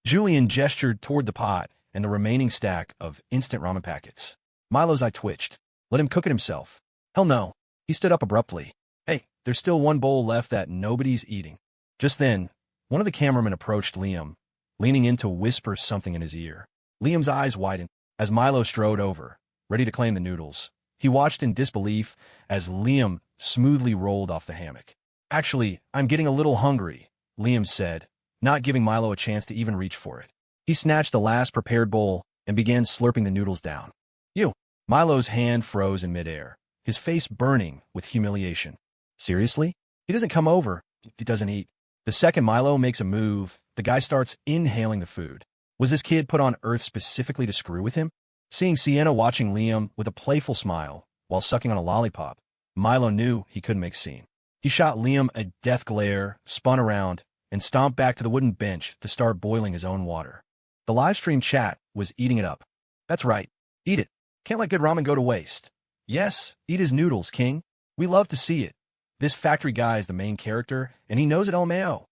Julian gestured toward the pot and the remaining stack of instant ramen packets. Milo's eye twitched. Let him cook it himself. Hell no. He stood up abruptly. Hey, there's still one bowl left that nobody's eating. Just then, one of the cameramen approached Liam, leaning in to whisper something in his ear. Liam's eyes widened as Milo strode over, ready to claim the noodles. He watched in disbelief as Liam smoothly rolled off the hammock. Actually, I'm getting a little hungry, Liam said, not giving Milo a chance to even reach for it. He snatched the last prepared bowl and began slurping the noodles down. You! Milo's hand froze in midair, his face burning with humiliation. Seriously? He doesn't come over. He doesn't eat. The second Milo makes a move, the guy starts inhaling the food. Was this kid put on Earth specifically to screw with him? Seeing Sienna watching Liam with a playful smile while sucking on a lollipop, Milo knew he couldn't make a scene. He shot Liam a death glare, spun around, and stomped back to the wooden bench to start boiling his own water. The livestream chat was eating it up. That's right. Eat it. Can't let good ramen go to waste. Yes, eat his noodles, king. We love to see it. This factory guy is the main character, and he knows it LMAO.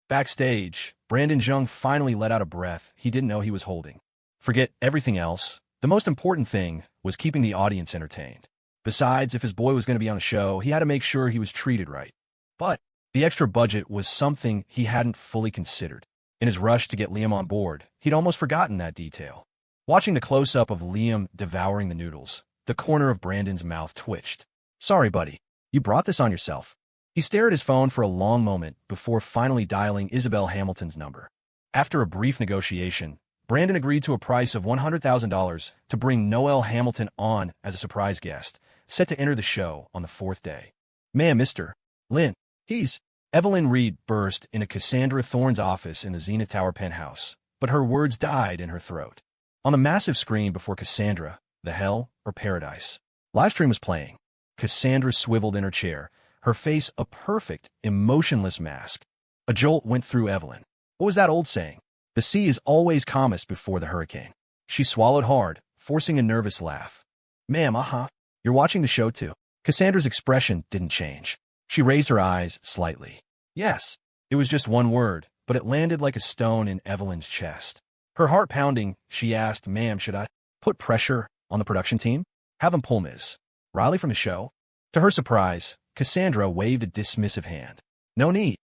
Backstage, Brandon Jung finally let out a breath he didn't know he was holding. Forget everything else. The most important thing was keeping the audience entertained. Besides, if his boy was going to be on the show, he had to make sure he was treated right. But the extra budget was something he hadn't fully considered. In his rush to get Liam on board, he'd almost forgotten that detail. Watching the close-up of Liam devouring the noodles, the corner of Brandon's mouth twitched. Sorry, buddy. You brought this on yourself. He stared at his phone for a long moment before finally dialing Isabelle Hamilton's number. After a brief negotiation, Brandon agreed to a price of $100,000 to bring Noel Hamilton on as a surprise guest, set to enter the show on the fourth day. Ma'am, Mr. Lynn, he's... Evelyn Reed burst into Cassandra Thorne's office in the Zenith Tower penthouse, but her words died in her throat. On the massive screen before Cassandra, the hell or paradise. Livestream was playing. Cassandra swiveled in her chair, her face a perfect, emotionless mask. A jolt went through Evelyn. What was that old saying? The sea is always calmest before the hurricane. She swallowed hard, forcing a nervous laugh. Ma'am, you're watching the show too. Cassandra's expression didn't change. She raised her eyes slightly. Yes, it was just one word, but it landed like a stone in Evelyn's chest. Her heart pounding, she asked, Ma'am, should I put pressure on the production team? Have them pull Ms. Riley from the show? To her surprise, Cassandra waved a dismissive hand. No need.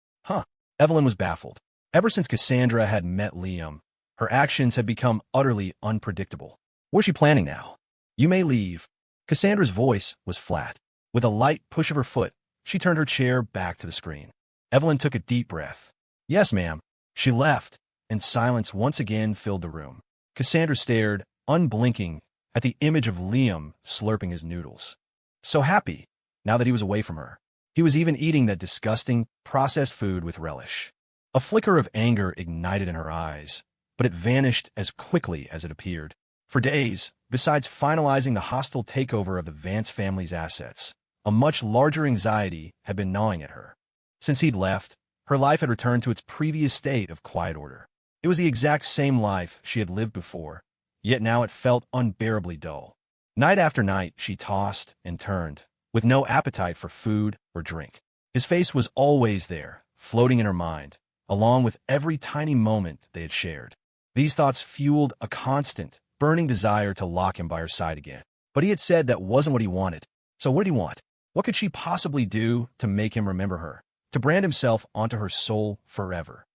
Evelyn was baffled. Ever since Cassandra had met Liam, her actions had become utterly unpredictable. What was she planning now? You may leave. Cassandra's voice was flat. With a light push of her foot, she turned her chair back to the screen. Evelyn took a deep breath. Yes, ma'am. She left, and silence once again filled the room. Cassandra stared, unblinking, at the image of Liam slurping his noodles. So happy, now that he was away from her. He was even eating that disgusting, processed food with relish. A flicker of anger ignited in her eyes, but it vanished as quickly as it appeared. For days, besides finalizing the hostile takeover of the Vance family's assets, a much larger anxiety had been gnawing at her. Since he'd left, her life had returned to its previous state of quiet order. It was the exact same life she had lived before, yet now it felt unbearably dull. Night after night, she tossed and turned, with no appetite for food or drink. His face was always there, floating in her mind, along with every tiny moment they had shared. These thoughts fueled a constant, burning desire to lock him by her side again. But he had said that wasn't what he wanted. So what did he want? What could she possibly do to make him remember her, to brand himself onto her soul forever?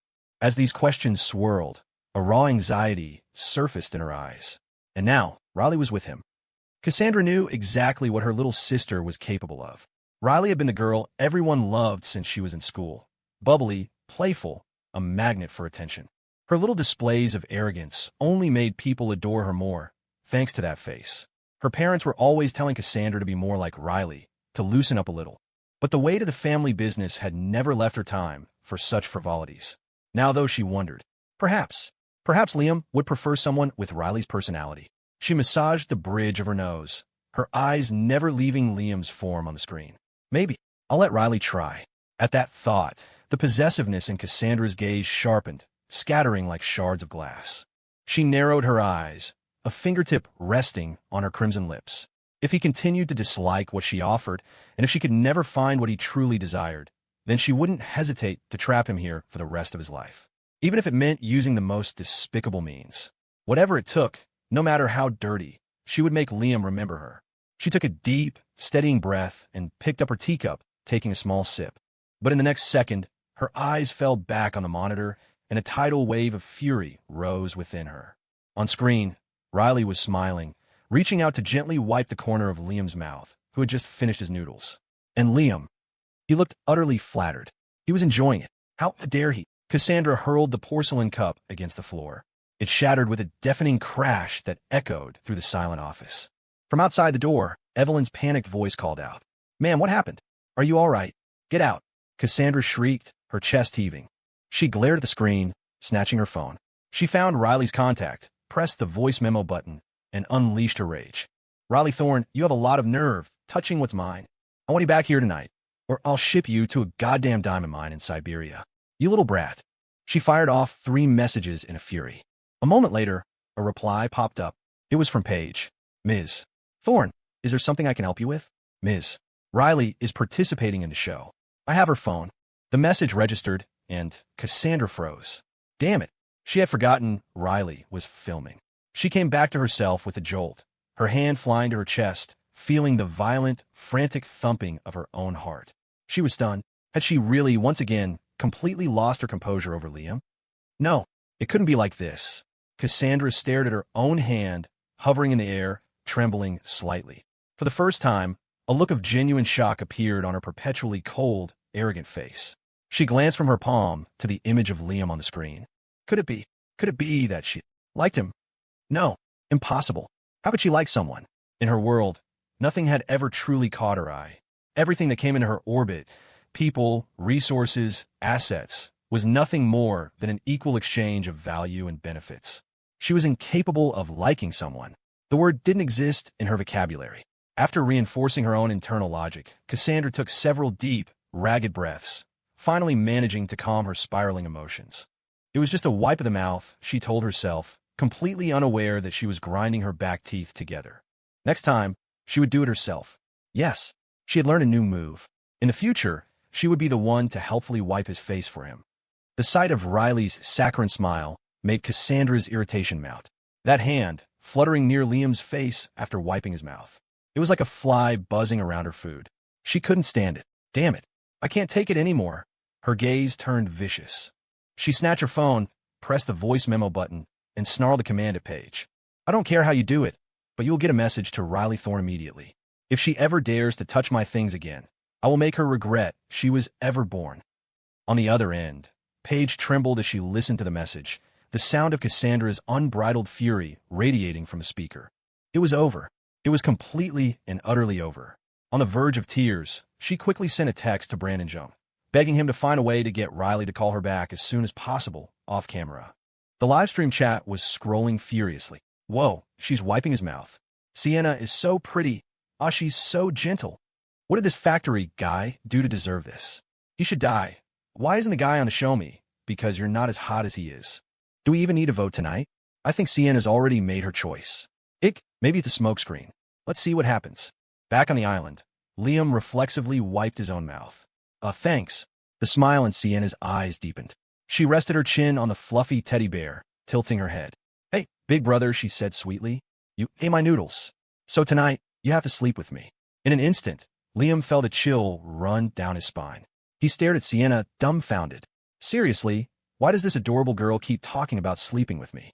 As these questions swirled, a raw anxiety surfaced in her eyes. And now, Riley was with him. Cassandra knew exactly what her little sister was capable of. Riley had been the girl everyone loved since she was in school. Bubbly, playful, a magnet for attention. Her little displays of arrogance only made people adore her more, thanks to that face. Her parents were always telling Cassandra to be more like Riley, to loosen up a little. But the weight of the family business had never left her time for such frivolities. Now, though, she wondered. Perhaps Liam would prefer someone with Riley's personality. She massaged the bridge of her nose, her eyes never leaving Liam's form on the screen. Maybe I'll let Riley try. At that thought, the possessiveness in Cassandra's gaze sharpened, scattering like shards of glass. She narrowed her eyes, a fingertip resting on her crimson lips. If he continued to dislike what she offered, and if she could never find what he truly desired, then she wouldn't hesitate to trap him here for the rest of his life. even if it meant using the most despicable means. Whatever it took, no matter how dirty, she would make Liam remember her. She took a deep, steadying breath and picked up her teacup, taking a small sip. But in the next second, her eyes fell back on the monitor, and a tidal wave of fury rose within her. On screen, Riley was smiling, reaching out to gently wipe the corner of Liam's mouth, who had just finished his noodles. And Liam, he looked utterly flattered. He was enjoying it. How dare he? Cassandra hurled the porcelain cup against the floor. It shattered with a deafening crash that echoed through the silent office. From outside the door, Evelyn's panicked voice called out, "Ma'am, what happened? Are you all right? Get out." Cassandra shrieked, her chest heaving. She glared at the screen, snatching her phone. She found Riley's contact, pressed the voice memo button, and unleashed her rage. "Riley Thorne, you have a lot of nerve, touching what's mine. I want you back here tonight, or I'll ship you to a goddamn diamond mine in Siberia. You little brat." She fired off 3 messages in a fury. A moment later, a reply popped up. It was from Paige. "Ms. Thorne, is there something I can help you with? Ms. Riley is participating in the show. I have her phone." The message registered, and Cassandra froze. Damn it. She had forgotten Riley was filming. She came back to herself with a jolt, her hand flying to her chest, feeling the violent, frantic thumping of her own heart. She was stunned. Had she really, once again, completely lost her composure over Liam? No, it couldn't be like this. Cassandra stared at her own hand, hovering in the air, trembling slightly. For the first time, a look of genuine shock appeared on her perpetually cold, arrogant face. She glanced from her palm to the image of Liam on the screen. Could it be that she liked him? No, impossible. How could she like someone? In her world, nothing had ever truly caught her eye. Everything that came into her orbit, people, resources, assets, was nothing more than an equal exchange of value and benefits. She was incapable of liking someone. The word didn't exist in her vocabulary. After reinforcing her own internal logic, Cassandra took several deep, ragged breaths, finally managing to calm her spiraling emotions. It was just a wipe of the mouth, she told herself, completely unaware that she was grinding her back teeth together. Next time, she would do it herself. Yes, she had learned a new move. In the future, she would be the one to helpfully wipe his face for him. The sight of Riley's saccharine smile made Cassandra's irritation mount. That hand, fluttering near Liam's face after wiping his mouth. It was like a fly buzzing around her food. She couldn't stand it. Damn it. I can't take it anymore. Her gaze turned vicious. She snatched her phone, pressed the voice memo button, and snarled a command at Paige. "I don't care how you do it, but you will get a message to Riley Thorne immediately. If she ever dares to touch my things again, I will make her regret she was ever born." On the other end, Paige trembled as she listened to the message, the sound of Cassandra's unbridled fury radiating from the speaker. It was over. It was completely and utterly over. On the verge of tears, she quickly sent a text to Brandon Jung, begging him to find a way to get Riley to call her back as soon as possible, off camera. The livestream chat was scrolling furiously. Whoa, she's wiping his mouth. Sienna is so pretty. Ah, she's so gentle. What did this factory guy do to deserve this? He should die. Why isn't the guy on the show me? Because you're not as hot as he is. Do we even need a vote tonight? I think Sienna's already made her choice. Maybe it's a smokescreen. Let's see what happens. Back on the island, Liam reflexively wiped his own mouth. Thanks. The smile in Sienna's eyes deepened. She rested her chin on the fluffy teddy bear, tilting her head. "Hey, big brother," she said sweetly. "You ate my noodles. So tonight, you have to sleep with me." In an instant, Liam felt a chill run down his spine. He stared at Sienna, dumbfounded. Seriously, why does this adorable girl keep talking about sleeping with me?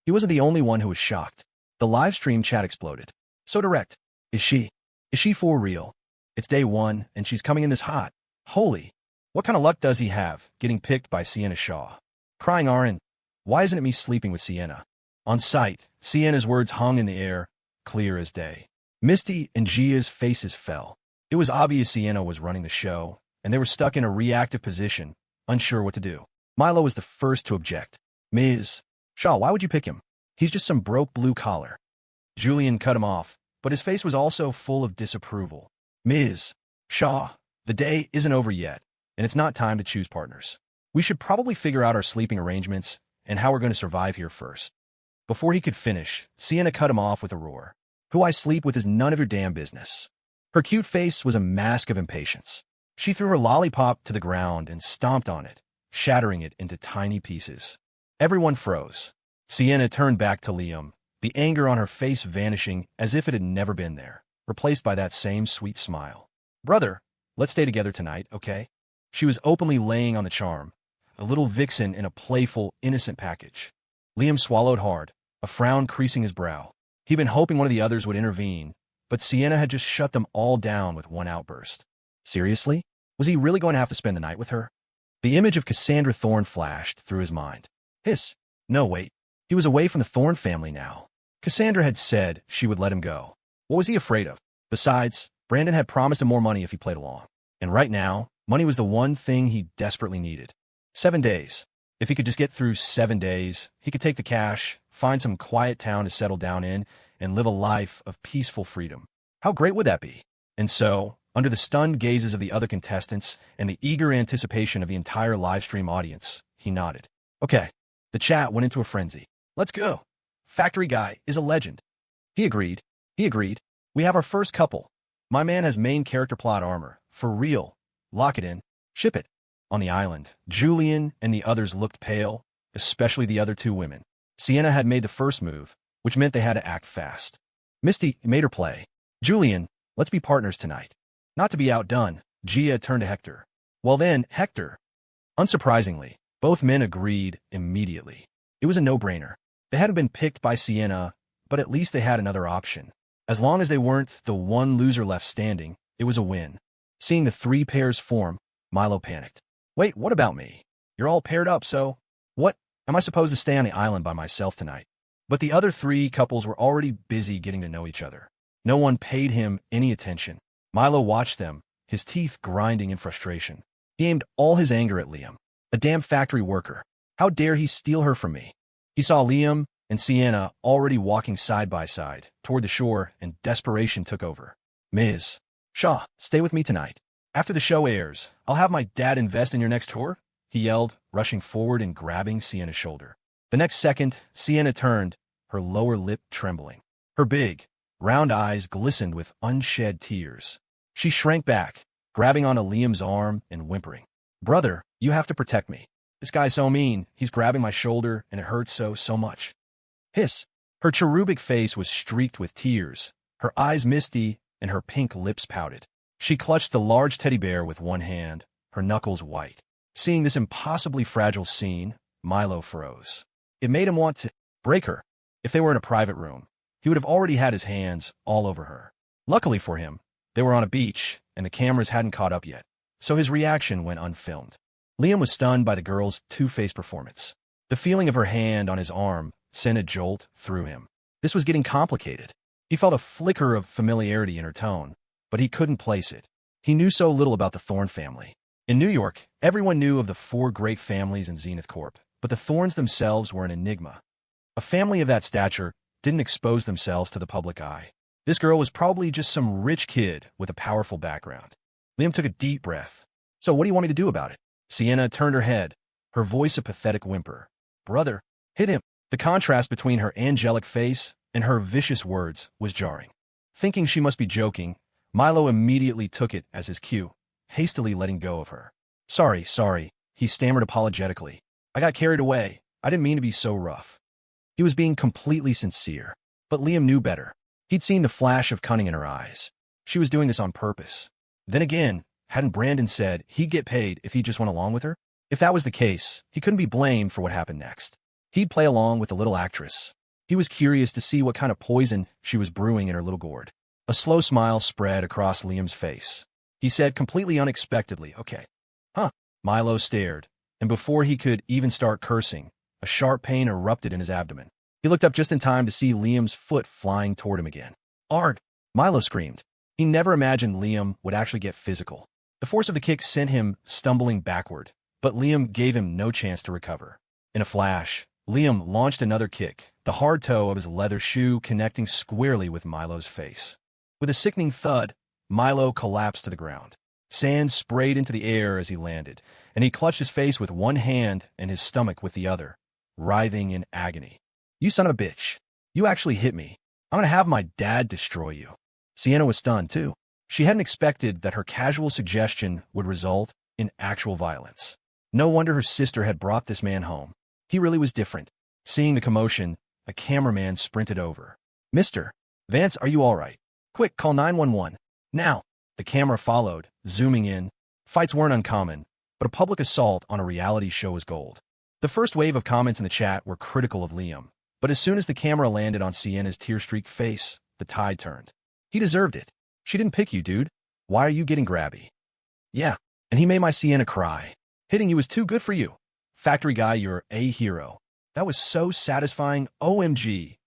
He wasn't the only one who was shocked. The live stream chat exploded. So direct. Is she for real? It's day 1, and she's coming in this hot. Holy. What kind of luck does he have, getting picked by Sienna Shaw? Crying Aaron, why isn't it me sleeping with Sienna? On sight, Sienna's words hung in the air, clear as day. Misty and Gia's faces fell. It was obvious Sienna was running the show, and they were stuck in a reactive position, unsure what to do. Milo was the first to object. "Ms. Shaw, why would you pick him? He's just some broke blue collar." Julian cut him off, but his face was also full of disapproval. "Ms. Shaw, the day isn't over yet, and it's not time to choose partners. We should probably figure out our sleeping arrangements and how we're going to survive here first." Before he could finish, Sienna cut him off with a roar. "Who I sleep with is none of your damn business." Her cute face was a mask of impatience. She threw her lollipop to the ground and stomped on it, shattering it into tiny pieces. Everyone froze. Sienna turned back to Liam, the anger on her face vanishing as if it had never been there, replaced by that same sweet smile. Brother, let's stay together tonight, okay? She was openly laying on the charm, a little vixen in a playful, innocent package. Liam swallowed hard, a frown creasing his brow. He'd been hoping one of the others would intervene, but Sienna had just shut them all down with one outburst. Seriously? Was he really going to have to spend the night with her? The image of Cassandra Thorne flashed through his mind. No, wait. He was away from the Thorne family now. Cassandra had said she would let him go. What was he afraid of? Besides, Brandon had promised him more money if he played along. And right now, money was the one thing he desperately needed. 7 days. If he could just get through 7 days, he could take the cash, find some quiet town to settle down in, and live a life of peaceful freedom. How great would that be? And so, under the stunned gazes of the other contestants and the eager anticipation of the entire livestream audience, he nodded. Okay. The chat went into a frenzy. Let's go. Factory guy is a legend. He agreed. We have our first couple. My man has main character plot armor. For real. Lock it in. Ship it. On the island, Julian and the others looked pale, especially the other two women. Sienna had made the first move, which meant they had to act fast. Misty made her play. Julian, let's be partners tonight. Not to be outdone, Gia turned to Hector. Well then, Hector. Unsurprisingly, both men agreed immediately. It was a no-brainer. They hadn't been picked by Sienna, but at least they had another option. As long as they weren't the one loser left standing, it was a win. Seeing the 3 pairs form, Milo panicked. Wait, what about me? You're all paired up, so... What? Am I supposed to stay on the island by myself tonight? But the other 3 couples were already busy getting to know each other. No one paid him any attention. Milo watched them, his teeth grinding in frustration. He aimed all his anger at Liam. A damn factory worker. How dare he steal her from me? He saw Liam and Sienna already walking side by side toward the shore, and desperation took over. Ms. Shaw, stay with me tonight. After the show airs, I'll have my dad invest in your next tour, he yelled, rushing forward and grabbing Sienna's shoulder. The next second, Sienna turned, her lower lip trembling. Her big, round eyes glistened with unshed tears. She shrank back, grabbing onto Liam's arm and whimpering. Brother, you have to protect me. This guy's so mean. He's grabbing my shoulder, and it hurts so much. Hiss. Her cherubic face was streaked with tears, her eyes misty, and her pink lips pouted. She clutched the large teddy bear with one hand, her knuckles white. Seeing this impossibly fragile scene, Milo froze. It made him want to break her. If they were in a private room, he would have already had his hands all over her. Luckily for him, they were on a beach, and the cameras hadn't caught up yet, so his reaction went unfilmed. Liam was stunned by the girl's two-faced performance. The feeling of her hand on his arm sent a jolt through him. This was getting complicated. He felt a flicker of familiarity in her tone, but he couldn't place it. He knew so little about the Thorne family. In New York, everyone knew of the 4 great families in Zenith Corp, but the Thornes themselves were an enigma. A family of that stature didn't expose themselves to the public eye. This girl was probably just some rich kid with a powerful background. Liam took a deep breath. So what do you want me to do about it? Sienna turned her head, her voice a pathetic whimper. Brother, hit him. The contrast between her angelic face and her vicious words was jarring. Thinking she must be joking, Milo immediately took it as his cue, hastily letting go of her. Sorry, he stammered apologetically. I got carried away. I didn't mean to be so rough. He was being completely sincere, but Liam knew better. He'd seen the flash of cunning in her eyes. She was doing this on purpose. Then again, hadn't Brandon said he'd get paid if he just went along with her? If that was the case, he couldn't be blamed for what happened next. He'd play along with the little actress. He was curious to see what kind of poison she was brewing in her little gourd. A slow smile spread across Liam's face. He said completely unexpectedly, okay. Huh. Milo stared, and before he could even start cursing, a sharp pain erupted in his abdomen. He looked up just in time to see Liam's foot flying toward him again. Arg! Milo screamed. He never imagined Liam would actually get physical. The force of the kick sent him stumbling backward, but Liam gave him no chance to recover. In a flash, Liam launched another kick, the hard toe of his leather shoe connecting squarely with Milo's face. With a sickening thud, Milo collapsed to the ground. Sand sprayed into the air as he landed, and he clutched his face with one hand and his stomach with the other, writhing in agony. You son of a bitch. You actually hit me. I'm gonna have my dad destroy you. Sienna was stunned, too. She hadn't expected that her casual suggestion would result in actual violence. No wonder her sister had brought this man home. He really was different. Seeing the commotion, a cameraman sprinted over. "Mr. Vance, are you all right? Quick, call 911. Now." The camera followed, zooming in. Fights weren't uncommon, but a public assault on a reality show was gold. The first wave of comments in the chat were critical of Liam, but as soon as the camera landed on Sienna's tear-streaked face, the tide turned. "He deserved it. She didn't pick you, dude. Why are you getting grabby?" "Yeah, and he made my Sienna cry. Hitting you is too good for you. Factory guy, you're a hero. That was so satisfying, OMG.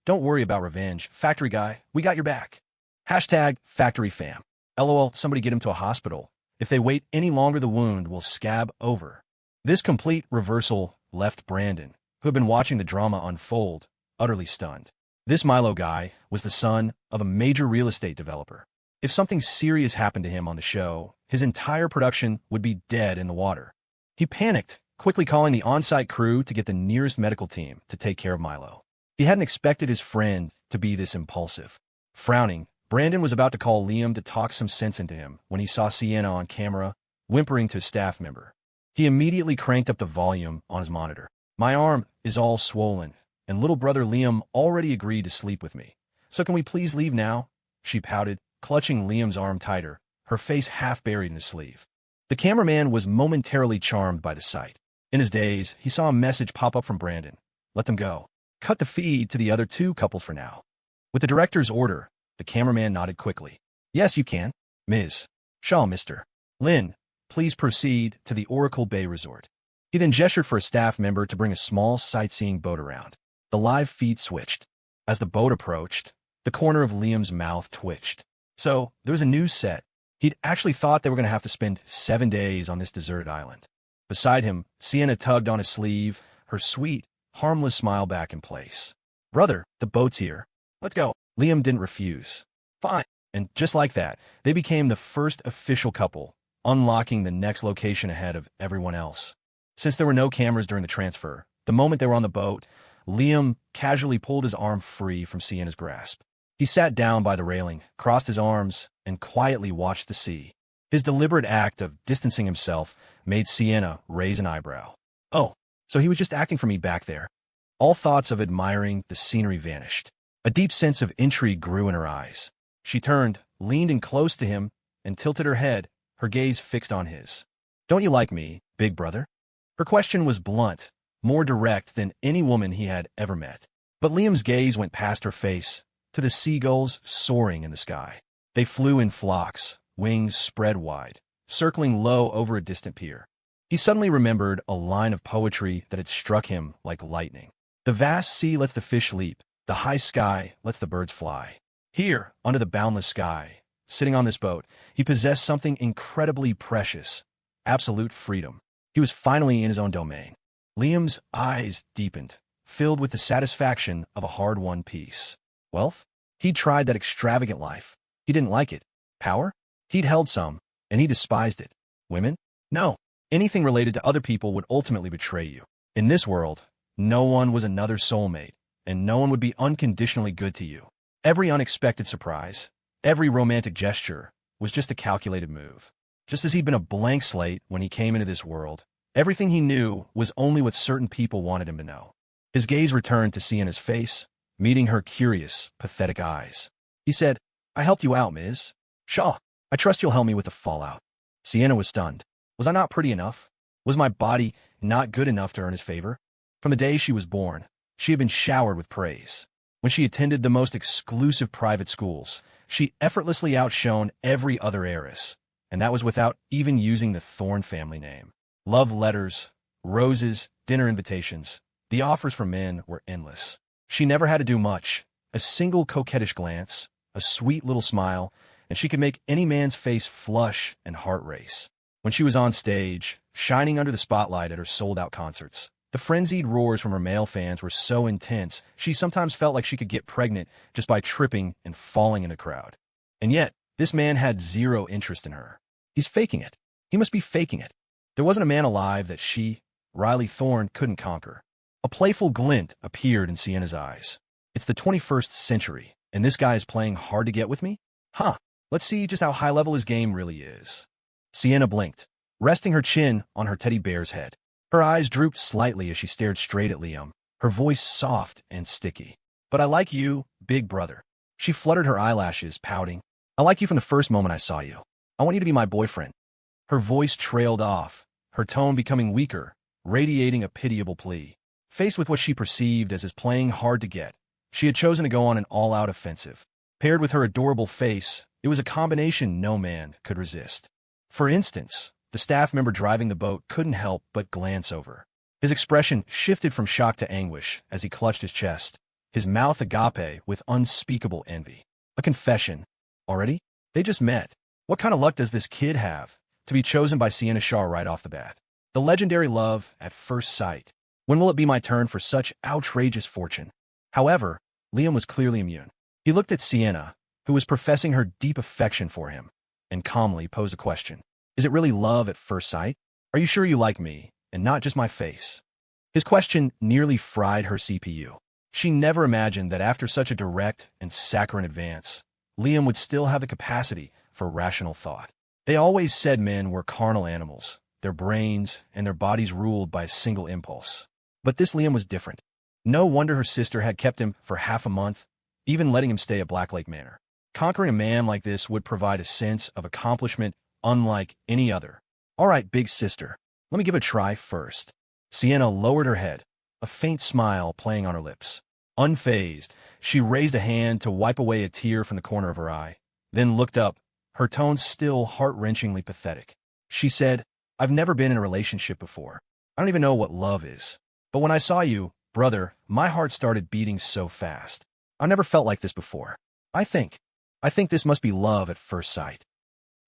Don't worry about revenge. Factory guy, we got your back. Hashtag factory fam. LOL, somebody get him to a hospital. If they wait any longer, the wound will scab over." This complete reversal left Brandon, who had been watching the drama unfold, utterly stunned. This Milo guy was the son of a major real estate developer. If something serious happened to him on the show, his entire production would be dead in the water. He panicked, quickly calling the on-site crew to get the nearest medical team to take care of Milo. He hadn't expected his friend to be this impulsive. Frowning, Brandon was about to call Liam to talk some sense into him when he saw Sienna on camera, whimpering to a staff member. He immediately cranked up the volume on his monitor. "My arm is all swollen, and little brother Liam already agreed to sleep with me. So can we please leave now?" She pouted, clutching Liam's arm tighter, her face half buried in his sleeve. The cameraman was momentarily charmed by the sight. In his daze, he saw a message pop up from Brandon. "Let them go. Cut the feed to the other two couples for now." With the director's order, the cameraman nodded quickly. "Yes, you can. Ms. Shaw, Mr. Lynn, please proceed to the Oracle Bay Resort." He then gestured for a staff member to bring a small sightseeing boat around. The live feed switched. As the boat approached, the corner of Liam's mouth twitched. So, there was a new set. He'd actually thought they were going to have to spend 7 days on this deserted island. Beside him, Sienna tugged on his sleeve, her sweet, harmless smile back in place. "Brother, the boat's here. Let's go." Liam didn't refuse. "Fine." And just like that, they became the first official couple, unlocking the next location ahead of everyone else. Since there were no cameras during the transfer, the moment they were on the boat, Liam casually pulled his arm free from Sienna's grasp. He sat down by the railing, crossed his arms, and quietly watched the sea. His deliberate act of distancing himself made Sienna raise an eyebrow. "Oh, so he was just acting for me back there." All thoughts of admiring the scenery vanished. A deep sense of intrigue grew in her eyes. She turned, leaned in close to him, and tilted her head, her gaze fixed on his. "Don't you like me, big brother?" Her question was blunt, more direct than any woman he had ever met. But Liam's gaze went past her face, to the seagulls soaring in the sky. They flew in flocks, wings spread wide, circling low over a distant pier. He suddenly remembered a line of poetry that had struck him like lightning. "The vast sea lets the fish leap. The high sky lets the birds fly." Here, under the boundless sky, sitting on this boat, he possessed something incredibly precious, absolute freedom. He was finally in his own domain. Liam's eyes deepened, filled with the satisfaction of a hard-won peace. Wealth? He'd tried that extravagant life. He didn't like it. Power? He'd held some, and he despised it. Women? No. Anything related to other people would ultimately betray you. In this world, no one was another soulmate, and no one would be unconditionally good to you. Every unexpected surprise, every romantic gesture, was just a calculated move. Just as he'd been a blank slate when he came into this world, everything he knew was only what certain people wanted him to know. His gaze returned to Sienna's face, meeting her curious, pathetic eyes. He said, "I helped you out, Ms. Shaw. I trust you'll help me with the fallout." Sienna was stunned. Was I not pretty enough? Was my body not good enough to earn his favor? From the day she was born, she had been showered with praise. When she attended the most exclusive private schools, she effortlessly outshone every other heiress, and that was without even using the Thorne family name. Love letters, roses, dinner invitations, the offers from men were endless. She never had to do much. A single coquettish glance, a sweet little smile, and she could make any man's face flush and heart race. When she was on stage, shining under the spotlight at her sold-out concerts, the frenzied roars from her male fans were so intense, she sometimes felt like she could get pregnant just by tripping and falling in the crowd. And yet, this man had zero interest in her. He's faking it. He must be faking it. There wasn't a man alive that she, Riley Thorne, couldn't conquer. A playful glint appeared in Sienna's eyes. It's the 21st century, and this guy is playing hard to get with me? Huh, let's see just how high-level his game really is. Sienna blinked. resting her chin on her teddy bear's head. Her eyes drooped slightly as she stared straight at Liam, her voice soft and sticky. "But I like you, big brother." She fluttered her eyelashes, pouting. "I like you from the first moment I saw you. I want you to be my boyfriend." Her voice trailed off, her tone becoming weaker, radiating a pitiable plea. Faced with what she perceived as his playing hard to get, she had chosen to go on an all-out offensive. Paired with her adorable face, it was a combination no man could resist. For instance, the staff member driving the boat couldn't help but glance over. His expression shifted from shock to anguish as he clutched his chest, his mouth agape with unspeakable envy. A confession. Already? They just met. What kind of luck does this kid have to be chosen by Sienna Shaw right off the bat? The legendary love at first sight. When will it be my turn for such outrageous fortune? However, Liam was clearly immune. He looked at Sienna, who was professing her deep affection for him, and calmly posed a question. "Is it really love at first sight? Are you sure you like me, and not just my face?" His question nearly fried her CPU. She never imagined that after such a direct and saccharine advance, Liam would still have the capacity for rational thought. They always said men were carnal animals, their brains and their bodies ruled by a single impulse. But this Liam was different. No wonder her sister had kept him for half a month, even letting him stay at Black Lake Manor. Conquering a man like this would provide a sense of accomplishment unlike any other. "All right, big sister, let me give it a try first." Sienna lowered her head, a faint smile playing on her lips. Unfazed, she raised a hand to wipe away a tear from the corner of her eye, then looked up, her tone still heart-wrenchingly pathetic. She said, "I've never been in a relationship before. I don't even know what love is. But when I saw you, brother, my heart started beating so fast. I never felt like this before. I think this must be love at first sight."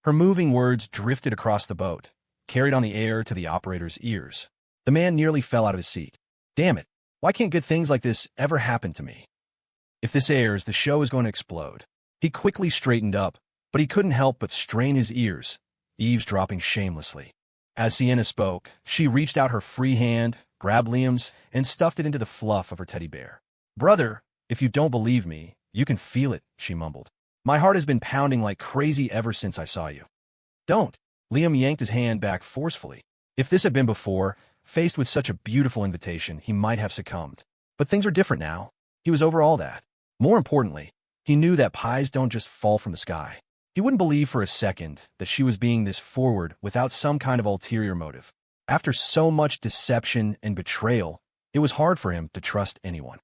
Her moving words drifted across the boat, carried on the air to the operator's ears. The man nearly fell out of his seat. "Damn it, why can't good things like this ever happen to me? If this airs, the show is going to explode." He quickly straightened up, but he couldn't help but strain his ears, eavesdropping shamelessly. As Sienna spoke, she reached out her free hand, grabbed Liam's, and stuffed it into the fluff of her teddy bear. "Brother, if you don't believe me, you can feel it," she mumbled. "My heart has been pounding like crazy ever since I saw you." "Don't." Liam yanked his hand back forcefully. If this had been before, faced with such a beautiful invitation, he might have succumbed. But things were different now. He was over all that. More importantly, he knew that pies don't just fall from the sky. He wouldn't believe for a second that she was being this forward without some kind of ulterior motive. After so much deception and betrayal, it was hard for him to trust anyone.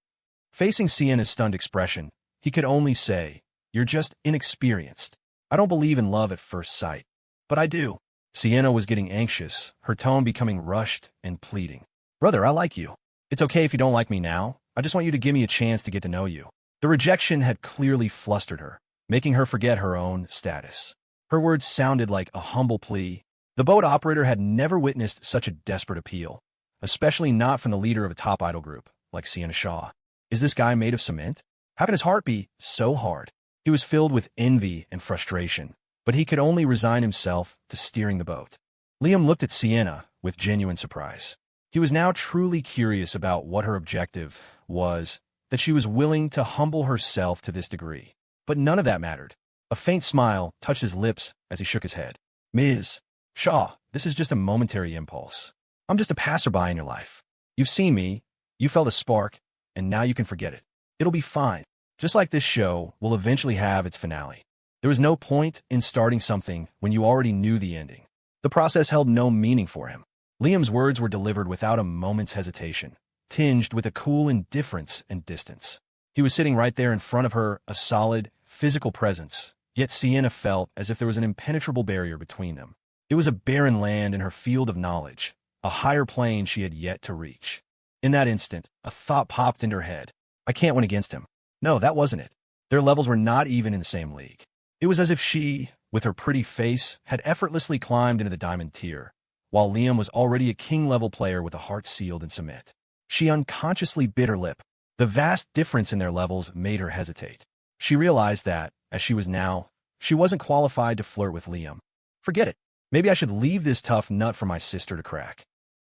Facing Sienna's stunned expression, he could only say, "You're just inexperienced. I don't believe in love at first sight." "But I do." Sienna was getting anxious, her tone becoming rushed and pleading. "Brother, I like you. It's okay if you don't like me now. I just want you to give me a chance to get to know you." The rejection had clearly flustered her, making her forget her own status. Her words sounded like a humble plea. The boat operator had never witnessed such a desperate appeal, especially not from the leader of a top idol group like Sienna Shaw. Is this guy made of cement? How can his heart be so hard? He was filled with envy and frustration, but he could only resign himself to steering the boat. Liam looked at Sienna with genuine surprise. He was now truly curious about what her objective was, that she was willing to humble herself to this degree. But none of that mattered. A faint smile touched his lips as he shook his head. "Ms. Shaw, this is just a momentary impulse. I'm just a passerby in your life. You've seen me, you felt a spark, and now you can forget it. It'll be fine. Just like this show will eventually have its finale. There was no point in starting something when you already knew the ending." The process held no meaning for him. Liam's words were delivered without a moment's hesitation, tinged with a cool indifference and distance. He was sitting right there in front of her, a solid, physical presence, yet Sienna felt as if there was an impenetrable barrier between them. It was a barren land in her field of knowledge, a higher plane she had yet to reach. In that instant, a thought popped into her head. I can't win against him. No, that wasn't it. Their levels were not even in the same league. It was as if she, with her pretty face, had effortlessly climbed into the diamond tier, while Liam was already a king-level player with a heart sealed in cement. She unconsciously bit her lip. The vast difference in their levels made her hesitate. She realized that, as she was now, she wasn't qualified to flirt with Liam. Forget it. Maybe I should leave this tough nut for my sister to crack.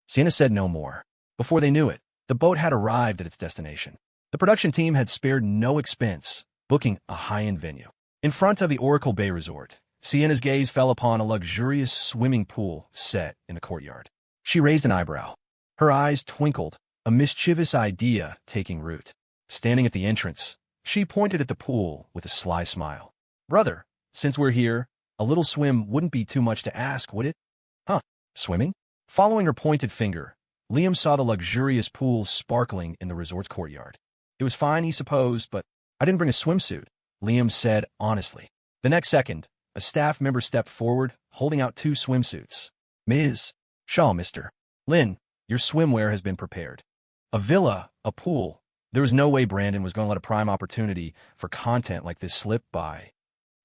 Sienna said no more. Before they knew it, the boat had arrived at its destination. The production team had spared no expense, booking a high-end venue. In front of the Oracle Bay Resort, Sienna's gaze fell upon a luxurious swimming pool set in the courtyard. She raised an eyebrow. Her eyes twinkled, a mischievous idea taking root. Standing at the entrance, she pointed at the pool with a sly smile. Brother, since we're here, a little swim wouldn't be too much to ask, would it? Huh, swimming? Following her pointed finger, Liam saw the luxurious pool sparkling in the resort's courtyard. It was fine, he supposed, but I didn't bring a swimsuit, Liam said honestly. The next second, a staff member stepped forward, holding out 2 swimsuits. Ms. Shaw, Mr. Lynn, your swimwear has been prepared. A villa, a pool. There was no way Brandon was going to let a prime opportunity for content like this slip by.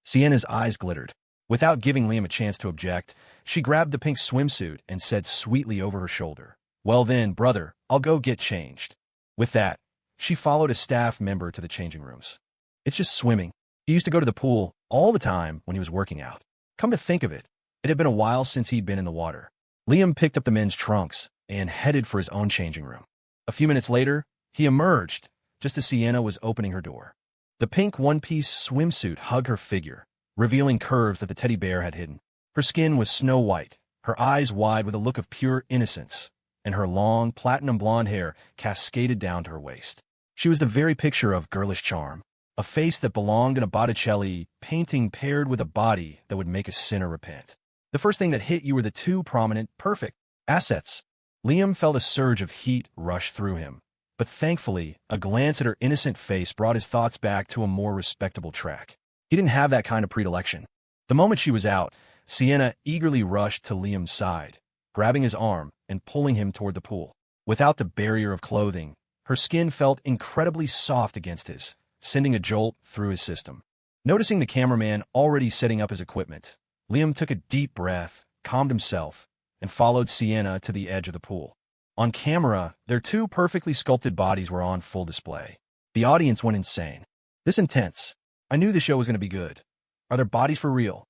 Sienna's eyes glittered. Without giving Liam a chance to object, she grabbed the pink swimsuit and said sweetly over her shoulder, "Well then, brother, I'll go get changed." With that, she followed a staff member to the changing rooms. It's just swimming. He used to go to the pool all the time when he was working out. Come to think of it, it had been a while since he'd been in the water. Liam picked up the men's trunks and headed for his own changing room. A few minutes later, he emerged, just as Sienna was opening her door. The pink one-piece swimsuit hugged her figure, revealing curves that the teddy bear had hidden. Her skin was snow white, her eyes wide with a look of pure innocence, and her long, platinum blonde hair cascaded down to her waist. She was the very picture of girlish charm, a face that belonged in a Botticelli painting paired with a body that would make a sinner repent. The first thing that hit you were the 2 prominent, perfect assets. Liam felt a surge of heat rush through him, but thankfully, a glance at her innocent face brought his thoughts back to a more respectable track. He didn't have that kind of predilection. The moment she was out, Sienna eagerly rushed to Liam's side, grabbing his arm and pulling him toward the pool. Without the barrier of clothing, her skin felt incredibly soft against his, sending a jolt through his system. Noticing the cameraman already setting up his equipment, Liam took a deep breath, calmed himself, and followed Sienna to the edge of the pool. On camera, their 2 perfectly sculpted bodies were on full display. The audience went insane. This intense. I knew the show was going to be good. Are their bodies for real?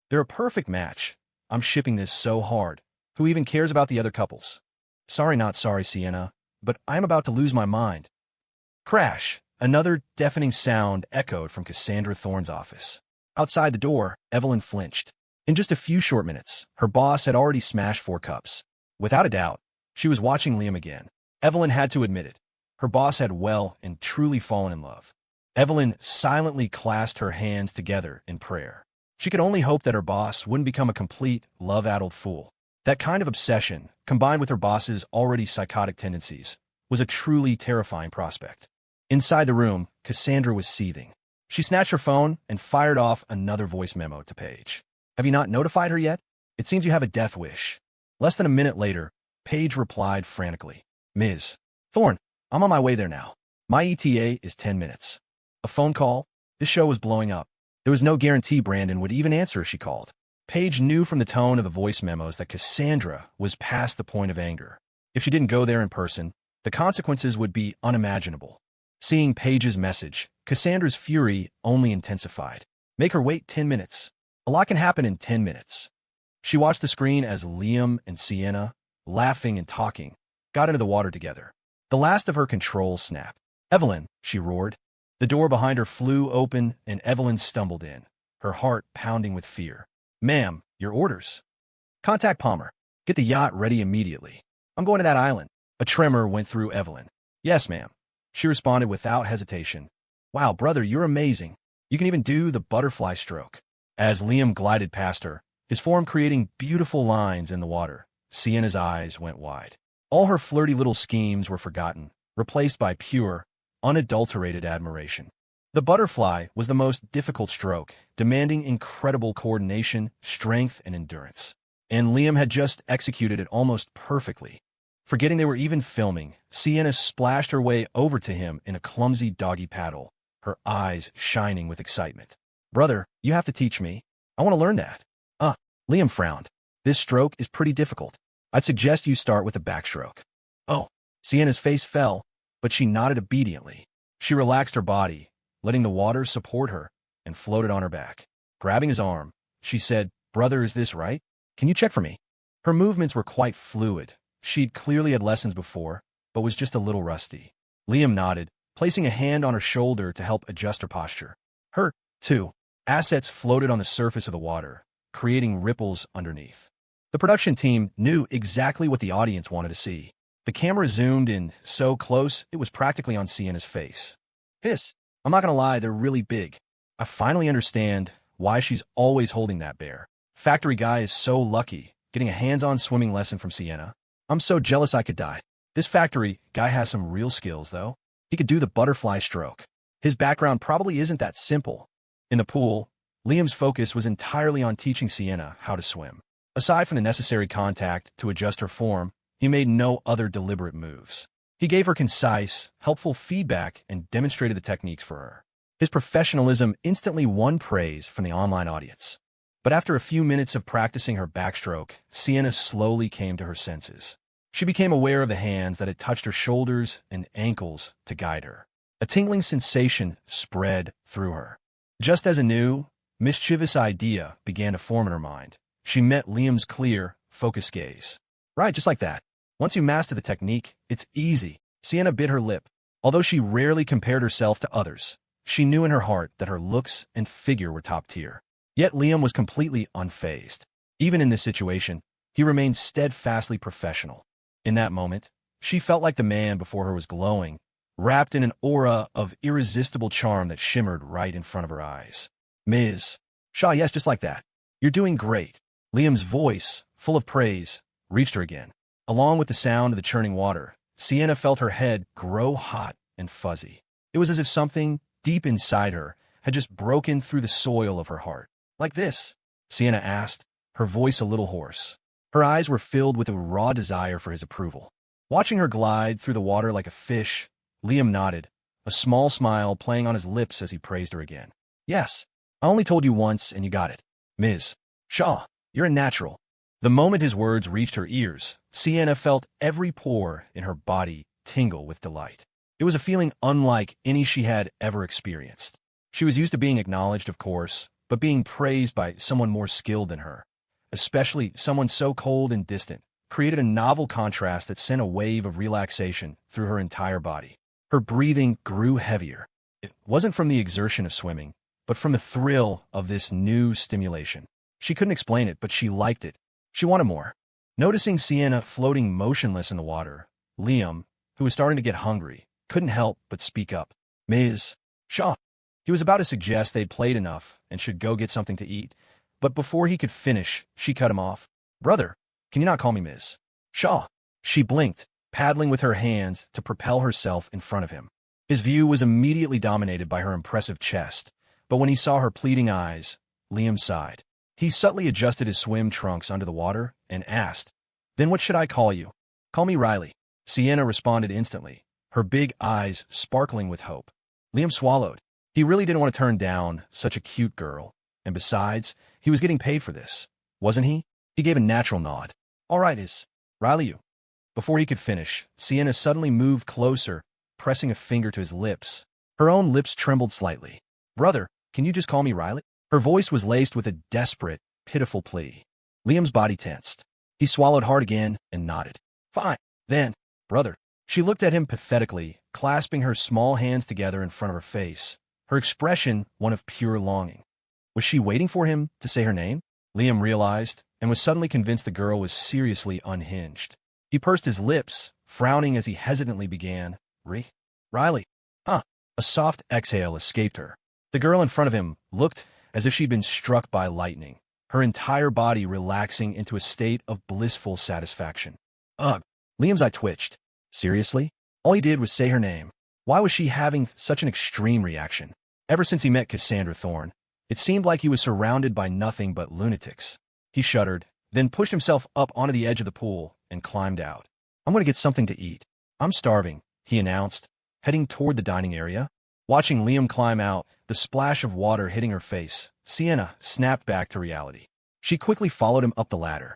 They're a perfect match. I'm shipping this so hard. Who even cares about the other couples? Sorry, not sorry, Sienna, but I'm about to lose my mind. Crash! Another deafening sound echoed from Cassandra Thorne's office. Outside the door, Evelyn flinched. In just a few short minutes, her boss had already smashed 4 cups. Without a doubt, she was watching Liam again. Evelyn had to admit it. Her boss had well and truly fallen in love. Evelyn silently clasped her hands together in prayer. She could only hope that her boss wouldn't become a complete, love-addled fool. That kind of obsession, combined with her boss's already psychotic tendencies, was a truly terrifying prospect. Inside the room, Cassandra was seething. She snatched her phone and fired off another voice memo to Paige. Have you not notified her yet? It seems you have a death wish. Less than a minute later, Paige replied frantically. Ms. Thorne, I'm on my way there now. My ETA is 10 minutes. A phone call? This show was blowing up. There was no guarantee Brandon would even answer if she called. Paige knew from the tone of the voice memos that Cassandra was past the point of anger. If she didn't go there in person, the consequences would be unimaginable. Seeing Paige's message, Cassandra's fury only intensified. Make her wait 10 minutes. A lot can happen in 10 minutes. She watched the screen as Liam and Sienna, laughing and talking, got into the water together. The last of her control snapped. Evelyn, she roared. The door behind her flew open and Evelyn stumbled in, her heart pounding with fear. Ma'am, your orders. Contact Palmer. Get the yacht ready immediately. I'm going to that island. A tremor went through Evelyn. Yes, ma'am. She responded without hesitation. Wow, brother, you're amazing. You can even do the butterfly stroke. As Liam glided past her, his form creating beautiful lines in the water, Sienna's eyes went wide. All her flirty little schemes were forgotten, replaced by pure, unadulterated admiration. The butterfly was the most difficult stroke, demanding incredible coordination, strength, and endurance. And Liam had just executed it almost perfectly. Forgetting they were even filming, Sienna splashed her way over to him in a clumsy doggy paddle, her eyes shining with excitement. Brother, you have to teach me. I want to learn that. Liam frowned. This stroke is pretty difficult. I'd suggest you start with a backstroke. Oh, Sienna's face fell, but she nodded obediently. She relaxed her body, letting the water support her, and floated on her back. Grabbing his arm, she said, Brother, is this right? Can you check for me? Her movements were quite fluid. She'd clearly had lessons before, but was just a little rusty. Liam nodded, placing a hand on her shoulder to help adjust her posture. Hurt, too. Assets floated on the surface of the water, creating ripples underneath. The production team knew exactly what the audience wanted to see. The camera zoomed in so close it was practically on Sienna's face. Hiss. I'm not gonna lie, they're really big. I finally understand why she's always holding that bear. Factory guy is so lucky, getting a hands-on swimming lesson from Sienna. I'm so jealous I could die. This factory guy has some real skills, though. He could do the butterfly stroke. His background probably isn't that simple. In the pool, Liam's focus was entirely on teaching Sienna how to swim. Aside from the necessary contact to adjust her form, he made no other deliberate moves. He gave her concise, helpful feedback and demonstrated the techniques for her. His professionalism instantly won praise from the online audience. But after a few minutes of practicing her backstroke, Sienna slowly came to her senses. She became aware of the hands that had touched her shoulders and ankles to guide her. A tingling sensation spread through her. Just as a new, mischievous idea began to form in her mind, she met Liam's clear, focused gaze. Right, just like that. Once you master the technique, it's easy. Sienna bit her lip. Although she rarely compared herself to others, she knew in her heart that her looks and figure were top tier. Yet Liam was completely unfazed. Even in this situation, he remained steadfastly professional. In that moment, she felt like the man before her was glowing, wrapped in an aura of irresistible charm that shimmered right in front of her eyes. Ms. Shaw, yes, just like that. You're doing great. Liam's voice, full of praise, reached her again. Along with the sound of the churning water, Sienna felt her head grow hot and fuzzy. It was as if something deep inside her had just broken through the soil of her heart. Like this? Sienna asked, her voice a little hoarse. Her eyes were filled with a raw desire for his approval. Watching her glide through the water like a fish, Liam nodded, a small smile playing on his lips as he praised her again. Yes, I only told you once and you got it. Ms. Shaw, you're a natural. The moment his words reached her ears, Sienna felt every pore in her body tingle with delight. It was a feeling unlike any she had ever experienced. She was used to being acknowledged, of course, but being praised by someone more skilled than her, especially someone so cold and distant, created a novel contrast that sent a wave of relaxation through her entire body. Her breathing grew heavier. It wasn't from the exertion of swimming, but from the thrill of this new stimulation. She couldn't explain it, but she liked it. She wanted more. Noticing Sienna floating motionless in the water, Liam, who was starting to get hungry, couldn't help but speak up. Ms. Shaw. He was about to suggest they'd played enough and should go get something to eat, but before he could finish, she cut him off. Brother, can you not call me Ms. Shaw? She blinked, paddling with her hands to propel herself in front of him. His view was immediately dominated by her impressive chest, but when he saw her pleading eyes, Liam sighed. He subtly adjusted his swim trunks under the water and asked, Then what should I call you? Call me Riley. Sienna responded instantly, her big eyes sparkling with hope. Liam swallowed. He really didn't want to turn down such a cute girl, and besides, he was getting paid for this, wasn't he? He gave a natural nod. All right, is Riley you? Before he could finish, Sienna suddenly moved closer, pressing a finger to his lips. Her own lips trembled slightly. Brother, can you just call me Riley? Her voice was laced with a desperate, pitiful plea. Liam's body tensed. He swallowed hard again and nodded. Fine, then, brother. She looked at him pathetically, clasping her small hands together in front of her face, her expression one of pure longing. Was she waiting for him to say her name? Liam realized, and was suddenly convinced the girl was seriously unhinged. He pursed his lips, frowning as he hesitantly began, Riley. Huh. A soft exhale escaped her. The girl in front of him looked as if she'd been struck by lightning, her entire body relaxing into a state of blissful satisfaction. Ugh. Liam's eye twitched. Seriously? All he did was say her name. Why was she having such an extreme reaction? Ever since he met Cassandra Thorne, it seemed like he was surrounded by nothing but lunatics. He shuddered, then pushed himself up onto the edge of the pool and climbed out. I'm going to get something to eat. I'm starving, he announced, heading toward the dining area. Watching Liam climb out, the splash of water hitting her face, Sienna snapped back to reality. She quickly followed him up the ladder.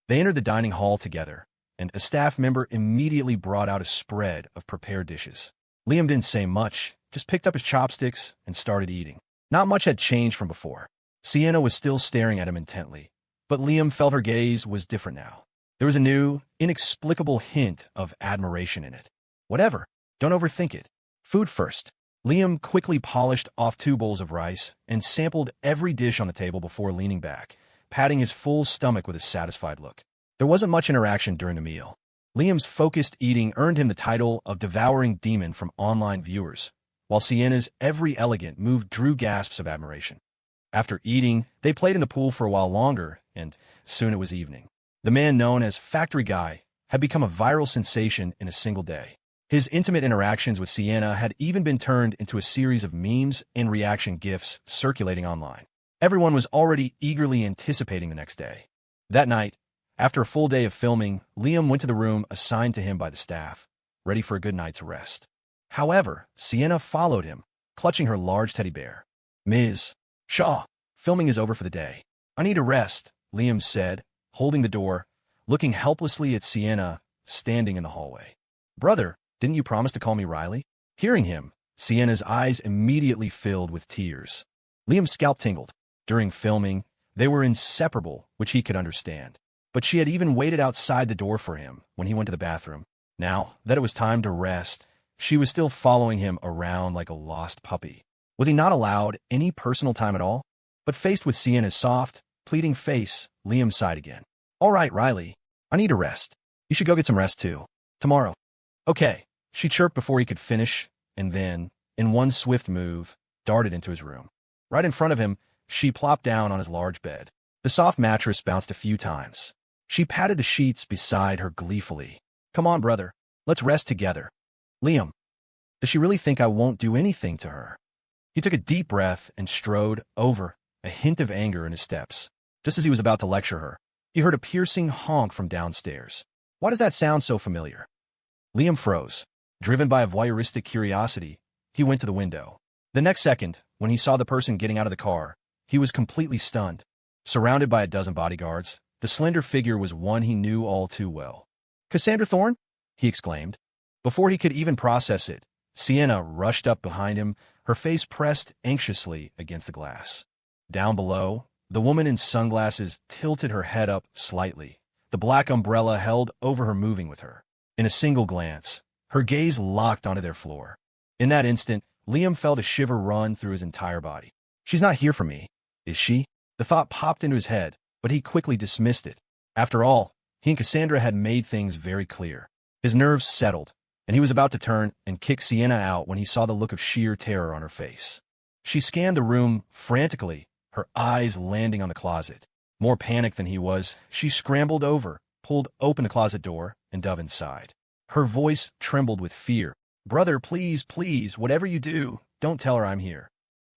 They entered the dining hall together, and a staff member immediately brought out a spread of prepared dishes. Liam didn't say much, just picked up his chopsticks and started eating. Not much had changed from before. Sienna was still staring at him intently, but Liam felt her gaze was different now. There was a new, inexplicable hint of admiration in it. Whatever, don't overthink it. Food first. Liam quickly polished off 2 bowls of rice and sampled every dish on the table before leaning back, patting his full stomach with a satisfied look. There wasn't much interaction during the meal. Liam's focused eating earned him the title of devouring demon from online viewers, while Sienna's every elegant move drew gasps of admiration. After eating, they played in the pool for a while longer, and soon it was evening. The man known as Factory Guy had become a viral sensation in a single day. His intimate interactions with Sienna had even been turned into a series of memes and reaction GIFs circulating online. Everyone was already eagerly anticipating the next day. That night, after a full day of filming, Liam went to the room assigned to him by the staff, ready for a good night's rest. However, Sienna followed him, clutching her large teddy bear. "Ms. Shaw, filming is over for the day. I need a rest," Liam said, holding the door, looking helplessly at Sienna standing in the hallway. "Brother, didn't you promise to call me Riley?" Hearing him, Sienna's eyes immediately filled with tears. Liam's scalp tingled. During filming, they were inseparable, which he could understand. But she had even waited outside the door for him when he went to the bathroom. Now that it was time to rest, she was still following him around like a lost puppy. Was he not allowed any personal time at all? But faced with Sienna's soft, pleading face, Liam sighed again. "All right, Riley, I need a rest. You should go get some rest too. Tomorrow." "Okay," she chirped before he could finish, and then, in one swift move, darted into his room. Right in front of him, she plopped down on his large bed. The soft mattress bounced a few times. She patted the sheets beside her gleefully. "Come on, brother. Let's rest together." "Liam, does she really think I won't do anything to her?" He took a deep breath and strode over, a hint of anger in his steps. Just as he was about to lecture her, he heard a piercing honk from downstairs. Why does that sound so familiar? Liam froze. Driven by a voyeuristic curiosity, he went to the window. The next second, when he saw the person getting out of the car, he was completely stunned. Surrounded by a dozen bodyguards, the slender figure was one he knew all too well. "Cassandra Thorne?" he exclaimed. Before he could even process it, Sienna rushed up behind him, her face pressed anxiously against the glass. Down below, the woman in sunglasses tilted her head up slightly, the black umbrella held over her moving with her. In a single glance, her gaze locked onto their floor. In that instant, Liam felt a shiver run through his entire body. "She's not here for me, is she?" The thought popped into his head, but he quickly dismissed it. After all, he and Cassandra had made things very clear. His nerves settled, and he was about to turn and kick Sienna out when he saw the look of sheer terror on her face. She scanned the room frantically, her eyes landing on the closet. More panicked than he was, she scrambled over, pulled open the closet door, and dove inside. Her voice trembled with fear. "Brother, please, please, whatever you do, don't tell her I'm here."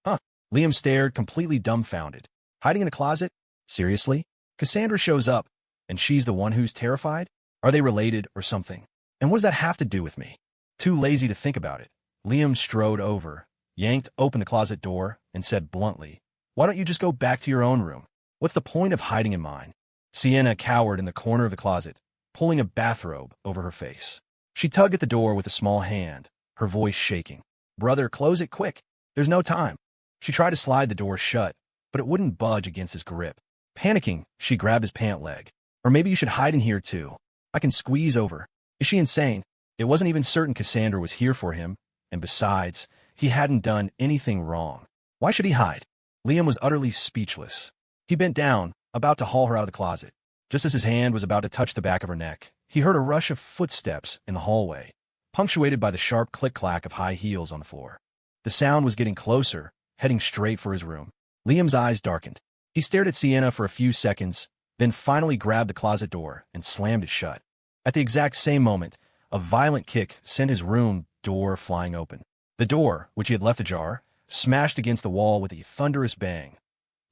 "Huh?" Liam stared, completely dumbfounded. "Hiding in a closet? Seriously? Cassandra shows up, and she's the one who's terrified? Are they related or something? And what does that have to do with me?" Too lazy to think about it, Liam strode over, yanked open the closet door, and said bluntly, "Why don't you just go back to your own room? What's the point of hiding in mine?" Sienna cowered in the corner of the closet, pulling a bathrobe over her face. She tugged at the door with a small hand, her voice shaking. "Brother, close it quick. There's no time." She tried to slide the door shut, but it wouldn't budge against his grip. Panicking, she grabbed his pant leg. "Or maybe you should hide in here too. I can squeeze over." Is she insane? It wasn't even certain Cassandra was here for him, and besides, he hadn't done anything wrong. Why should he hide? Liam was utterly speechless. He bent down, about to haul her out of the closet. Just as his hand was about to touch the back of her neck, he heard a rush of footsteps in the hallway, punctuated by the sharp click-clack of high heels on the floor. The sound was getting closer, heading straight for his room. Liam's eyes darkened. He stared at Sienna for a few seconds, then finally grabbed the closet door and slammed it shut. At the exact same moment, a violent kick sent his room door flying open. The door, which he had left ajar, smashed against the wall with a thunderous bang.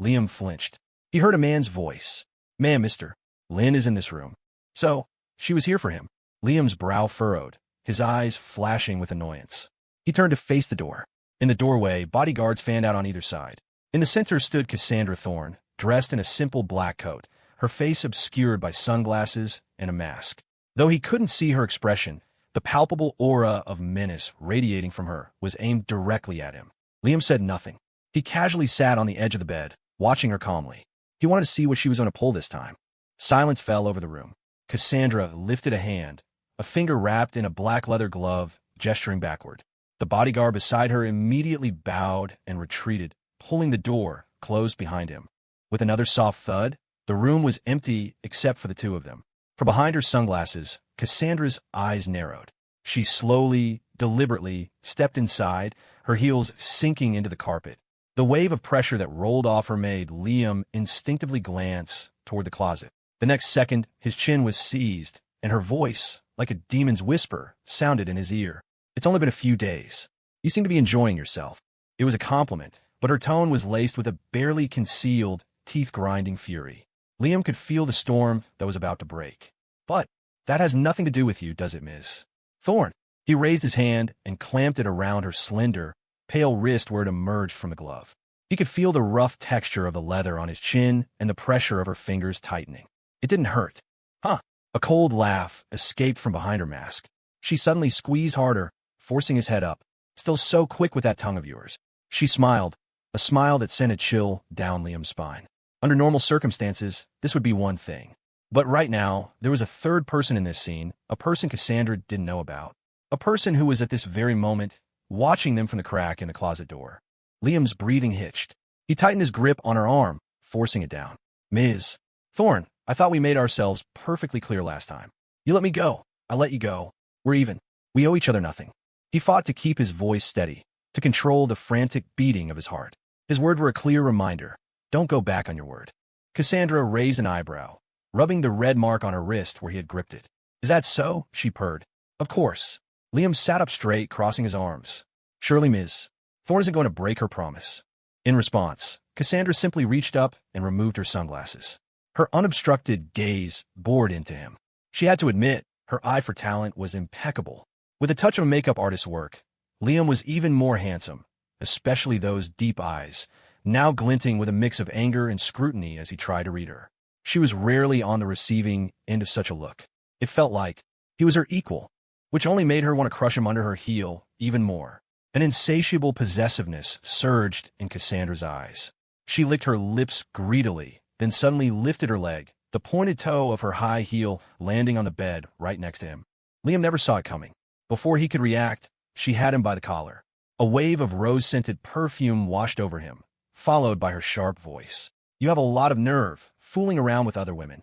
Liam flinched. He heard a man's voice. "Ma'am, mister, Lynn is in this room." So, she was here for him. Liam's brow furrowed, his eyes flashing with annoyance. He turned to face the door. In the doorway, bodyguards fanned out on either side. In the center stood Cassandra Thorne, dressed in a simple black coat, her face obscured by sunglasses and a mask. Though he couldn't see her expression, the palpable aura of menace radiating from her was aimed directly at him. Liam said nothing. He casually sat on the edge of the bed, watching her calmly. He wanted to see what she was going to pull this time. Silence fell over the room. Cassandra lifted a hand, a finger wrapped in a black leather glove, gesturing backward. The bodyguard beside her immediately bowed and retreated, pulling the door closed behind him. With another soft thud, the room was empty except for the two of them. From behind her sunglasses, Cassandra's eyes narrowed. She slowly, deliberately stepped inside, her heels sinking into the carpet. The wave of pressure that rolled off her made Liam instinctively glance toward the closet. The next second, his chin was seized, and her voice, like a demon's whisper, sounded in his ear. "It's only been a few days. You seem to be enjoying yourself." It was a compliment, but her tone was laced with a barely concealed, teeth-grinding fury. Liam could feel the storm that was about to break. "But that has nothing to do with you, does it, Miss Thorne?" He raised his hand and clamped it around her slender, pale wrist where it emerged from the glove. He could feel the rough texture of the leather on his chin and the pressure of her fingers tightening. It didn't hurt. "Huh." A cold laugh escaped from behind her mask. She suddenly squeezed harder, forcing his head up. "Still so quick with that tongue of yours." She smiled, a smile that sent a chill down Liam's spine. Under normal circumstances, this would be one thing. But right now, there was a third person in this scene, a person Cassandra didn't know about. A person who was at this very moment watching them from the crack in the closet door. Liam's breathing hitched. He tightened his grip on her arm, forcing it down. "Ms. Thorne, I thought we made ourselves perfectly clear last time. You let me go. I let you go. We're even. We owe each other nothing." He fought to keep his voice steady, to control the frantic beating of his heart. His words were a clear reminder. "Don't go back on your word." Cassandra raised an eyebrow, rubbing the red mark on her wrist where he had gripped it. "Is that so?" she purred. "Of course." Liam sat up straight, crossing his arms. "Surely Ms. Thorne isn't going to break her promise." In response, Cassandra simply reached up and removed her sunglasses. Her unobstructed gaze bored into him. She had to admit, her eye for talent was impeccable. With a touch of makeup artist's work, Liam was even more handsome, especially those deep eyes, now glinting with a mix of anger and scrutiny as he tried to read her. She was rarely on the receiving end of such a look. It felt like he was her equal, which only made her want to crush him under her heel even more. An insatiable possessiveness surged in Cassandra's eyes. She licked her lips greedily, then suddenly lifted her leg, the pointed toe of her high heel landing on the bed right next to him. Liam never saw it coming. Before he could react, she had him by the collar. A wave of rose-scented perfume washed over him, followed by her sharp voice. "You have a lot of nerve, fooling around with other women."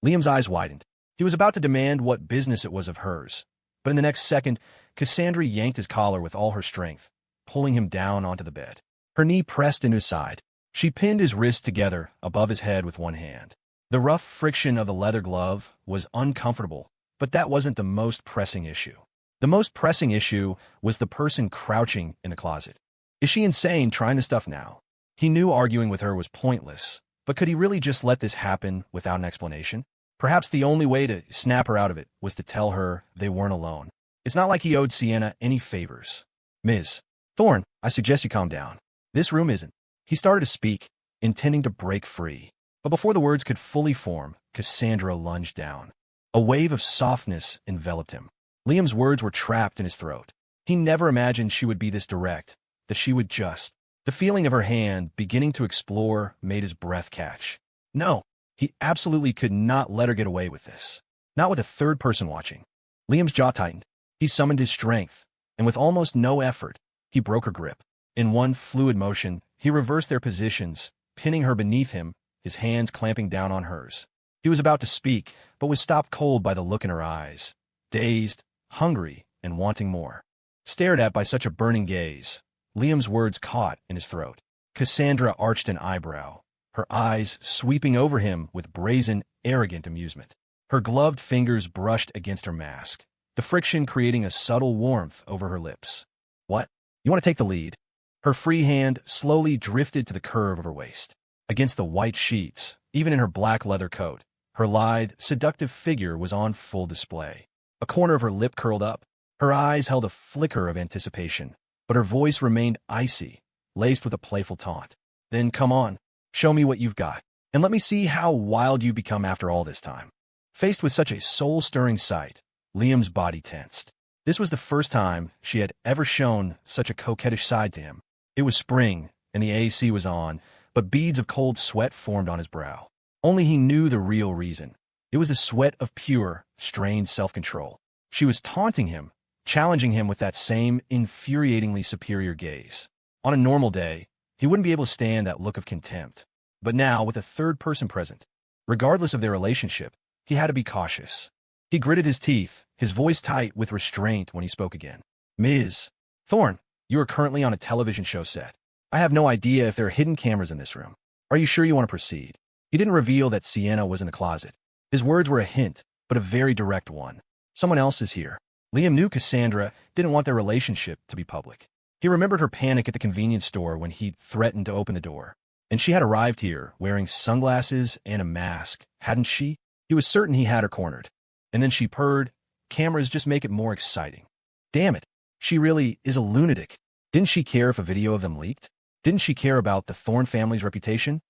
Liam's eyes widened. He was about to demand what business it was of hers, but in the next second, Cassandra yanked his collar with all her strength, pulling him down onto the bed. Her knee pressed into his side. She pinned his wrists together above his head with one hand. The rough friction of the leather glove was uncomfortable, but that wasn't the most pressing issue. The most pressing issue was the person crouching in the closet. Is she insane trying this stuff now? He knew arguing with her was pointless, but could he really just let this happen without an explanation? Perhaps the only way to snap her out of it was to tell her they weren't alone. It's not like he owed Sienna any favors. "Ms. Thorne, I suggest you calm down. This room isn't." He started to speak, intending to break free. But before the words could fully form, Cassandra lunged down. A wave of softness enveloped him. Liam's words were trapped in his throat. He never imagined she would be this direct, that she would just. The feeling of her hand beginning to explore made his breath catch. No, he absolutely could not let her get away with this. Not with a third person watching. Liam's jaw tightened. He summoned his strength, and with almost no effort, he broke her grip. In one fluid motion, he reversed their positions, pinning her beneath him, his hands clamping down on hers. He was about to speak, but was stopped cold by the look in her eyes. Dazed, hungry, and wanting more. Stared at by such a burning gaze, Liam's words caught in his throat. Cassandra arched an eyebrow, her eyes sweeping over him with brazen, arrogant amusement. Her gloved fingers brushed against her mask, the friction creating a subtle warmth over her lips. "What? You want to take the lead?" Her free hand slowly drifted to the curve of her waist. Against the white sheets, even in her black leather coat, her lithe, seductive figure was on full display. A corner of her lip curled up. Her eyes held a flicker of anticipation, but her voice remained icy, laced with a playful taunt. "Then come on, show me what you've got, and let me see how wild you become after all this time." Faced with such a soul-stirring sight, Liam's body tensed. This was the first time she had ever shown such a coquettish side to him. It was spring, and the AC was on, but beads of cold sweat formed on his brow. Only he knew the real reason. It was the sweat of pure, strained self-control. She was taunting him, challenging him with that same infuriatingly superior gaze. On a normal day, he wouldn't be able to stand that look of contempt. But now, with a third person present, regardless of their relationship, he had to be cautious. He gritted his teeth, his voice tight with restraint when he spoke again. Ms. Thorne, you are currently on a television show set. I have no idea if there are hidden cameras in this room. Are you sure you want to proceed? He didn't reveal that Sienna was in the closet. His words were a hint, but a very direct one. Someone else is here. Liam knew Cassandra didn't want their relationship to be public. He remembered her panic at the convenience store when he'd threatened to open the door. And she had arrived here, wearing sunglasses and a mask, hadn't she? He was certain he had her cornered. And then she purred, cameras just make it more exciting. Damn it, she really is a lunatic. Didn't she care if a video of them leaked? Didn't she care about the Thorne family's reputation?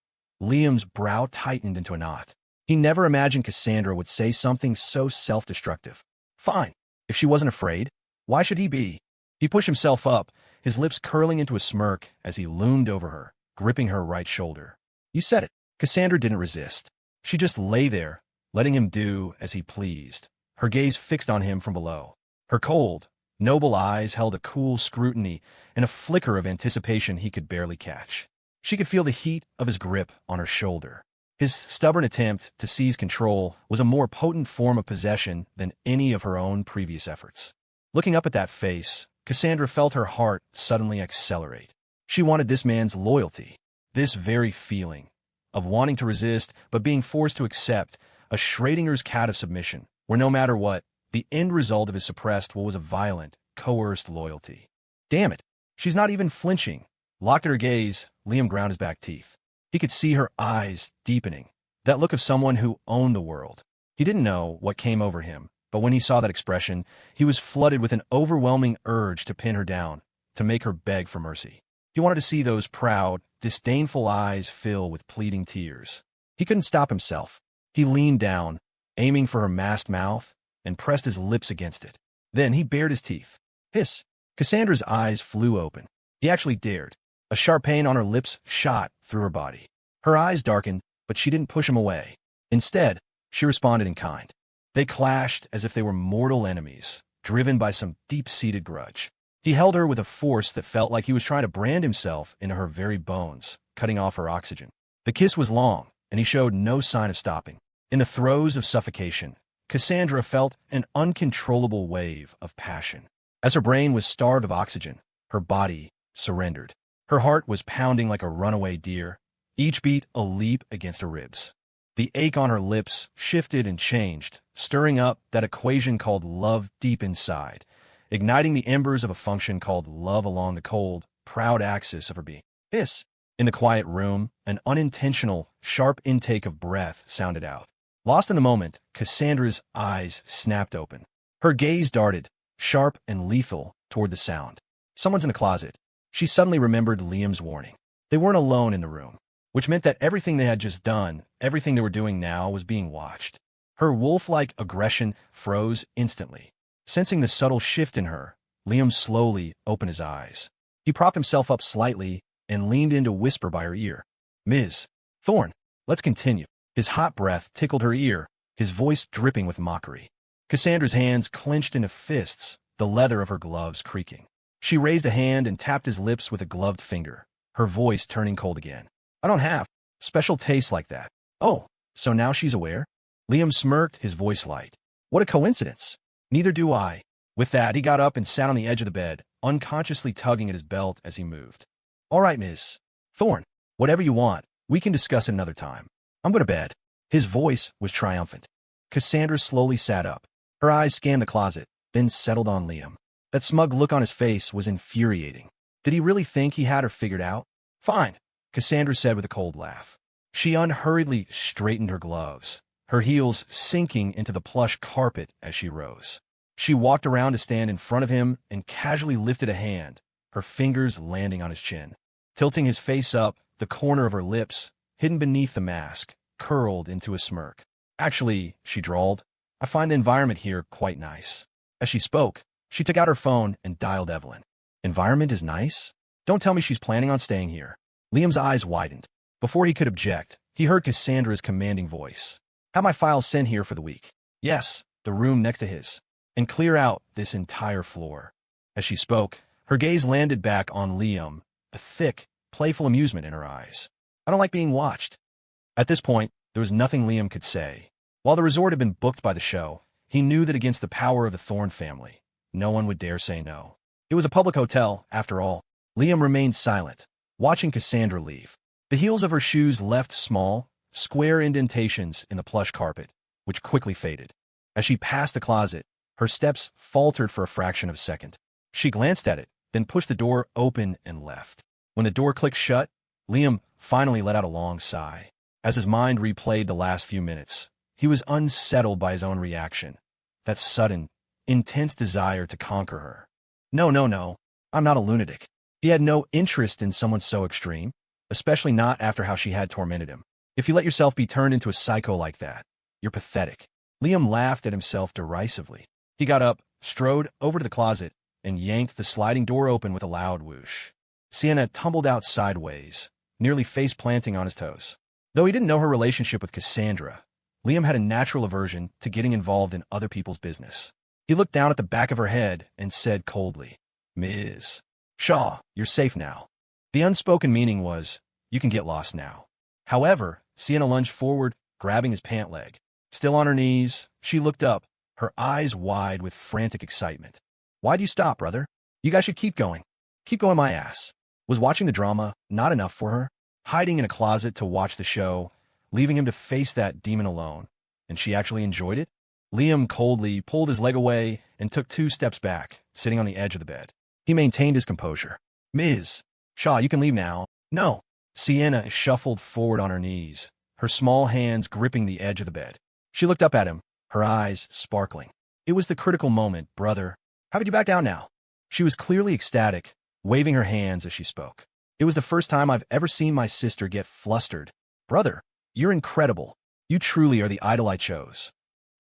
Liam's brow tightened into a knot. He never imagined Cassandra would say something so self-destructive. Fine. If she wasn't afraid, why should he be? He pushed himself up, his lips curling into a smirk as he loomed over her, gripping her right shoulder. You said it. Cassandra didn't resist. She just lay there, letting him do as he pleased, her gaze fixed on him from below. Her cold, noble eyes held a cool scrutiny and a flicker of anticipation he could barely catch. She could feel the heat of his grip on her shoulder. His stubborn attempt to seize control was a more potent form of possession than any of her own previous efforts. Looking up at that face, Cassandra felt her heart suddenly accelerate. She wanted this man's loyalty, this very feeling of wanting to resist but being forced to accept a Schrodinger's cat of submission, where no matter what, the end result of his suppressed will was a violent, coerced loyalty. Damn it, she's not even flinching. Locked at her gaze, Liam ground his back teeth. He could see her eyes deepening, that look of someone who owned the world. He didn't know what came over him, but when he saw that expression, he was flooded with an overwhelming urge to pin her down, to make her beg for mercy. He wanted to see those proud, disdainful eyes fill with pleading tears. He couldn't stop himself. He leaned down, aiming for her masked mouth, and pressed his lips against it. Then he bared his teeth. Hiss! Cassandra's eyes flew open. He actually dared. A sharp pain on her lips shot through her body. Her eyes darkened, but she didn't push him away. Instead, she responded in kind. They clashed as if they were mortal enemies, driven by some deep-seated grudge. He held her with a force that felt like he was trying to brand himself into her very bones, cutting off her oxygen. The kiss was long, and he showed no sign of stopping. In the throes of suffocation, Cassandra felt an uncontrollable wave of passion. As her brain was starved of oxygen, her body surrendered. Her heart was pounding like a runaway deer, each beat a leap against her ribs. The ache on her lips shifted and changed, stirring up that equation called love deep inside, igniting the embers of a function called love along the cold, proud axis of her being. Hiss! In the quiet room, an unintentional, sharp intake of breath sounded out. Lost in the moment, Cassandra's eyes snapped open. Her gaze darted, sharp and lethal, toward the sound. Someone's in the closet. She suddenly remembered Liam's warning. They weren't alone in the room, which meant that everything they had just done, everything they were doing now, was being watched. Her wolf-like aggression froze instantly. Sensing the subtle shift in her, Liam slowly opened his eyes. He propped himself up slightly and leaned in to whisper by her ear. Ms. Thorne, let's continue. His hot breath tickled her ear, his voice dripping with mockery. Cassandra's hands clenched into fists, the leather of her gloves creaking. She raised a hand and tapped his lips with a gloved finger, her voice turning cold again. I don't have special tastes like that. Oh, so now she's aware? Liam smirked, his voice light. What a coincidence. Neither do I. With that, he got up and sat on the edge of the bed, unconsciously tugging at his belt as he moved. All right, Ms. Thorne, whatever you want, we can discuss it another time. I'm going to bed. His voice was triumphant. Cassandra slowly sat up. Her eyes scanned the closet, then settled on Liam. That smug look on his face was infuriating. Did he really think he had her figured out? Fine, Cassandra said with a cold laugh. She unhurriedly straightened her gloves, her heels sinking into the plush carpet as she rose. She walked around to stand in front of him and casually lifted a hand, her fingers landing on his chin. Tilting his face up, the corner of her lips, hidden beneath the mask, curled into a smirk. Actually, she drawled, I find the environment here quite nice. As she spoke, she took out her phone and dialed Evelyn. Environment is nice? Don't tell me she's planning on staying here. Liam's eyes widened. Before he could object, he heard Cassandra's commanding voice. Have my files sent here for the week. Yes, the room next to his. and clear out this entire floor. As she spoke, her gaze landed back on Liam, a thick, playful amusement in her eyes. I don't like being watched. At this point, there was nothing Liam could say. While the resort had been booked by the show, he knew that against the power of the Thorne family, no one would dare say no. It was a public hotel, after all. Liam remained silent, watching Cassandra leave. The heels of her shoes left small, square indentations in the plush carpet, which quickly faded. As she passed the closet, her steps faltered for a fraction of a second. She glanced at it, then pushed the door open and left. When the door clicked shut, Liam finally let out a long sigh. As his mind replayed the last few minutes, he was unsettled by his own reaction. That sudden, intense desire to conquer her. No, I'm not a lunatic. He had no interest in someone so extreme, especially not after how she had tormented him. If you let yourself be turned into a psycho like that, you're pathetic. Liam laughed at himself derisively. He got up, strode over to the closet, and yanked the sliding door open with a loud whoosh. Sienna tumbled out sideways, nearly face-planting on his toes. Though he didn't know her relationship with Cassandra, Liam had a natural aversion to getting involved in other people's business. He looked down at the back of her head and said coldly, "Ms. Shaw, you're safe now." The unspoken meaning was, you can get lost now. However, Sienna lunged forward, grabbing his pant leg. Still on her knees, she looked up, her eyes wide with frantic excitement. "Why'd you stop, brother? You guys should keep going. Keep going my ass." Was watching the drama not enough for her? Hiding in a closet to watch the show, leaving him to face that demon alone, and she actually enjoyed it? Liam coldly pulled his leg away and took 2 steps back, sitting on the edge of the bed. He maintained his composure. "Ms. Shaw, you can leave now." "No." Sienna shuffled forward on her knees, her small hands gripping the edge of the bed. She looked up at him, her eyes sparkling. "It was the critical moment, brother. How could you back down now?" She was clearly ecstatic, waving her hands as she spoke. "It was the first time I've ever seen my sister get flustered. Brother, you're incredible. You truly are the idol I chose."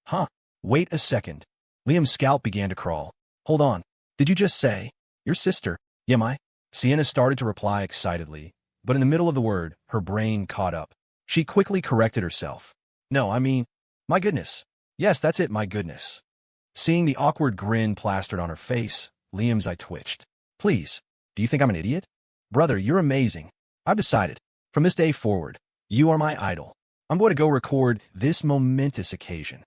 "Huh? Wait a second." Liam's scalp began to crawl. "Hold on. Did you just say, your sister? Yeah, my?" Sienna started to reply excitedly, but in the middle of the word, her brain caught up. She quickly corrected herself. "No, I mean, my goodness. Yes, that's it, my goodness." Seeing the awkward grin plastered on her face, Liam's eye twitched. "Please, do you think I'm an idiot? Brother, you're amazing. I've decided, from this day forward, you are my idol. I'm going to go record this momentous occasion."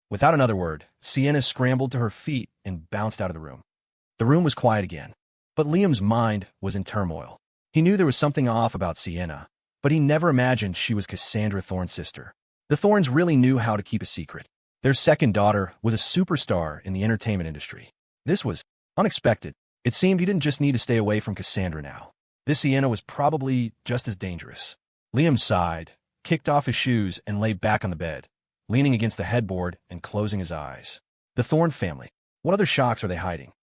Without another word, Sienna scrambled to her feet and bounced out of the room. The room was quiet again, but Liam's mind was in turmoil. He knew there was something off about Sienna, but he never imagined she was Cassandra Thorne's sister. The Thornes really knew how to keep a secret. Their second daughter was a superstar in the entertainment industry. This was unexpected. It seemed he didn't just need to stay away from Cassandra now. This Sienna was probably just as dangerous. Liam sighed, kicked off his shoes, and lay back on the bed, leaning against the headboard and closing his eyes. The Thorne family. What other shocks are they hiding?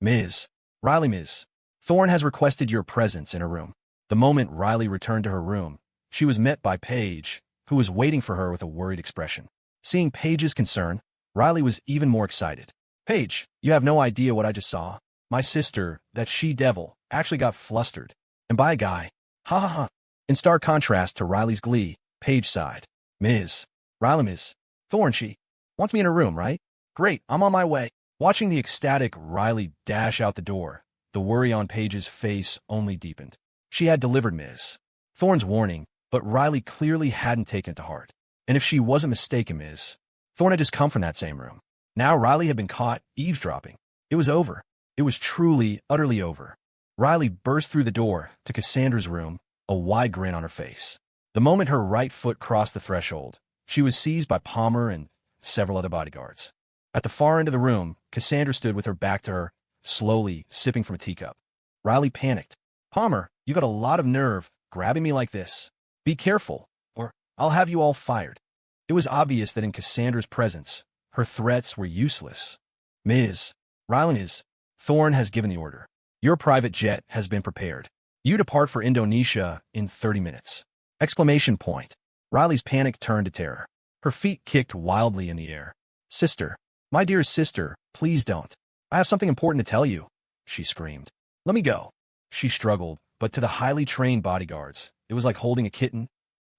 "Ms. Riley, Ms. Thorne has requested your presence in her room." The moment Riley returned to her room, she was met by Paige, who was waiting for her with a worried expression. Seeing Paige's concern, Riley was even more excited. "Paige, you have no idea what I just saw. My sister, that she-devil, actually got flustered. And by a guy. Ha ha ha." In stark contrast to Riley's glee, Paige sighed. "Ms. Riley, Ms. Thorne, she wants me in her room, right? Great, I'm on my way." Watching the ecstatic Riley dash out the door, the worry on Paige's face only deepened. She had delivered Ms. Thorne's warning, but Riley clearly hadn't taken it to heart. And if she wasn't mistaken, Ms. Thorne had just come from that same room. Now Riley had been caught eavesdropping. It was over. It was truly, utterly over. Riley burst through the door to Cassandra's room, a wide grin on her face. The moment her right foot crossed the threshold, she was seized by Palmer and several other bodyguards. At the far end of the room, Cassandra stood with her back to her, slowly sipping from a teacup. Riley panicked. "Palmer, you got a lot of nerve, grabbing me like this. Be careful, or I'll have you all fired." It was obvious that in Cassandra's presence, her threats were useless. "Ms. Riley, Ms. Thorne has given the order. Your private jet has been prepared. You depart for Indonesia in 30 minutes. Exclamation point. Riley's panic turned to terror. Her feet kicked wildly in the air. "Sister, my dear sister, please don't. I have something important to tell you," she screamed. "Let me go." She struggled, but to the highly trained bodyguards, it was like holding a kitten.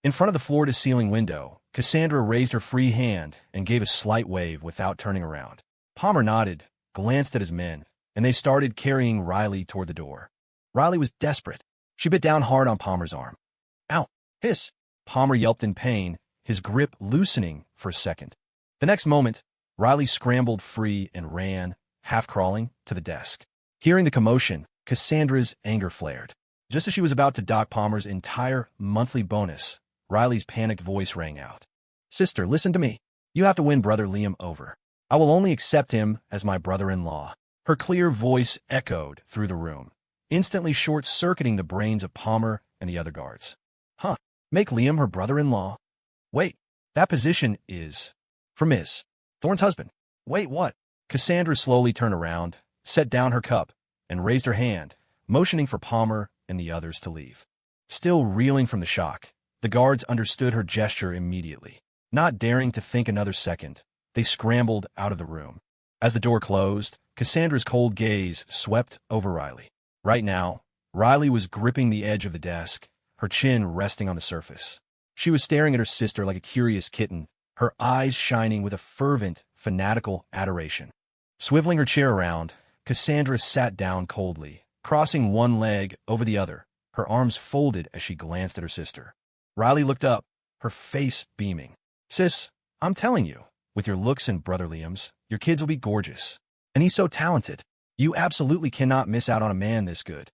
In front of the floor-to-ceiling window, Cassandra raised her free hand and gave a slight wave without turning around. Palmer nodded, glanced at his men, and they started carrying Riley toward the door. Riley was desperate. She bit down hard on Palmer's arm. Ow! Hiss! Palmer yelped in pain, his grip loosening for a second. The next moment, Riley scrambled free and ran, half crawling, to the desk. Hearing the commotion, Cassandra's anger flared. Just as she was about to dock Palmer's entire monthly bonus, Riley's panicked voice rang out. Sister, listen to me. You have to win Brother Liam over. I will only accept him as my brother-in-law. Her clear voice echoed through the room, instantly short-circuiting the brains of Palmer and the other guards. Huh, make Liam her brother-in-law? Wait, that position is for Ms. Thorne's husband. Wait, what? Cassandra slowly turned around, set down her cup, and raised her hand, motioning for Palmer and the others to leave. Still reeling from the shock, the guards understood her gesture immediately. Not daring to think another second, they scrambled out of the room. As the door closed, Cassandra's cold gaze swept over Riley. Right now, Riley was gripping the edge of the desk, her chin resting on the surface. She was staring at her sister like a curious kitten, her eyes shining with a fervent, fanatical adoration. Swiveling her chair around, Cassandra sat down coldly, crossing one leg over the other, her arms folded as she glanced at her sister. Riley looked up, her face beaming. Sis, I'm telling you, with your looks and Brother Liam's, your kids will be gorgeous. And he's so talented. You absolutely cannot miss out on a man this good.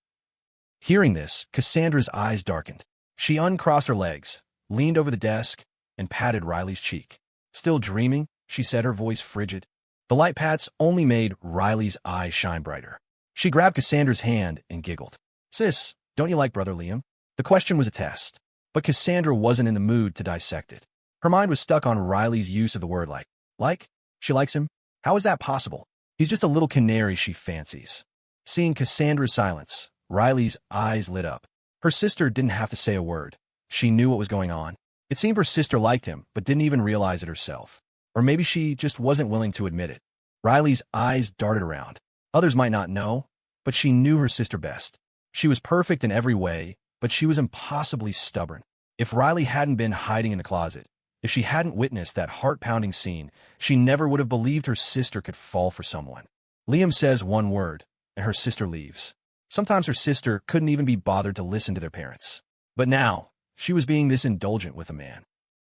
Hearing this, Cassandra's eyes darkened. She uncrossed her legs, leaned over the desk, and patted Riley's cheek. Still dreaming, she said, her voice frigid. The light pats only made Riley's eyes shine brighter. She grabbed Cassandra's hand and giggled. Sis, don't you like Brother Liam? The question was a test, but Cassandra wasn't in the mood to dissect it. Her mind was stuck on Riley's use of the word like. Like? She likes him? How is that possible? He's just a little canary she fancies. Seeing Cassandra's silence, Riley's eyes lit up. Her sister didn't have to say a word. She knew what was going on. It seemed her sister liked him, but didn't even realize it herself. Or maybe she just wasn't willing to admit it. Riley's eyes darted around. Others might not know, but she knew her sister best. She was perfect in every way, but she was impossibly stubborn. If Riley hadn't been hiding in the closet, if she hadn't witnessed that heart-pounding scene, she never would have believed her sister could fall for someone. Liam says one word, and her sister leaves. Sometimes her sister couldn't even be bothered to listen to their parents. But now, she was being this indulgent with a man.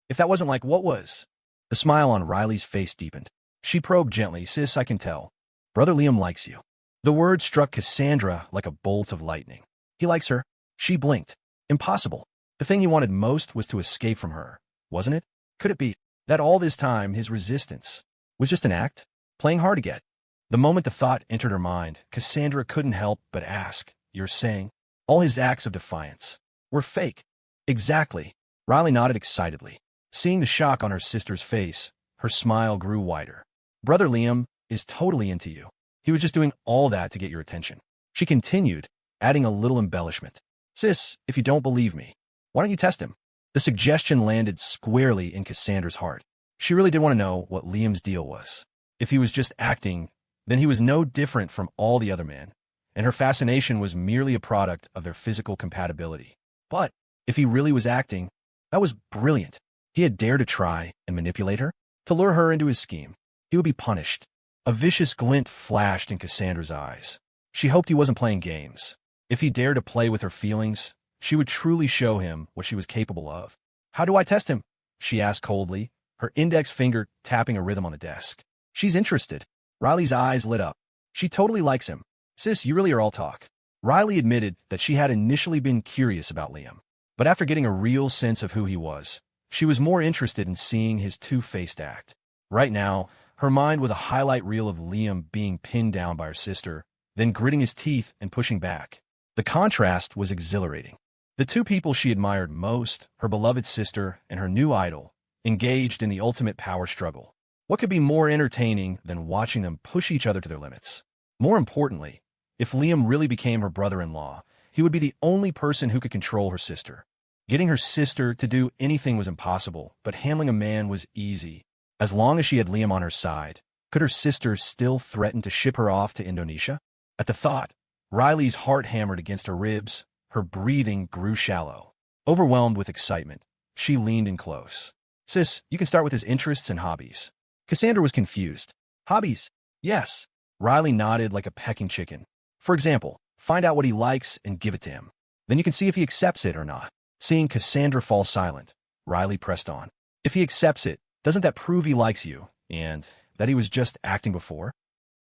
If that wasn't like what was? The smile on Riley's face deepened. She probed gently. Sis, I can tell. Brother Liam likes you. The word struck Cassandra like a bolt of lightning. He likes her. She blinked. Impossible. The thing he wanted most was to escape from her, wasn't it? Could it be that all this time his resistance was just an act, playing hard to get? The moment the thought entered her mind, Cassandra couldn't help but ask, You're saying all his acts of defiance were fake? Exactly. Riley nodded excitedly. Seeing the shock on her sister's face, her smile grew wider. Brother Liam is totally into you. He was just doing all that to get your attention. She continued, adding a little embellishment. Sis, if you don't believe me, why don't you test him? The suggestion landed squarely in Cassandra's heart. She really did want to know what Liam's deal was. If he was just acting, then he was no different from all the other men, and her fascination was merely a product of their physical compatibility. But if he really was acting, that was brilliant. He had dared to try and manipulate her, to lure her into his scheme. He would be punished. A vicious glint flashed in Cassandra's eyes. She hoped he wasn't playing games. If he dared to play with her feelings, she would truly show him what she was capable of. How do I test him? She asked coldly, her index finger tapping a rhythm on the desk. She's interested. Riley's eyes lit up. She totally likes him. Sis, you really are all talk. Riley admitted that she had initially been curious about Liam, but after getting a real sense of who he was, she was more interested in seeing his two-faced act. Right now, her mind was a highlight reel of Liam being pinned down by her sister, then gritting his teeth and pushing back. The contrast was exhilarating. The two people she admired most, her beloved sister and her new idol, engaged in the ultimate power struggle. What could be more entertaining than watching them push each other to their limits? More importantly, if Liam really became her brother-in-law, he would be the only person who could control her sister. Getting her sister to do anything was impossible, but handling a man was easy. As long as she had Liam on her side, could her sister still threaten to ship her off to Indonesia? At the thought, Riley's heart hammered against her ribs, her breathing grew shallow. Overwhelmed with excitement, she leaned in close. Sis, you can start with his interests and hobbies. Cassandra was confused. Hobbies? Yes. Riley nodded like a pecking chicken. For example, find out what he likes and give it to him. Then you can see if he accepts it or not. Seeing Cassandra fall silent, Riley pressed on. If he accepts it, doesn't that prove he likes you, and that he was just acting before?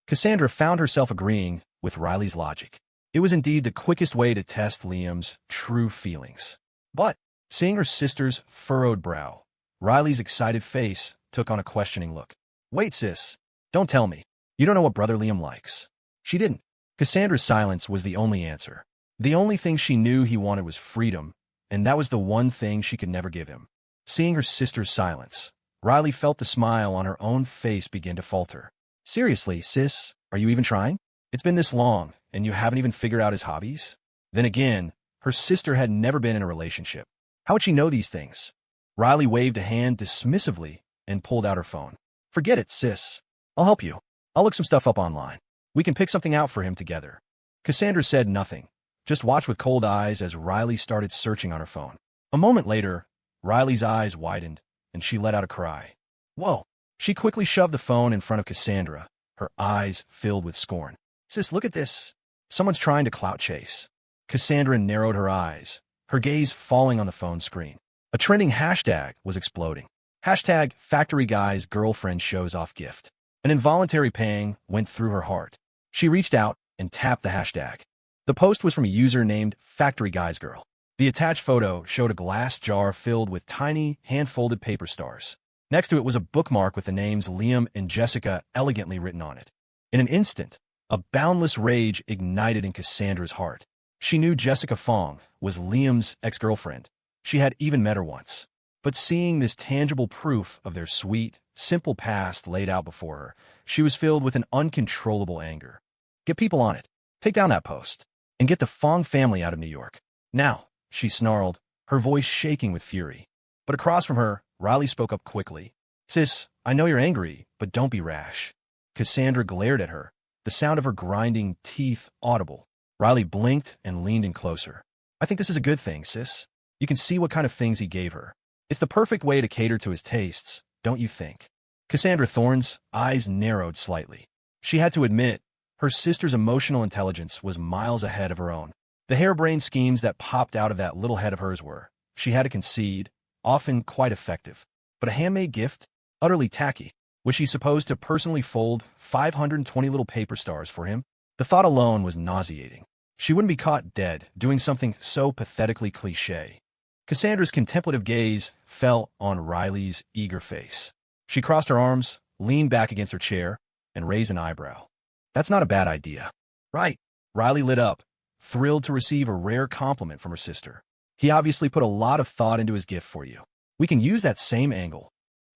Cassandra found herself agreeing with Riley's logic. It was indeed the quickest way to test Liam's true feelings. But, seeing her sister's furrowed brow, Riley's excited face took on a questioning look. Wait, sis. Don't tell me. You don't know what brother Liam likes. She didn't. Cassandra's silence was the only answer. The only thing she knew he wanted was freedom, and that was the one thing she could never give him. Seeing her sister's silence, Riley felt the smile on her own face begin to falter. Seriously, sis, are you even trying? It's been this long, and you haven't even figured out his hobbies? Then again, her sister had never been in a relationship. How would she know these things? Riley waved a hand dismissively and pulled out her phone. Forget it, sis. I'll help you. I'll look some stuff up online. We can pick something out for him together. Cassandra said nothing, just watched with cold eyes as Riley started searching on her phone. A moment later, Riley's eyes widened, and she let out a cry. Whoa! She quickly shoved the phone in front of Cassandra, her eyes filled with scorn. Sis, look at this. Someone's trying to clout chase. Cassandra narrowed her eyes, her gaze falling on the phone screen. A trending hashtag was exploding. Hashtag Factory Guy's girlfriend shows off gift. An involuntary pang went through her heart. She reached out and tapped the hashtag. The post was from a user named Factory Guy's Girl. The attached photo showed a glass jar filled with tiny, hand-folded paper stars. Next to it was a bookmark with the names Liam and Jessica elegantly written on it. In an instant, a boundless rage ignited in Cassandra's heart. She knew Jessica Fong was Liam's ex-girlfriend. She had even met her once. But seeing this tangible proof of their sweet, simple past laid out before her, she was filled with an uncontrollable anger. Get people on it. Take down that post. And get the Fong family out of New York. Now, she snarled, her voice shaking with fury. But across from her, Riley spoke up quickly. Sis, I know you're angry, but don't be rash. Cassandra glared at her, the sound of her grinding teeth audible. Riley blinked and leaned in closer. I think this is a good thing, sis. You can see what kind of things he gave her. It's the perfect way to cater to his tastes, don't you think? Cassandra Thorne's eyes narrowed slightly. She had to admit, her sister's emotional intelligence was miles ahead of her own. The harebrained schemes that popped out of that little head of hers were, she had to concede, often quite effective. But a handmade gift? Utterly tacky. Was she supposed to personally fold 520 little paper stars for him? The thought alone was nauseating. She wouldn't be caught dead doing something so pathetically cliché. Cassandra's contemplative gaze fell on Riley's eager face. She crossed her arms, leaned back against her chair, and raised an eyebrow. That's not a bad idea. Right. Riley lit up, thrilled to receive a rare compliment from her sister. He obviously put a lot of thought into his gift for you. We can use that same angle.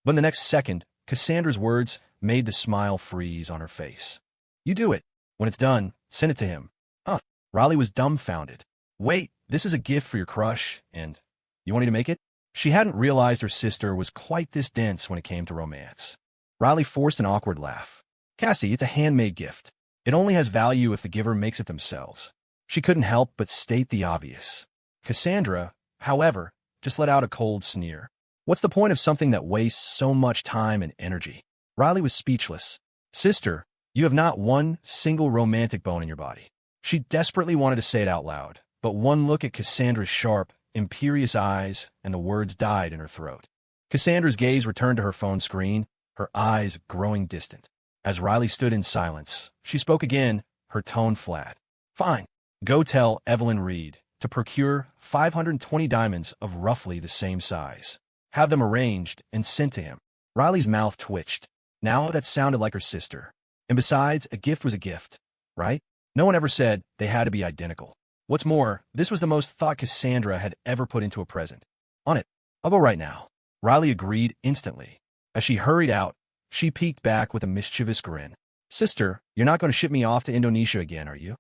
But in the next second, Cassandra's words made the smile freeze on her face. You do it. When it's done, send it to him. Huh. Riley was dumbfounded. Wait, this is a gift for your crush, and you want me to make it? She hadn't realized her sister was quite this dense when it came to romance. Riley forced an awkward laugh. Cassie, it's a handmade gift. It only has value if the giver makes it themselves. She couldn't help but state the obvious. Cassandra, however, just let out a cold sneer. What's the point of something that wastes so much time and energy? Riley was speechless. Sister, you have not one single romantic bone in your body. She desperately wanted to say it out loud, but one look at Cassandra's sharp, imperious eyes, and the words died in her throat. Cassandra's gaze returned to her phone screen, her eyes growing distant. As Riley stood in silence, she spoke again, her tone flat. Fine. Go tell Evelyn Reed to procure 520 diamonds of roughly the same size. Have them arranged and sent to him. Riley's mouth twitched. Now that sounded like her sister. And besides, a gift was a gift, right? No one ever said they had to be identical. What's more, this was the most thought Cassandra had ever put into a present. On it. I'll go right now. Riley agreed instantly. As she hurried out, she peeked back with a mischievous grin. Sister, you're not going to ship me off to Indonesia again, are you?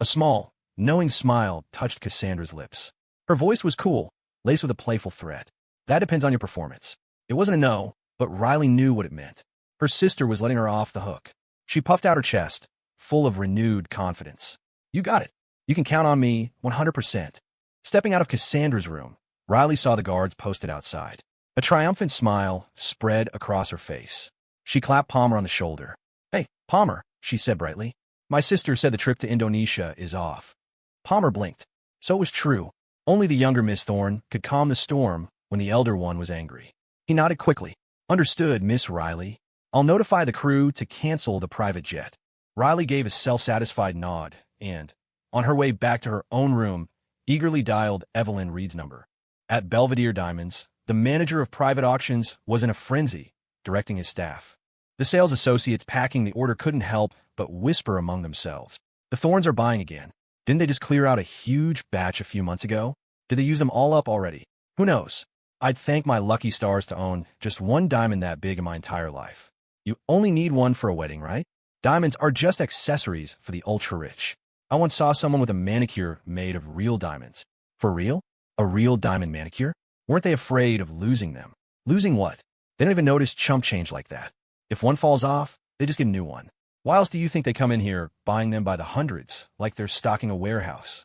A small, knowing smile touched Cassandra's lips. Her voice was cool, laced with a playful threat. That depends on your performance. It wasn't a no, but Riley knew what it meant. Her sister was letting her off the hook. She puffed out her chest, full of renewed confidence. You got it. You can count on me 100%. Stepping out of Cassandra's room, Riley saw the guards posted outside. A triumphant smile spread across her face. She clapped Palmer on the shoulder. Hey, Palmer, she said brightly. My sister said the trip to Indonesia is off. Palmer blinked. So it was true. Only the younger Miss Thorne could calm the storm when the elder one was angry. He nodded quickly. Understood, Miss Riley. I'll notify the crew to cancel the private jet. Riley gave a self-satisfied nod and, on her way back to her own room, eagerly dialed Evelyn Reed's number. At Belvedere Diamonds, the manager of private auctions was in a frenzy, directing his staff. The sales associates packing the order couldn't help but whisper among themselves. The Thorns are buying again. Didn't they just clear out a huge batch a few months ago? Did they use them all up already? Who knows? I'd thank my lucky stars to own just one diamond that big in my entire life. You only need one for a wedding, right? Diamonds are just accessories for the ultra-rich. I once saw someone with a manicure made of real diamonds. For real? A real diamond manicure? Weren't they afraid of losing them? Losing what? They don't even notice chump change like that. If one falls off, they just get a new one. Why else do you think they come in here buying them by the hundreds, like they're stocking a warehouse?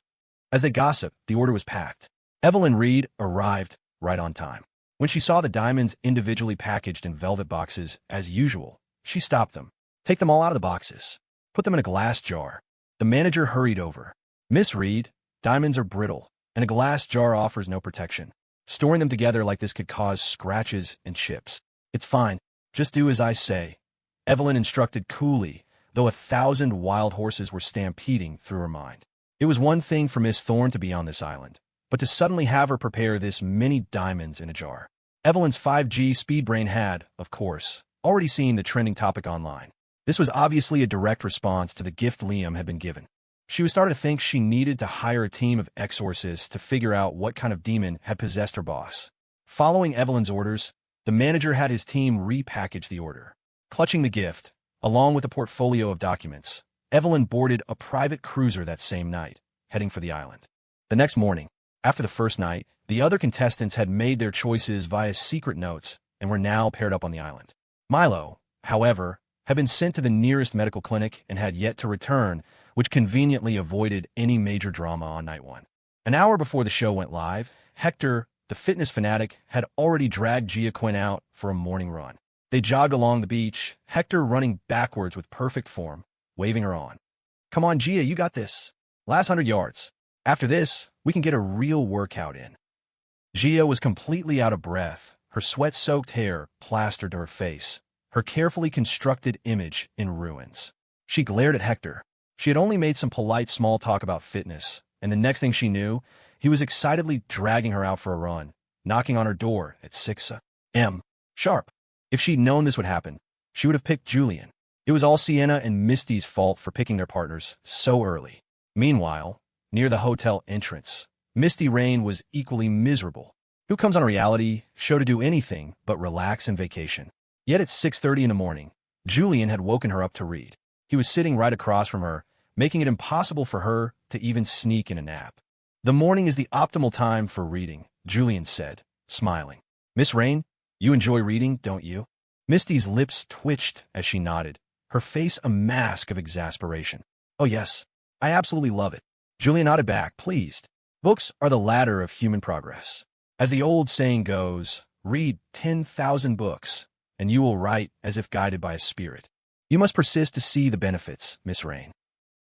As they gossiped, the order was packed. Evelyn Reed arrived right on time. When she saw the diamonds individually packaged in velvet boxes, as usual, she stopped them. Take them all out of the boxes. Put them in a glass jar. The manager hurried over. Miss Reed, diamonds are brittle, and a glass jar offers no protection. Storing them together like this could cause scratches and chips. It's fine. Just do as I say. Evelyn instructed coolly, though 1,000 wild horses were stampeding through her mind. It was one thing for Miss Thorne to be on this island, but to suddenly have her prepare this many diamonds in a jar. Evelyn's 5G speed brain had, of course, already seen the trending topic online. This was obviously a direct response to the gift Liam had been given. She was starting to think she needed to hire a team of exorcists to figure out what kind of demon had possessed her boss. Following Evelyn's orders, the manager had his team repackage the order. Clutching the gift, along with a portfolio of documents, Evelyn boarded a private cruiser that same night, heading for the island. The next morning, after the first night, the other contestants had made their choices via secret notes and were now paired up on the island. Milo, however, had been sent to the nearest medical clinic and had yet to return, which conveniently avoided any major drama on night one. An hour before the show went live, Hector, the fitness fanatic, had already dragged Gia Quinn out for a morning run. They jogged along the beach, Hector running backwards with perfect form, waving her on. Come on, Gia, you got this. Last 100 yards. After this, we can get a real workout in. Gia was completely out of breath, her sweat-soaked hair plastered to her face, her carefully constructed image in ruins. She glared at Hector. She had only made some polite small talk about fitness, and the next thing she knew, he was excitedly dragging her out for a run, knocking on her door at 6 a.m. sharp. If she'd known this would happen, she would have picked Julian. It was all Sienna and Misty's fault for picking their partners so early. Meanwhile, near the hotel entrance, Misty Rain was equally miserable. Who comes on a reality show to do anything but relax and vacation? Yet at 6:30 in the morning, Julian had woken her up to read. He was sitting right across from her, making it impossible for her to even sneak in a nap. The morning is the optimal time for reading, Julian said, smiling. Miss Rain, you enjoy reading, don't you? Misty's lips twitched as she nodded, her face a mask of exasperation. Oh yes, I absolutely love it. Julian nodded back, pleased. Books are the ladder of human progress. As the old saying goes, read 10,000 books, and you will write as if guided by a spirit. You must persist to see the benefits, Miss Rain.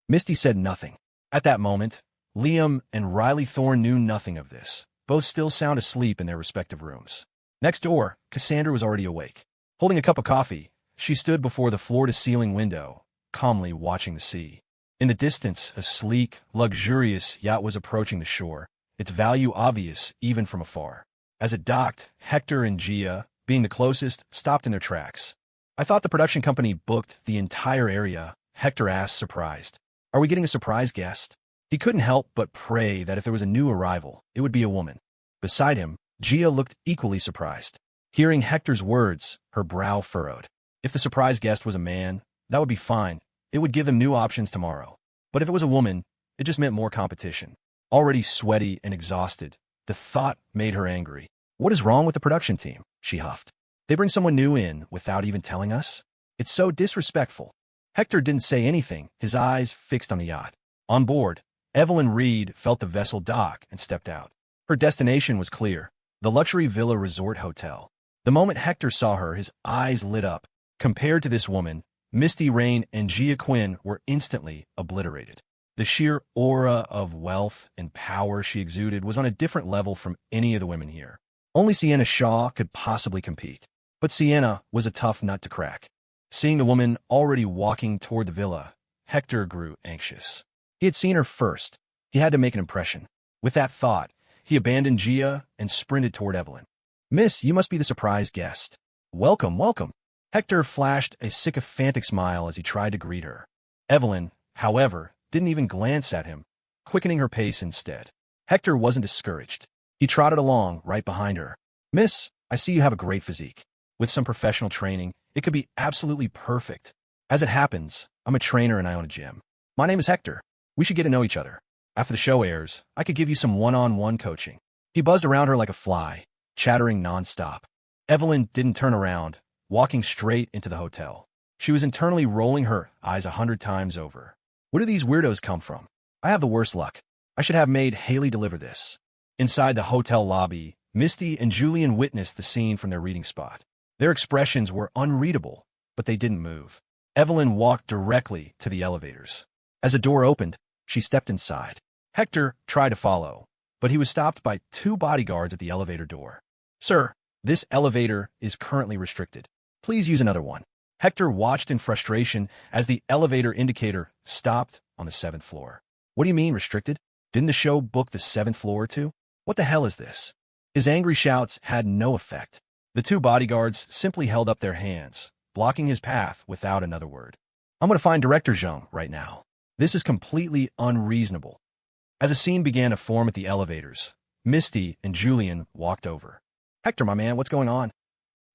Misty said nothing. At that moment, Liam and Riley Thorne knew nothing of this, both still sound asleep in their respective rooms. Next door, Cassandra was already awake. Holding a cup of coffee, she stood before the floor-to-ceiling window, calmly watching the sea. In the distance, a sleek, luxurious yacht was approaching the shore, its value obvious even from afar. As it docked, Hector and Gia, being the closest, stopped in their tracks. I thought the production company booked the entire area, Hector asked, surprised. Are we getting a surprise guest? He couldn't help but pray that if there was a new arrival, it would be a woman. Beside him, Gia looked equally surprised. Hearing Hector's words, her brow furrowed. If the surprise guest was a man, that would be fine. It would give them new options tomorrow. But if it was a woman, it just meant more competition. Already sweaty and exhausted, the thought made her angry. What is wrong with the production team? She huffed. They bring someone new in without even telling us? It's so disrespectful. Hector didn't say anything, his eyes fixed on the yacht. On board, Evelyn Reed felt the vessel dock and stepped out. Her destination was clear, the luxury villa resort hotel. The moment Hector saw her, his eyes lit up. Compared to this woman, Misty, Rain, and Gia Quinn were instantly obliterated. The sheer aura of wealth and power she exuded was on a different level from any of the women here. Only Sienna Shaw could possibly compete. But Sienna was a tough nut to crack. Seeing the woman already walking toward the villa, Hector grew anxious. He had seen her first. He had to make an impression. With that thought, he abandoned Gia and sprinted toward Evelyn. "Miss, you must be the surprise guest. Welcome, welcome." Hector flashed a sycophantic smile as he tried to greet her. Evelyn, however, didn't even glance at him, quickening her pace instead. Hector wasn't discouraged. He trotted along right behind her. "Miss, I see you have a great physique. With some professional training, it could be absolutely perfect. As it happens, I'm a trainer and I own a gym. My name is Hector. We should get to know each other. After the show airs, I could give you some one-on-one coaching." He buzzed around her like a fly, chattering nonstop. Evelyn didn't turn around, walking straight into the hotel. She was internally rolling her eyes 100 times over. Where do these weirdos come from? I have the worst luck. I should have made Haley deliver this. Inside the hotel lobby, Misty and Julian witnessed the scene from their reading spot. Their expressions were unreadable, but they didn't move. Evelyn walked directly to the elevators. As a door opened, she stepped inside. Hector tried to follow, but he was stopped by 2 bodyguards at the elevator door. "Sir, this elevator is currently restricted. Please use another one." Hector watched in frustration as the elevator indicator stopped on the 7th floor. "What do you mean, restricted? Didn't the show book the 7th floor too? What the hell is this?" His angry shouts had no effect. The 2 bodyguards simply held up their hands, blocking his path without another word. "I'm going to find Director Zhang right now. This is completely unreasonable." As a scene began to form at the elevators, Misty and Julian walked over. "Hector, my man, what's going on?"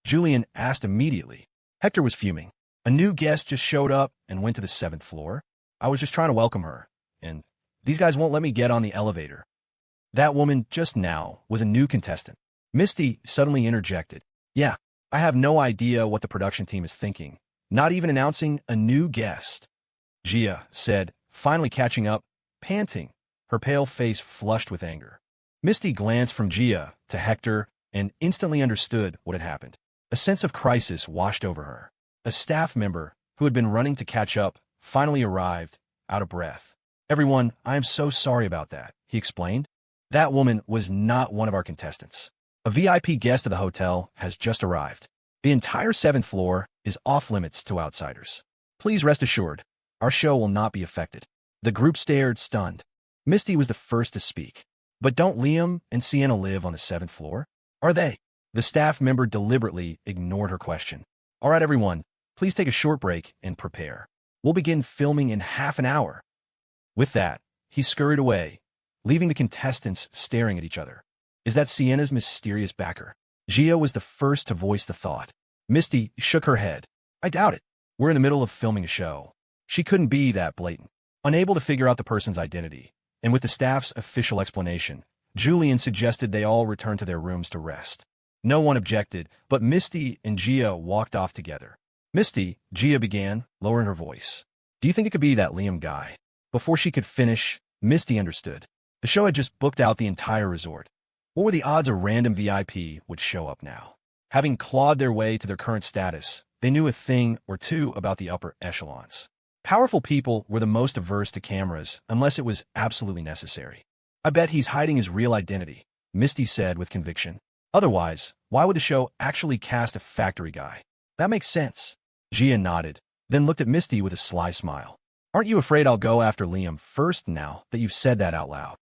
Julian asked immediately. Hector was fuming. "A new guest just showed up and went to the 7th floor. I was just trying to welcome her, and these guys won't let me get on the elevator." That woman just now was a new contestant. Misty suddenly interjected. "Yeah, I have no idea what the production team is thinking, not even announcing a new guest." Gia said, finally catching up, panting, her pale face flushed with anger. Misty glanced from Gia to Hector and instantly understood what had happened. A sense of crisis washed over her. A staff member who had been running to catch up finally arrived, out of breath. "Everyone, I am so sorry about that," he explained. "That woman was not one of our contestants. A VIP guest of the hotel has just arrived. The entire 7th floor is off-limits to outsiders. Please rest assured, our show will not be affected." The group stared, stunned. Misty was the first to speak. "But don't Liam and Sienna live on the 7th floor? Are they?" The staff member deliberately ignored her question. "All right, everyone, please take a short break and prepare. We'll begin filming in half an hour." With that, he scurried away, leaving the contestants staring at each other. Is that Sienna's mysterious backer? Gia was the first to voice the thought. Misty shook her head. "I doubt it. We're in the middle of filming a show. She couldn't be that blatant." Unable to figure out the person's identity, and with the staff's official explanation, Julian suggested they all return to their rooms to rest. No one objected, but Misty and Gia walked off together. "Misty," Gia began, lowering her voice. "Do you think it could be that Liam guy?" Before she could finish, Misty understood. The show had just booked out the entire resort. What were the odds a random VIP would show up now? Having clawed their way to their current status, they knew a thing or two about the upper echelons. Powerful people were the most averse to cameras unless it was absolutely necessary. "I bet he's hiding his real identity," Misty said with conviction. "Otherwise, why would the show actually cast a factory guy? That makes sense." Gia nodded, then looked at Misty with a sly smile. "Aren't you afraid I'll go after Liam first now that you've said that out loud?"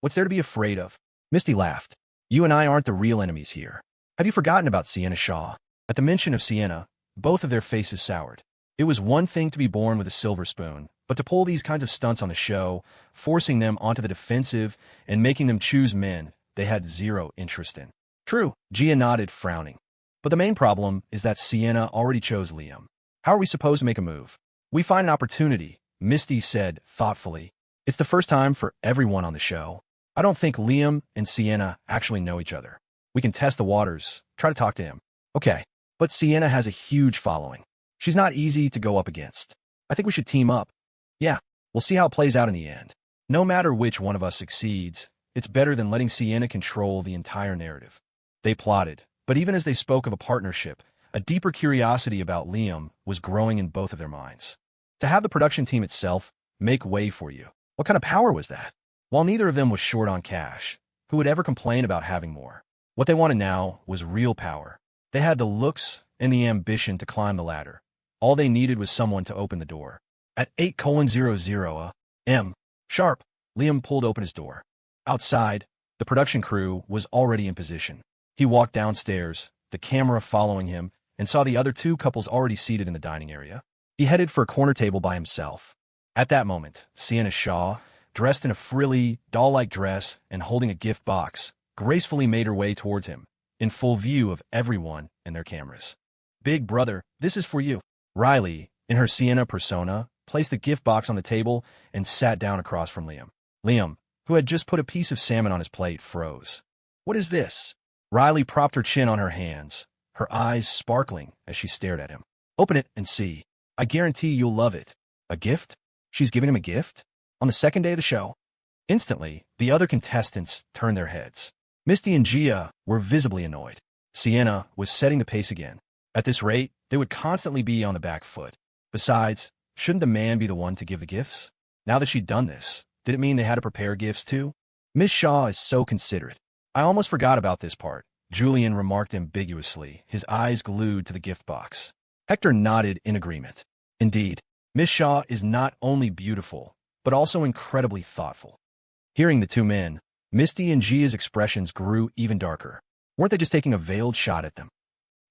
"What's there to be afraid of?" Misty laughed. "You and I aren't the real enemies here. Have you forgotten about Sienna Shaw?" At the mention of Sienna, both of their faces soured. It was one thing to be born with a silver spoon, but to pull these kinds of stunts on the show, forcing them onto the defensive and making them choose men they had zero interest in. "True," Gia nodded, frowning. "But the main problem is that Sienna already chose Liam. How are we supposed to make a move?" "We find an opportunity," Misty said thoughtfully. "It's the first time for everyone on the show. I don't think Liam and Sienna actually know each other. We can test the waters, try to talk to him." "Okay, but Sienna has a huge following. She's not easy to go up against. I think we should team up." "Yeah, we'll see how it plays out in the end. No matter which one of us succeeds, it's better than letting Sienna control the entire narrative." They plotted, but even as they spoke of a partnership, A deeper curiosity about Liam was growing in both of their minds. To have the production team itself make way for you, what kind of power was that? While neither of them was short on cash, who would ever complain about having more? What they wanted now was real power. They had the looks and the ambition to climb the ladder. All they needed was someone to open the door. At 8:00 a.m. sharp, Liam pulled open his door. Outside, the production crew was already in position. He walked downstairs, the camera following him, and saw the other two couples already seated in the dining area. He headed for a corner table by himself. At that moment, Sienna Shaw, dressed in a frilly, doll-like dress and holding a gift box, gracefully made her way towards him, in full view of everyone and their cameras. "Big brother, this is for you." Riley, in her Sienna persona, placed the gift box on the table and sat down across from Liam. Liam, who had just put a piece of salmon on his plate, froze. "What is this?" Riley propped her chin on her hands, her eyes sparkling as she stared at him. "Open it and see. I guarantee you'll love it." "A gift? She's giving him a gift? On the second day of the show?" Instantly, the other contestants turned their heads. Misty and Gia were visibly annoyed. Sienna was setting the pace again. At this rate, they would constantly be on the back foot. Besides, shouldn't the man be the one to give the gifts? Now that she'd done this, did it mean they had to prepare gifts too? "Miss Shaw is so considerate. I almost forgot about this part," Julian remarked ambiguously, his eyes glued to the gift box. Hector nodded in agreement. Indeed, Miss Shaw is not only beautiful, but also incredibly thoughtful. Hearing the two men, Misty and Gia's expressions grew even darker. Weren't they just taking a veiled shot at them?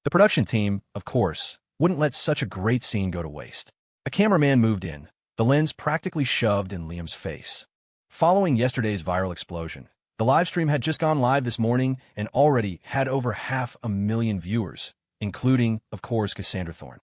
The production team, of course, wouldn't let such a great scene go to waste. A cameraman moved in, the lens practically shoved in Liam's face. Following yesterday's viral explosion, the livestream had just gone live this morning and already had over 500,000 viewers, including, of course, Cassandra Thorne.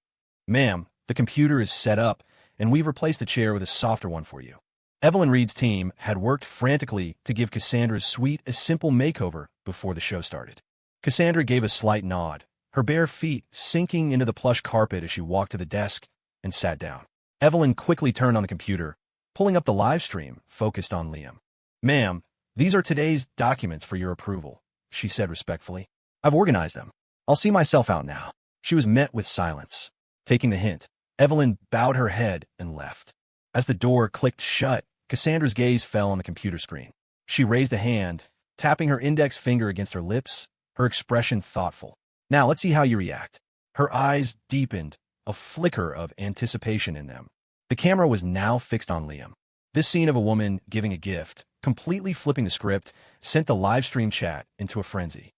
"Ma'am, the computer is set up, and we've replaced the chair with a softer one for you." Evelyn Reed's team had worked frantically to give Cassandra's suite a simple makeover before the show started. Cassandra gave a slight nod, her bare feet sinking into the plush carpet as she walked to the desk and sat down. Evelyn quickly turned on the computer, pulling up the live stream focused on Liam. "Ma'am, these are today's documents for your approval," she said respectfully. "I've organized them. I'll see myself out now." She was met with silence. Taking the hint, Evelyn bowed her head and left. As the door clicked shut, Cassandra's gaze fell on the computer screen. She raised a hand, tapping her index finger against her lips, her expression thoughtful. "Now let's see how you react." Her eyes deepened, a flicker of anticipation in them. The camera was now fixed on Liam. This scene of a woman giving a gift, completely flipping the script, sent the live stream chat into a frenzy.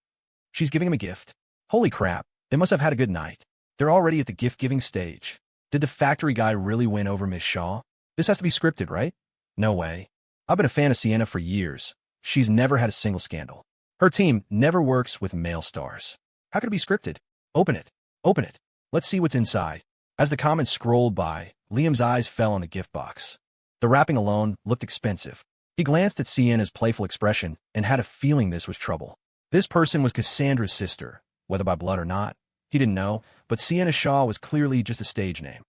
"She's giving him a gift? Holy crap, they must have had a good night. They're already at the gift-giving stage. Did the factory guy really win over Miss Shaw? This has to be scripted, right? No way. I've been a fan of Sienna for years. She's never had a single scandal. Her team never works with male stars. How could it be scripted? Open it. Open it. Let's see what's inside." As the comments scrolled by, Liam's eyes fell on the gift box. The wrapping alone looked expensive. He glanced at Sienna's playful expression and had a feeling this was trouble. This person was Cassandra's sister, whether by blood or not. He didn't know, but Sienna Shaw was clearly just a stage name.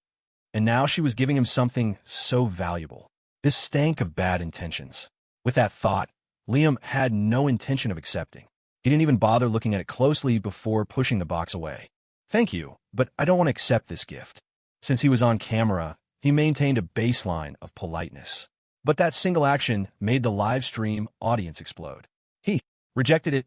And now she was giving him something so valuable. This stank of bad intentions. With that thought, Liam had no intention of accepting. He didn't even bother looking at it closely before pushing the box away. "Thank you, but I don't want to accept this gift." Since he was on camera, he maintained a baseline of politeness. But that single action made the live stream audience explode. He rejected it.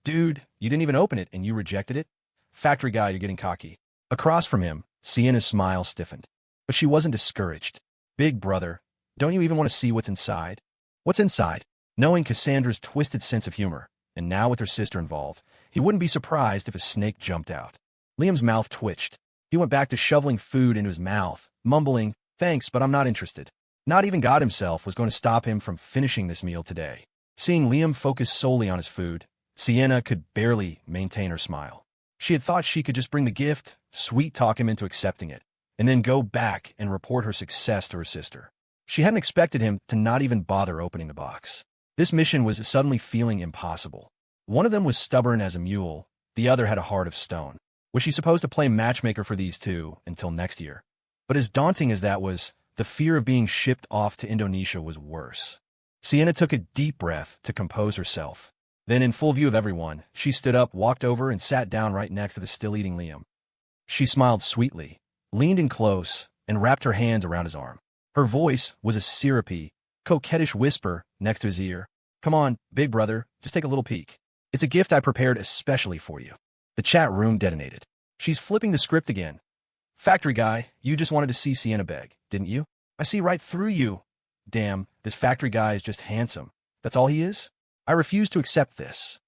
"Dude, you didn't even open it and you rejected it? Factory guy, you're getting cocky." Across from him, Sienna's smile stiffened. But she wasn't discouraged. "Big brother, don't you even want to see what's inside?" "What's inside?" Knowing Cassandra's twisted sense of humor, and now with her sister involved, he wouldn't be surprised if a snake jumped out. Liam's mouth twitched. He went back to shoveling food into his mouth, mumbling, "Thanks, but I'm not interested." Not even God himself was going to stop him from finishing this meal today. Seeing Liam focus solely on his food, Sienna could barely maintain her smile. She had thought she could just bring the gift, sweet-talk him into accepting it, and then go back and report her success to her sister. She hadn't expected him to not even bother opening the box. This mission was suddenly feeling impossible. One of them was stubborn as a mule, the other had a heart of stone. Was she supposed to play matchmaker for these two until next year? But as daunting as that was, the fear of being shipped off to Indonesia was worse. Sienna took a deep breath to compose herself. Then, in full view of everyone, she stood up, walked over, and sat down right next to the still-eating Liam. She smiled sweetly, leaned in close, and wrapped her hands around his arm. Her voice was a syrupy, coquettish whisper next to his ear. Come on, big brother, just take a little peek. It's a gift I prepared especially for you. The chat room detonated. She's flipping the script again. Factory guy, you just wanted to see Sienna beg, didn't you? I see right through you. Damn, this factory guy is just handsome. That's all he is? I refuse to accept this.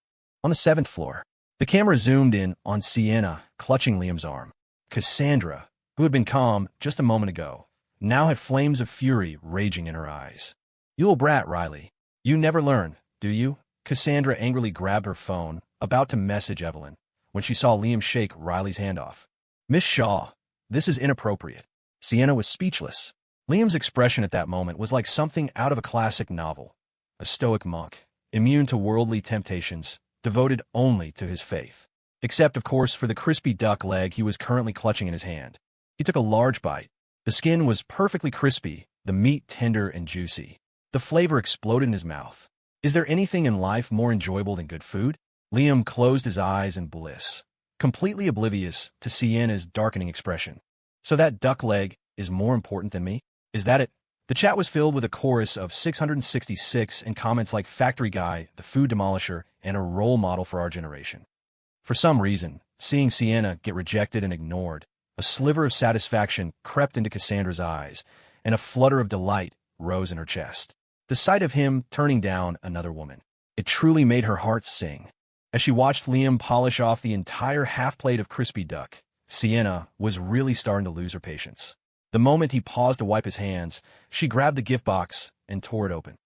On the 7th floor, the camera zoomed in on Sienna, clutching Liam's arm. Cassandra, who had been calm just a moment ago, now had flames of fury raging in her eyes. You little brat, Riley. You never learn, do you? Cassandra angrily grabbed her phone, about to message Evelyn, when she saw Liam shake Riley's hand off. Miss Shaw, this is inappropriate. Sienna was speechless. Liam's expression at that moment was like something out of a classic novel. A stoic monk, immune to worldly temptations, devoted only to his faith. Except, of course, for the crispy duck leg he was currently clutching in his hand. He took a large bite. The skin was perfectly crispy, the meat tender and juicy. The flavor exploded in his mouth. Is there anything in life more enjoyable than good food? Liam closed his eyes in bliss, completely oblivious to Sienna's darkening expression. So that duck leg is more important than me? Is that it? The chat was filled with a chorus of 666 and comments like factory guy, the food demolisher, and a role model for our generation. For some reason, seeing Sienna get rejected and ignored, a sliver of satisfaction crept into Cassandra's eyes, and a flutter of delight rose in her chest. The sight of him turning down another woman. It truly made her heart sing. As she watched Liam polish off the entire half-plate of crispy duck, Sienna was really starting to lose her patience. The moment he paused to wipe his hands, she grabbed the gift box and tore it open.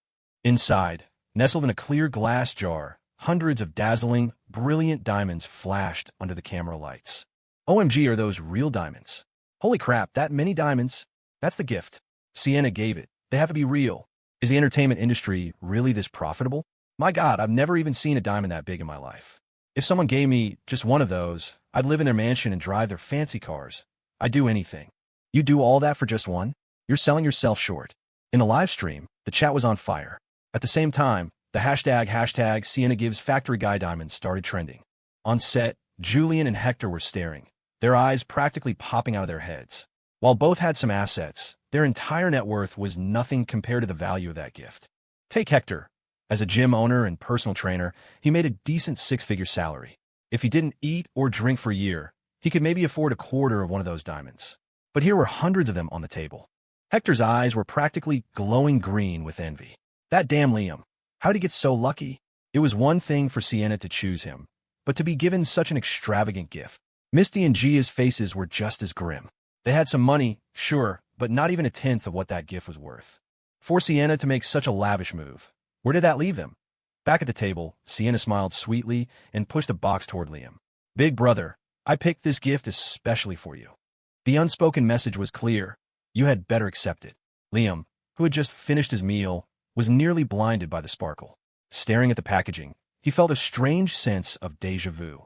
Inside, nestled in a clear glass jar, hundreds of dazzling, brilliant diamonds flashed under the camera lights. OMG, are those real diamonds? Holy crap, that many diamonds? That's the gift. Sienna gave it. They have to be real. Is the entertainment industry really this profitable? My God, I've never even seen a diamond that big in my life. If someone gave me just one of those, I'd live in their mansion and drive their fancy cars. I'd do anything. You do all that for just one? You're selling yourself short. In the live stream, the chat was on fire. At the same time, the hashtag Sienna gives factory guy diamonds started trending. On set, Julian and Hector were staring, their eyes practically popping out of their heads. While both had some assets, their entire net worth was nothing compared to the value of that gift. Take Hector. As a gym owner and personal trainer, he made a decent 6-figure salary. If he didn't eat or drink for a year, he could maybe afford a quarter of one of those diamonds. But here were hundreds of them on the table. Hector's eyes were practically glowing green with envy. That damn Liam. How'd he get so lucky? It was one thing for Sienna to choose him, but to be given such an extravagant gift. Misty and Gia's faces were just as grim. They had some money, sure, but not even a tenth of what that gift was worth. For Sienna to make such a lavish move, where did that leave them? Back at the table, Sienna smiled sweetly and pushed a box toward Liam. Big brother, I picked this gift especially for you. The unspoken message was clear. You had better accept it. Liam, who had just finished his meal, was nearly blinded by the sparkle. Staring at the packaging, he felt a strange sense of déjà vu.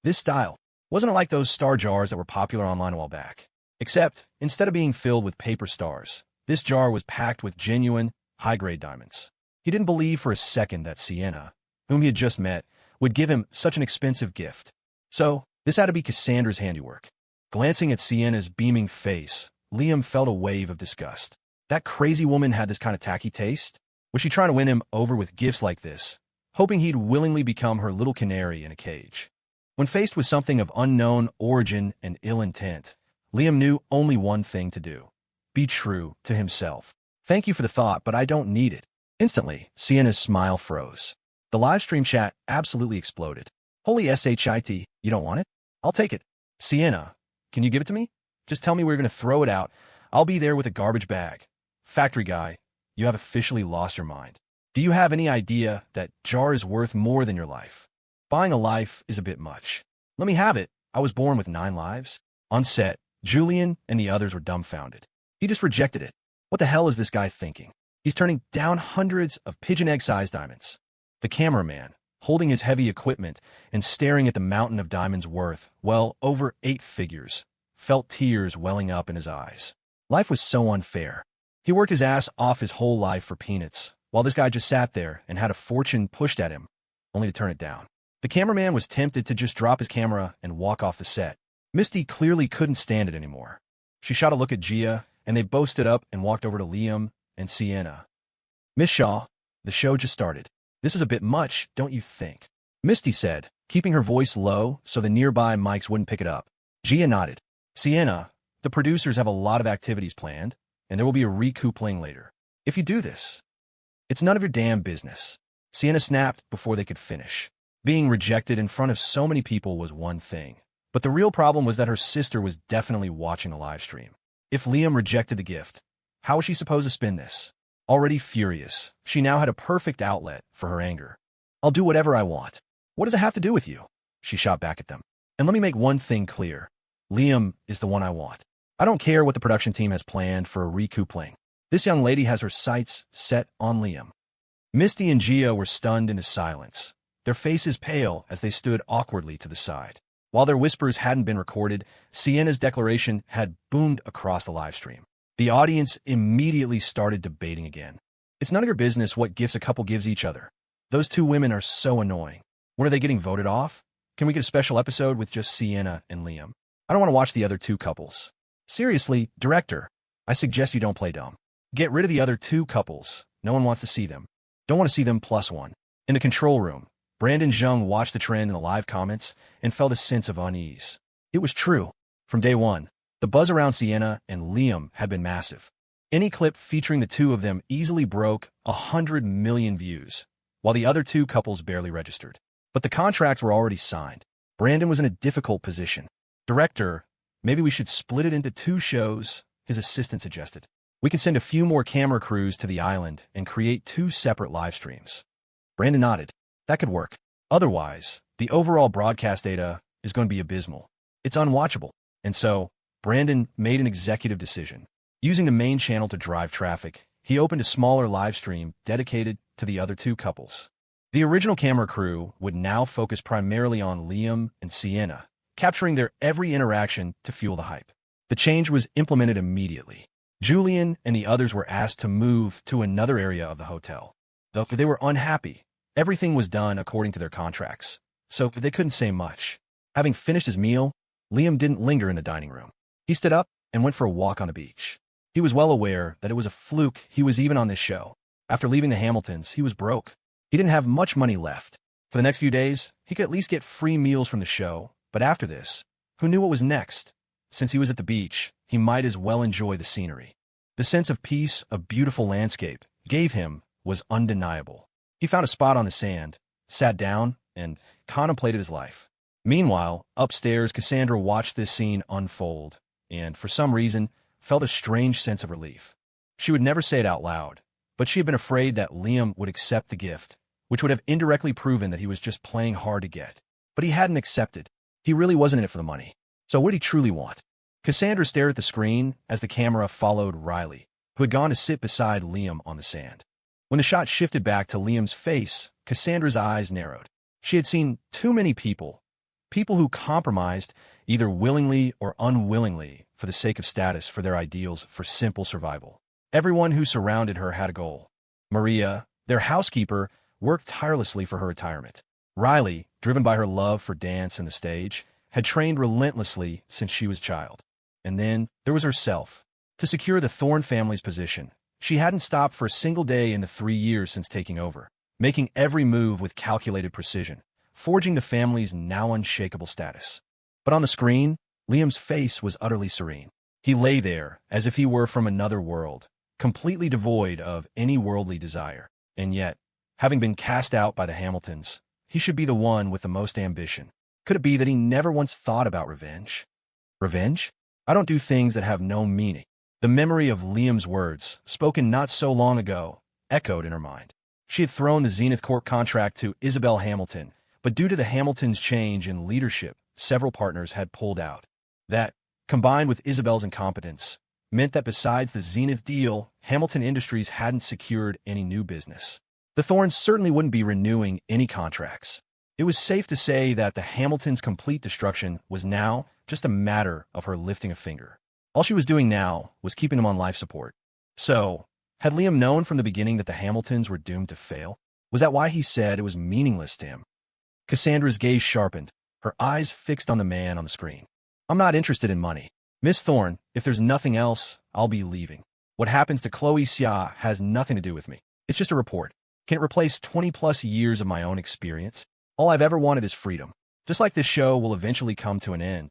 This style, wasn't it like those star jars that were popular online a while back? Except, instead of being filled with paper stars, this jar was packed with genuine, high-grade diamonds. He didn't believe for a second that Sienna, whom he had just met, would give him such an expensive gift. So, this had to be Cassandra's handiwork. Glancing at Sienna's beaming face, Liam felt a wave of disgust. That crazy woman had this kind of tacky taste? Was she trying to win him over with gifts like this, hoping he'd willingly become her little canary in a cage? When faced with something of unknown origin and ill intent, Liam knew only one thing to do. Be true to himself. Thank you for the thought, but I don't need it. Instantly, Sienna's smile froze. The live stream chat absolutely exploded. Holy shit, you don't want it? I'll take it. Sienna, can you give it to me? Just tell me we're going to throw it out. I'll be there with a garbage bag. Factory guy, you have officially lost your mind. Do you have any idea that jar is worth more than your life? Buying a life is a bit much. Let me have it. I was born with 9 lives. On set, Julian and the others were dumbfounded. He just rejected it. What the hell is this guy thinking? He's turning down hundreds of pigeon egg-sized diamonds. The cameraman, holding his heavy equipment and staring at the mountain of diamonds worth, well, over 8 figures, felt tears welling up in his eyes. Life was so unfair. He worked his ass off his whole life for peanuts, while this guy just sat there and had a fortune pushed at him, only to turn it down. The cameraman was tempted to just drop his camera and walk off the set. Misty clearly couldn't stand it anymore. She shot a look at Gia, and they both stood up and walked over to Liam and Sienna. "Miss Shaw, the show just started. This is a bit much, don't you think?" Misty said, keeping her voice low so the nearby mics wouldn't pick it up. Gia nodded. "Sienna, the producers have a lot of activities planned, and there will be a recoup playing later. If you do this, it's none of your damn business." Sienna snapped before they could finish. Being rejected in front of so many people was one thing, but the real problem was that her sister was definitely watching the live stream. If Liam rejected the gift, how was she supposed to spin this? Already furious, she now had a perfect outlet for her anger. "I'll do whatever I want. What does it have to do with you?" she shot back at them. "And let me make one thing clear. Liam is the one I want. I don't care what the production team has planned for a recoup playing. This young lady has her sights set on Liam." Misty and Gia were stunned into silence, their faces pale as they stood awkwardly to the side. While their whispers hadn't been recorded, Sienna's declaration had boomed across the live stream. The audience immediately started debating again. "It's none of your business what gifts a couple gives each other. Those two women are so annoying. When are they getting voted off? Can we get a special episode with just Sienna and Liam? I don't want to watch the other two couples. Seriously, director, I suggest you don't play dumb. Get rid of the other two couples. No one wants to see them. Don't want to see them +1. In the control room, Brandon Jung watched the trend in the live comments and felt a sense of unease. It was true. From day one, the buzz around Sienna and Liam had been massive. Any clip featuring the two of them easily broke 100 million views, while the other two couples barely registered. But the contracts were already signed. Brandon was in a difficult position. "Director, maybe we should split it into 2 shows, his assistant suggested. "We can send a few more camera crews to the island and create 2 separate live streams." Brandon nodded. "That could work. Otherwise, the overall broadcast data is going to be abysmal. It's unwatchable." And so, Brandon made an executive decision. Using the main channel to drive traffic, he opened a smaller live stream dedicated to the other 2 couples. The original camera crew would now focus primarily on Liam and Sienna, capturing their every interaction to fuel the hype. The change was implemented immediately. Julian and the others were asked to move to another area of the hotel. Though they were unhappy, everything was done according to their contracts, so they couldn't say much. Having finished his meal, Liam didn't linger in the dining room. He stood up and went for a walk on the beach. He was well aware that it was a fluke he was even on this show. After leaving the Hamiltons, he was broke. He didn't have much money left. For the next few days, he could at least get free meals from the show, but after this, who knew what was next? Since he was at the beach, he might as well enjoy the scenery. The sense of peace a beautiful landscape gave him was undeniable. He found a spot on the sand, sat down, and contemplated his life. Meanwhile, upstairs, Cassandra watched this scene unfold, and, for some reason, felt a strange sense of relief. She would never say it out loud, but she had been afraid that Liam would accept the gift, which would have indirectly proven that he was just playing hard to get. But he hadn't accepted. He really wasn't in it for the money. So what did he truly want? Cassandra stared at the screen as the camera followed Riley, who had gone to sit beside Liam on the sand. When the shot shifted back to Liam's face, Cassandra's eyes narrowed. She had seen too many people who compromised, either willingly or unwillingly, for the sake of status, for their ideals, for simple survival. Everyone who surrounded her had a goal. Maria, their housekeeper, worked tirelessly for her retirement. Riley, driven by her love for dance and the stage, had trained relentlessly since she was a child. And then there was herself. To secure the Thorne family's position, she hadn't stopped for a single day in the 3 years since taking over, making every move with calculated precision, forging the family's now unshakable status. But on the screen, Liam's face was utterly serene. He lay there as if he were from another world, completely devoid of any worldly desire. And yet, having been cast out by the Hamiltons, he should be the one with the most ambition. Could it be that he never once thought about revenge? Revenge? I don't do things that have no meaning. The memory of Liam's words, spoken not so long ago, echoed in her mind. She had thrown the Zenith Corp contract to Isabelle Hamilton, but due to the Hamiltons' change in leadership, several partners had pulled out. That, combined with Isabelle's incompetence, meant that besides the Zenith deal, Hamilton Industries hadn't secured any new business. The Thornes certainly wouldn't be renewing any contracts. It was safe to say that the Hamiltons' complete destruction was now just a matter of her lifting a finger. All she was doing now was keeping them on life support. So, had Liam known from the beginning that the Hamiltons were doomed to fail? Was that why he said it was meaningless to him? Cassandra's gaze sharpened, her eyes fixed on the man on the screen. I'm not interested in money. Miss Thorne, if there's nothing else, I'll be leaving. What happens to P4.She has nothing to do with me. It's just a report. Can it replace 20-plus years of my own experience? All I've ever wanted is freedom. Just like this show will eventually come to an end.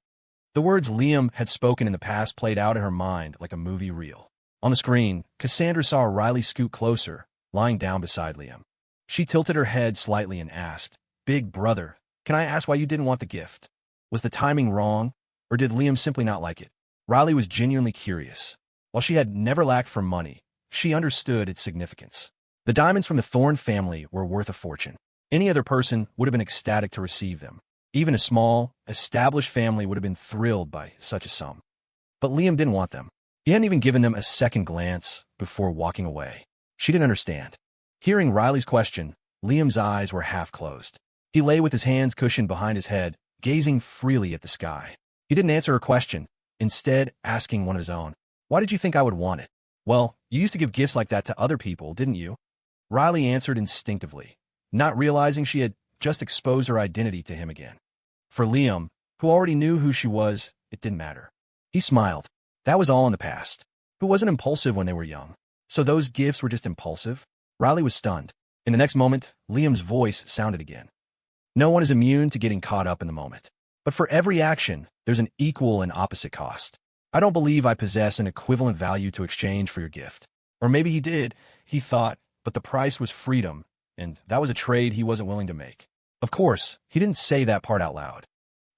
The words Liam had spoken in the past played out in her mind like a movie reel. On the screen, Cassandra saw Riley scoot closer, lying down beside Liam. She tilted her head slightly and asked, "Big brother, can I ask why you didn't want the gift? Was the timing wrong, or did Liam simply not like it?" Riley was genuinely curious. While she had never lacked for money, she understood its significance. The diamonds from the Thorne family were worth a fortune. Any other person would have been ecstatic to receive them. Even a small, established family would have been thrilled by such a sum. But Liam didn't want them. He hadn't even given them a second glance before walking away. She didn't understand. Hearing Riley's question, Liam's eyes were half closed. He lay with his hands cushioned behind his head, gazing freely at the sky. He didn't answer her question, instead asking one of his own. "Why did you think I would want it?" "Well, you used to give gifts like that to other people, didn't you?" Riley answered instinctively, not realizing she had just exposed her identity to him again. For Liam, who already knew who she was, it didn't matter. He smiled. That was all in the past. Who wasn't impulsive when they were young? So those gifts were just impulsive? Riley was stunned. In the next moment, Liam's voice sounded again. "No one is immune to getting caught up in the moment. But for every action, there's an equal and opposite cost. I don't believe I possess an equivalent value to exchange for your gift." Or maybe he did, he thought, but the price was freedom, and that was a trade he wasn't willing to make. Of course, he didn't say that part out loud.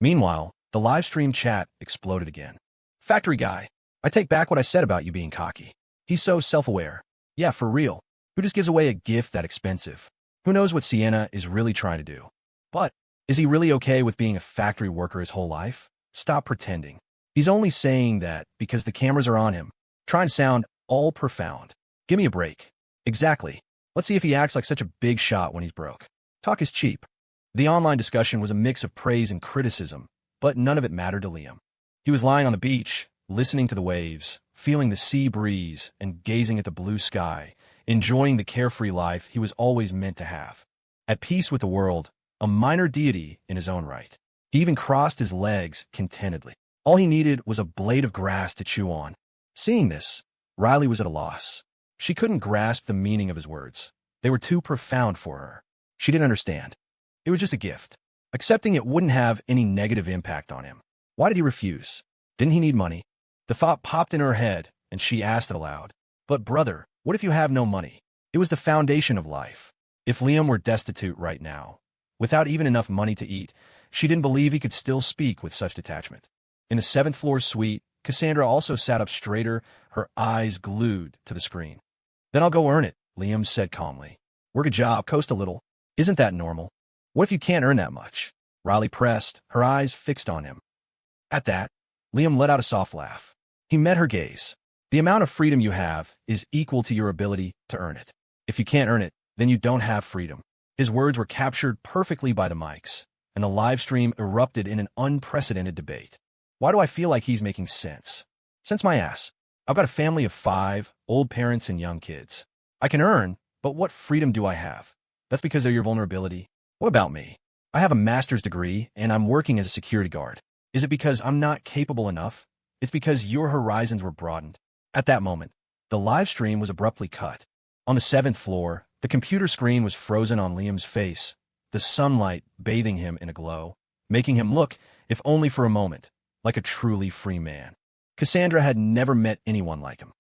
Meanwhile, the live stream chat exploded again. "Factory guy, I take back what I said about you being cocky. He's so self-aware. Yeah, for real. Who just gives away a gift that expensive? Who knows what Sienna is really trying to do? But is he really okay with being a factory worker his whole life? Stop pretending. He's only saying that because the cameras are on him, trying to sound all profound. Give me a break." "Exactly. Let's see if he acts like such a big shot when he's broke. Talk is cheap." The online discussion was a mix of praise and criticism, but none of it mattered to Liam. He was lying on the beach, listening to the waves, feeling the sea breeze, and gazing at the blue sky, enjoying the carefree life he was always meant to have. At peace with the world, a minor deity in his own right. He even crossed his legs contentedly. All he needed was a blade of grass to chew on. Seeing this, Riley was at a loss. She couldn't grasp the meaning of his words. They were too profound for her. She didn't understand. It was just a gift. Accepting it wouldn't have any negative impact on him. Why did he refuse? Didn't he need money? The thought popped in her head, and she asked it aloud. "But brother, what if you have no money?" It was the foundation of life. If Liam were destitute right now, without even enough money to eat, she didn't believe he could still speak with such detachment. In the 7th-floor suite, Cassandra also sat up straighter, her eyes glued to the screen. "Then I'll go earn it," Liam said calmly. "Work a job, coast a little. Isn't that normal? What if you can't earn that much?" Riley pressed, her eyes fixed on him. At that, Liam let out a soft laugh. He met her gaze. "The amount of freedom you have is equal to your ability to earn it. If you can't earn it, then you don't have freedom." His words were captured perfectly by the mics, and the live stream erupted in an unprecedented debate. Why do I feel like he's making sense? Sense my ass. I've got a family of 5, old parents and young kids. I can earn, but what freedom do I have? That's because of your vulnerability. What about me? I have a master's degree, and I'm working as a security guard. Is it because I'm not capable enough? It's because your horizons were broadened." At that moment, the live stream was abruptly cut. On the 7th floor, the computer screen was frozen on Liam's face, the sunlight bathing him in a glow, making him look, if only for a moment, like a truly free man. Cassandra had never met anyone like him.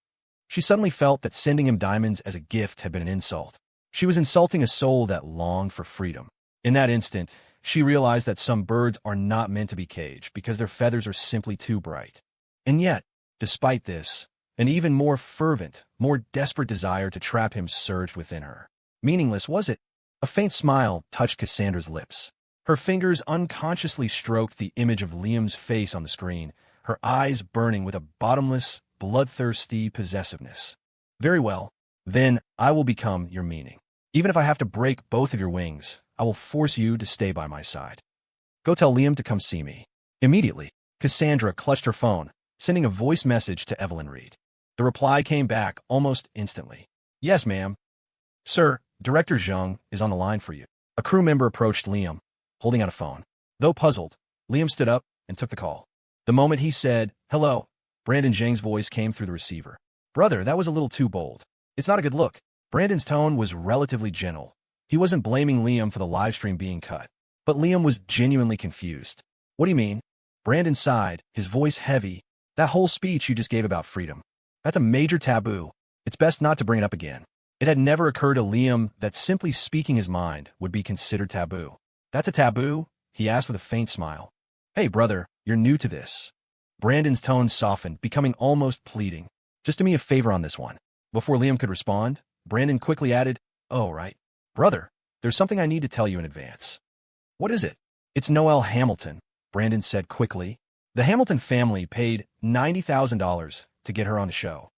She suddenly felt that sending him diamonds as a gift had been an insult. She was insulting a soul that longed for freedom. In that instant, she realized that some birds are not meant to be caged because their feathers are simply too bright. And yet, despite this, an even more fervent, more desperate desire to trap him surged within her. Meaningless, was it? A faint smile touched Cassandra's lips. Her fingers unconsciously stroked the image of Liam's face on the screen, her eyes burning with a bottomless, bloodthirsty possessiveness. "Very well. Then I will become your meaning. Even if I have to break both of your wings, I will force you to stay by my side. Go tell Liam to come see me." Immediately, Cassandra clutched her phone, sending a voice message to Evelyn Reed. The reply came back almost instantly. "Yes, ma'am." "Sir, Director Zhang is on the line for you." A crew member approached Liam, holding out a phone. Though puzzled, Liam stood up and took the call. The moment he said, "Hello," Brandon Zhang's voice came through the receiver. "Brother, that was a little too bold. It's not a good look." Brandon's tone was relatively gentle. He wasn't blaming Liam for the livestream being cut. But Liam was genuinely confused. "What do you mean?" Brandon sighed, his voice heavy. "That whole speech you just gave about freedom. That's a major taboo. It's best not to bring it up again." It had never occurred to Liam that simply speaking his mind would be considered taboo. "That's a taboo?" he asked with a faint smile. "Hey, brother, you're new to this." Brandon's tone softened, becoming almost pleading. "Just do me a favor on this one." Before Liam could respond, Brandon quickly added, "Oh, right. Brother, there's something I need to tell you in advance." "What is it?" "It's Noel Hamilton," Brandon said quickly. "The Hamilton family paid $90,000 to get her on the show."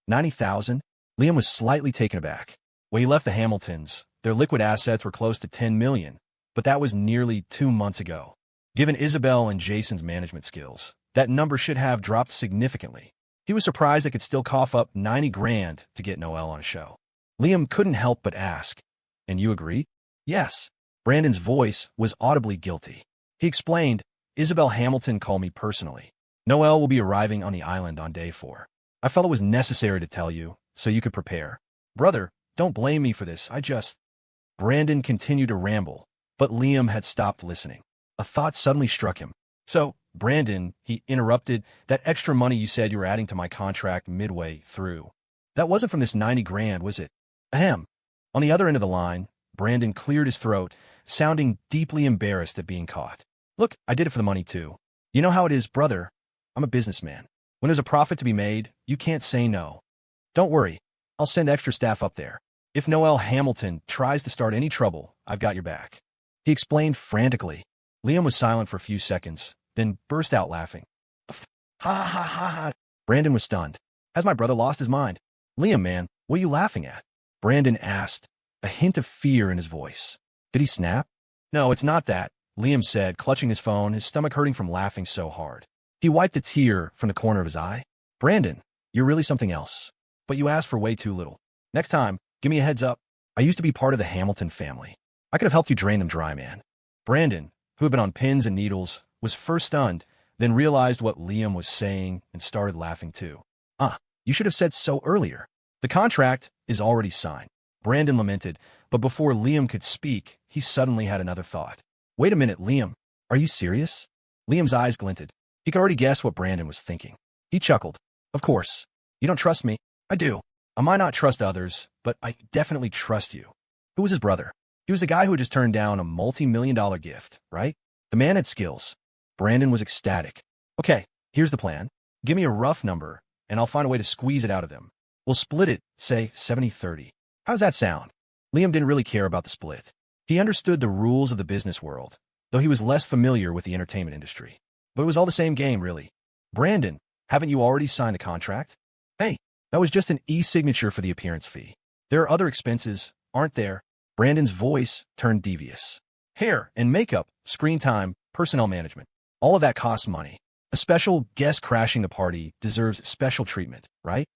$90,000? Liam was slightly taken aback. When he left the Hamiltons, their liquid assets were close to $10 million, but that was nearly 2 months ago. Given Isabelle and Jason's management skills, that number should have dropped significantly. He was surprised they could still cough up 90 grand to get Noel on a show. Liam couldn't help but ask, "And you agree?" "Yes." Brandon's voice was audibly guilty. He explained, "Isabelle Hamilton called me personally. Noel will be arriving on the island on day 4. I felt it was necessary to tell you, so you could prepare." "Brother, don't blame me for this, I just—" Brandon continued to ramble, but Liam had stopped listening. A thought suddenly struck him. "So, Brandon," he interrupted, "that extra money you said you were adding to my contract midway through. That wasn't from this 90 grand, was it?" "Ahem." On the other end of the line, Brandon cleared his throat, sounding deeply embarrassed at being caught. "Look, I did it for the money too. You know how it is, brother. I'm a businessman. When there's a profit to be made, you can't say no. Don't worry, I'll send extra staff up there. If Noel Hamilton tries to start any trouble, I've got your back," he explained frantically. Liam was silent for a few seconds, then burst out laughing. "Ha ha ha ha." Brandon was stunned. "Has my brother lost his mind?" "Liam, man, what are you laughing at?" Brandon asked, a hint of fear in his voice. "Did he snap?" "No, it's not that," Liam said, clutching his phone, his stomach hurting from laughing so hard. He wiped a tear from the corner of his eye. "Brandon, you're really something else. But you asked for way too little. Next time, give me a heads up. I used to be part of the Hamilton family. I could have helped you drain them dry, man." Brandon, who had been on pins and needles, was first stunned, then realized what Liam was saying and started laughing too. You should have said so earlier. The contract is already signed," Brandon lamented, but before Liam could speak, he suddenly had another thought. "Wait a minute, Liam. Are you serious?" Liam's eyes glinted. He could already guess what Brandon was thinking. He chuckled. "Of course. You don't trust me? I do. I might not trust others, but I definitely trust you." Who was his brother? He was the guy who had just turned down a multi-million-dollar gift, right? The man had skills. Brandon was ecstatic. "Okay, here's the plan. Give me a rough number, and I'll find a way to squeeze it out of them. We'll split it, say 70-30. How does that sound?" Liam didn't really care about the split. He understood the rules of the business world, though he was less familiar with the entertainment industry. But it was all the same game, really. "Brandon, haven't you already signed the contract?" "Hey, that was just an e-signature for the appearance fee. There are other expenses, aren't there?" Brandon's voice turned devious. "Hair and makeup, screen time, personnel management. All of that costs money. A special guest crashing the party deserves special treatment, right?"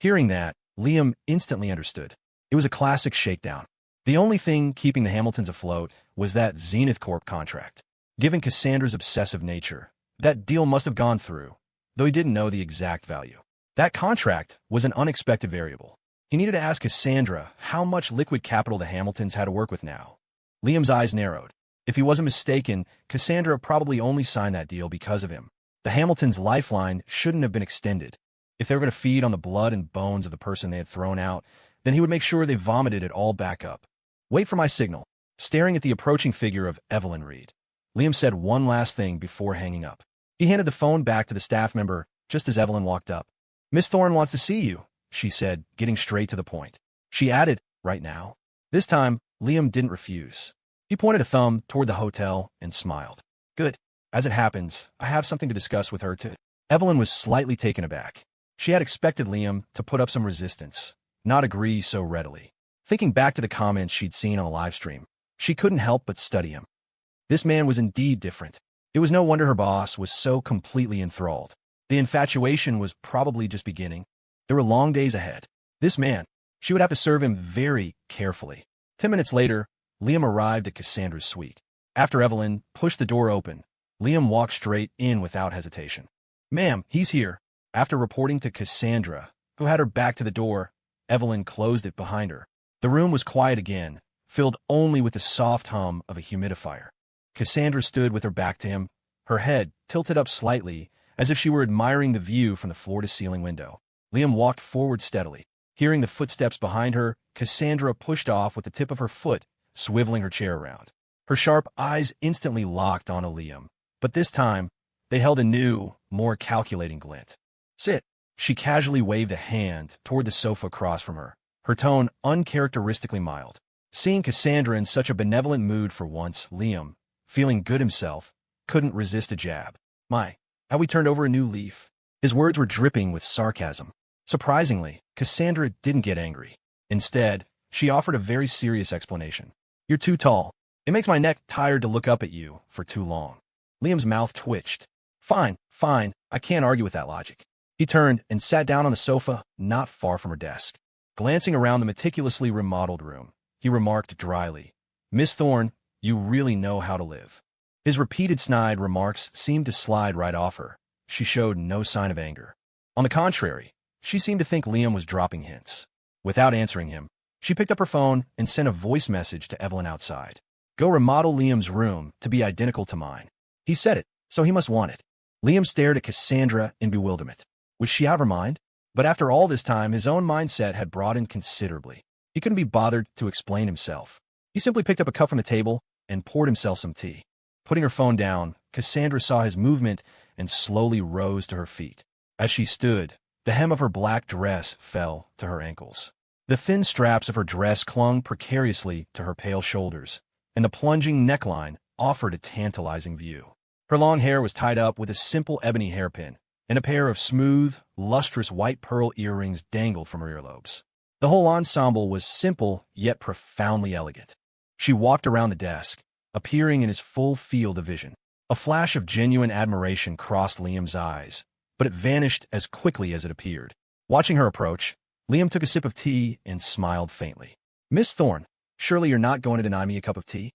Hearing that, Liam instantly understood. It was a classic shakedown. The only thing keeping the Hamiltons afloat was that Zenith Corp contract. Given Cassandra's obsessive nature, that deal must have gone through, though he didn't know the exact value. That contract was an unexpected variable. He needed to ask Cassandra how much liquid capital the Hamiltons had to work with now. Liam's eyes narrowed. If he wasn't mistaken, Cassandra probably only signed that deal because of him. The Hamiltons' lifeline shouldn't have been extended. If they were going to feed on the blood and bones of the person they had thrown out, then he would make sure they vomited it all back up. "Wait for my signal." Staring at the approaching figure of Evelyn Reed, Liam said one last thing before hanging up. He handed the phone back to the staff member just as Evelyn walked up. "Miss Thorne wants to see you," she said, getting straight to the point. She added, "Right now?" This time, Liam didn't refuse. He pointed a thumb toward the hotel and smiled. "Good. As it happens, I have something to discuss with her too." Evelyn was slightly taken aback. She had expected Liam to put up some resistance, not agree so readily. Thinking back to the comments she'd seen on the live stream, she couldn't help but study him. This man was indeed different. It was no wonder her boss was so completely enthralled. The infatuation was probably just beginning. There were long days ahead. This man, she would have to serve him very carefully. 10 minutes later, Liam arrived at Cassandra's suite. After Evelyn pushed the door open, Liam walked straight in without hesitation. Ma'am, he's here. After reporting to Cassandra, who had her back to the door, Evelyn closed it behind her. The room was quiet again, filled only with the soft hum of a humidifier. Cassandra stood with her back to him, her head tilted up slightly, as if she were admiring the view from the floor-to-ceiling window. Liam walked forward steadily. Hearing the footsteps behind her, Cassandra pushed off with the tip of her foot, swiveling her chair around. Her sharp eyes instantly locked onto Liam, but this time, they held a new, more calculating glint. Sit. She casually waved a hand toward the sofa across from her, her tone uncharacteristically mild. Seeing Cassandra in such a benevolent mood for once, Liam, feeling good himself, couldn't resist a jab. My, how we turned over a new leaf. His words were dripping with sarcasm. Surprisingly, Cassandra didn't get angry. Instead, she offered a very serious explanation. You're too tall. It makes my neck tired to look up at you for too long. Liam's mouth twitched. Fine, I can't argue with that logic. He turned and sat down on the sofa, not far from her desk. Glancing around the meticulously remodeled room, he remarked dryly, Miss Thorne, you really know how to live. His repeated snide remarks seemed to slide right off her. She showed no sign of anger. On the contrary, she seemed to think Liam was dropping hints. Without answering him, she picked up her phone and sent a voice message to Evelyn outside. Go remodel Liam's room to be identical to mine. He said it, so he must want it. Liam stared at Cassandra in bewilderment. Was she out of her mind? But after all this time, his own mindset had broadened considerably. He couldn't be bothered to explain himself. He simply picked up a cup from the table and poured himself some tea. Putting her phone down, Cassandra saw his movement and slowly rose to her feet. As she stood, the hem of her black dress fell to her ankles. The thin straps of her dress clung precariously to her pale shoulders, and the plunging neckline offered a tantalizing view. Her long hair was tied up with a simple ebony hairpin, and a pair of smooth, lustrous white pearl earrings dangled from her earlobes. The whole ensemble was simple yet profoundly elegant. She walked around the desk, appearing in his full field of vision. A flash of genuine admiration crossed Liam's eyes, but it vanished as quickly as it appeared. Watching her approach, Liam took a sip of tea and smiled faintly. Miss Thorne, surely you're not going to deny me a cup of tea?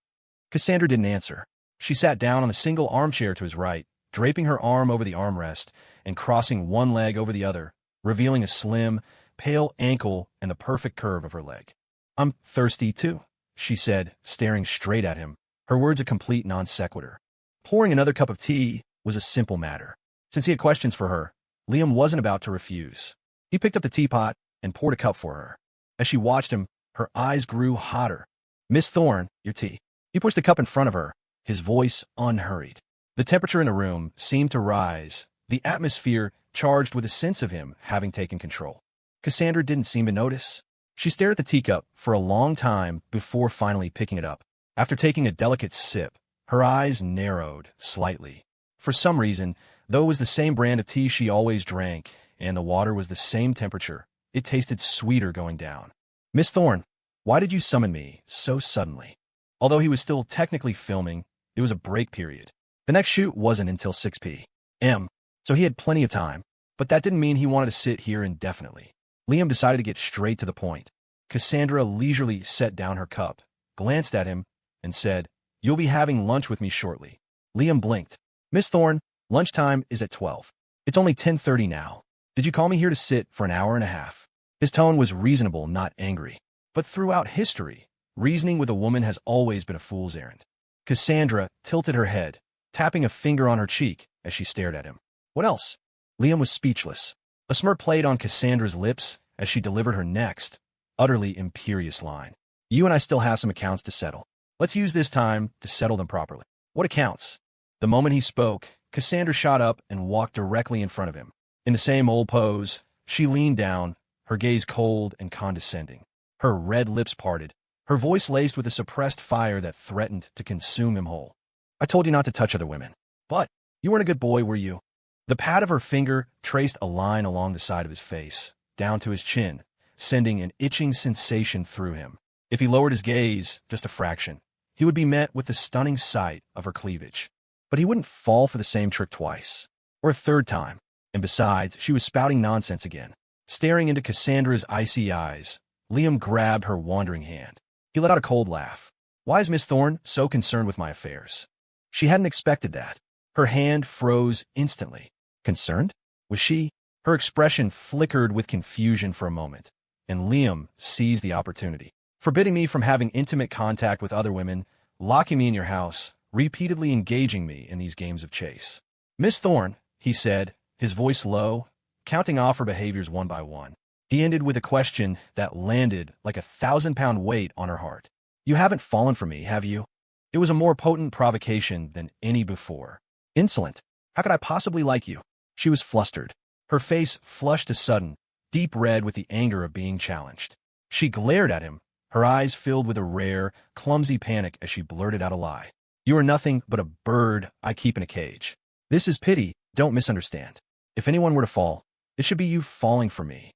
Cassandra didn't answer. She sat down on a single armchair to his right, draping her arm over the armrest and crossing one leg over the other, revealing a slim, pale ankle and the perfect curve of her leg. I'm thirsty too, she said, staring straight at him, her words a complete non sequitur. Pouring another cup of tea was a simple matter. Since he had questions for her, Liam wasn't about to refuse. He picked up the teapot and poured a cup for her. As she watched him, her eyes grew hotter. Miss Thorne, your tea. He pushed the cup in front of her, his voice unhurried. The temperature in the room seemed to rise, the atmosphere charged with a sense of him having taken control. Cassandra didn't seem to notice. She stared at the teacup for a long time before finally picking it up. After taking a delicate sip, her eyes narrowed slightly. For some reason, though it was the same brand of tea she always drank, and the water was the same temperature, it tasted sweeter going down. Miss Thorne, why did you summon me so suddenly? Although he was still technically filming, it was a break period. The next shoot wasn't until 6 p.m., so he had plenty of time, but that didn't mean he wanted to sit here indefinitely. Liam decided to get straight to the point. Cassandra leisurely set down her cup, glanced at him, and said, You'll be having lunch with me shortly. Liam blinked. Miss Thorne, lunchtime is at 12. It's only 10:30 now. Did you call me here to sit for an hour and a half? His tone was reasonable, not angry. But throughout history, reasoning with a woman has always been a fool's errand. Cassandra tilted her head, tapping a finger on her cheek as she stared at him. What else? Liam was speechless. A smirk played on Cassandra's lips as she delivered her next, utterly imperious line. You and I still have some accounts to settle. Let's use this time to settle them properly. What accounts? The moment he spoke, Cassandra shot up and walked directly in front of him. In the same old pose, she leaned down, her gaze cold and condescending. Her red lips parted, her voice laced with a suppressed fire that threatened to consume him whole. I told you not to touch other women. But you weren't a good boy, were you? The pad of her finger traced a line along the side of his face, down to his chin, sending an itching sensation through him. If he lowered his gaze just a fraction, he would be met with the stunning sight of her cleavage. But he wouldn't fall for the same trick twice, or a third time. And besides, she was spouting nonsense again. Staring into Cassandra's icy eyes, Liam grabbed her wandering hand. He let out a cold laugh. Why is Miss Thorne so concerned with my affairs? She hadn't expected that. Her hand froze instantly. Concerned? Was she? Her expression flickered with confusion for a moment, and Liam seized the opportunity, forbidding me from having intimate contact with other women, locking me in your house, repeatedly engaging me in these games of chase. Miss Thorne, he said, his voice low, counting off her behaviors one by one. He ended with a question that landed like a 1,000-pound weight on her heart. You haven't fallen for me, have you? It was a more potent provocation than any before. Insolent. How could I possibly like you? She was flustered. Her face flushed a sudden, deep red with the anger of being challenged. She glared at him, her eyes filled with a rare, clumsy panic as she blurted out a lie. You are nothing but a bird I keep in a cage. This is pity, don't misunderstand. If anyone were to fall, it should be you falling for me.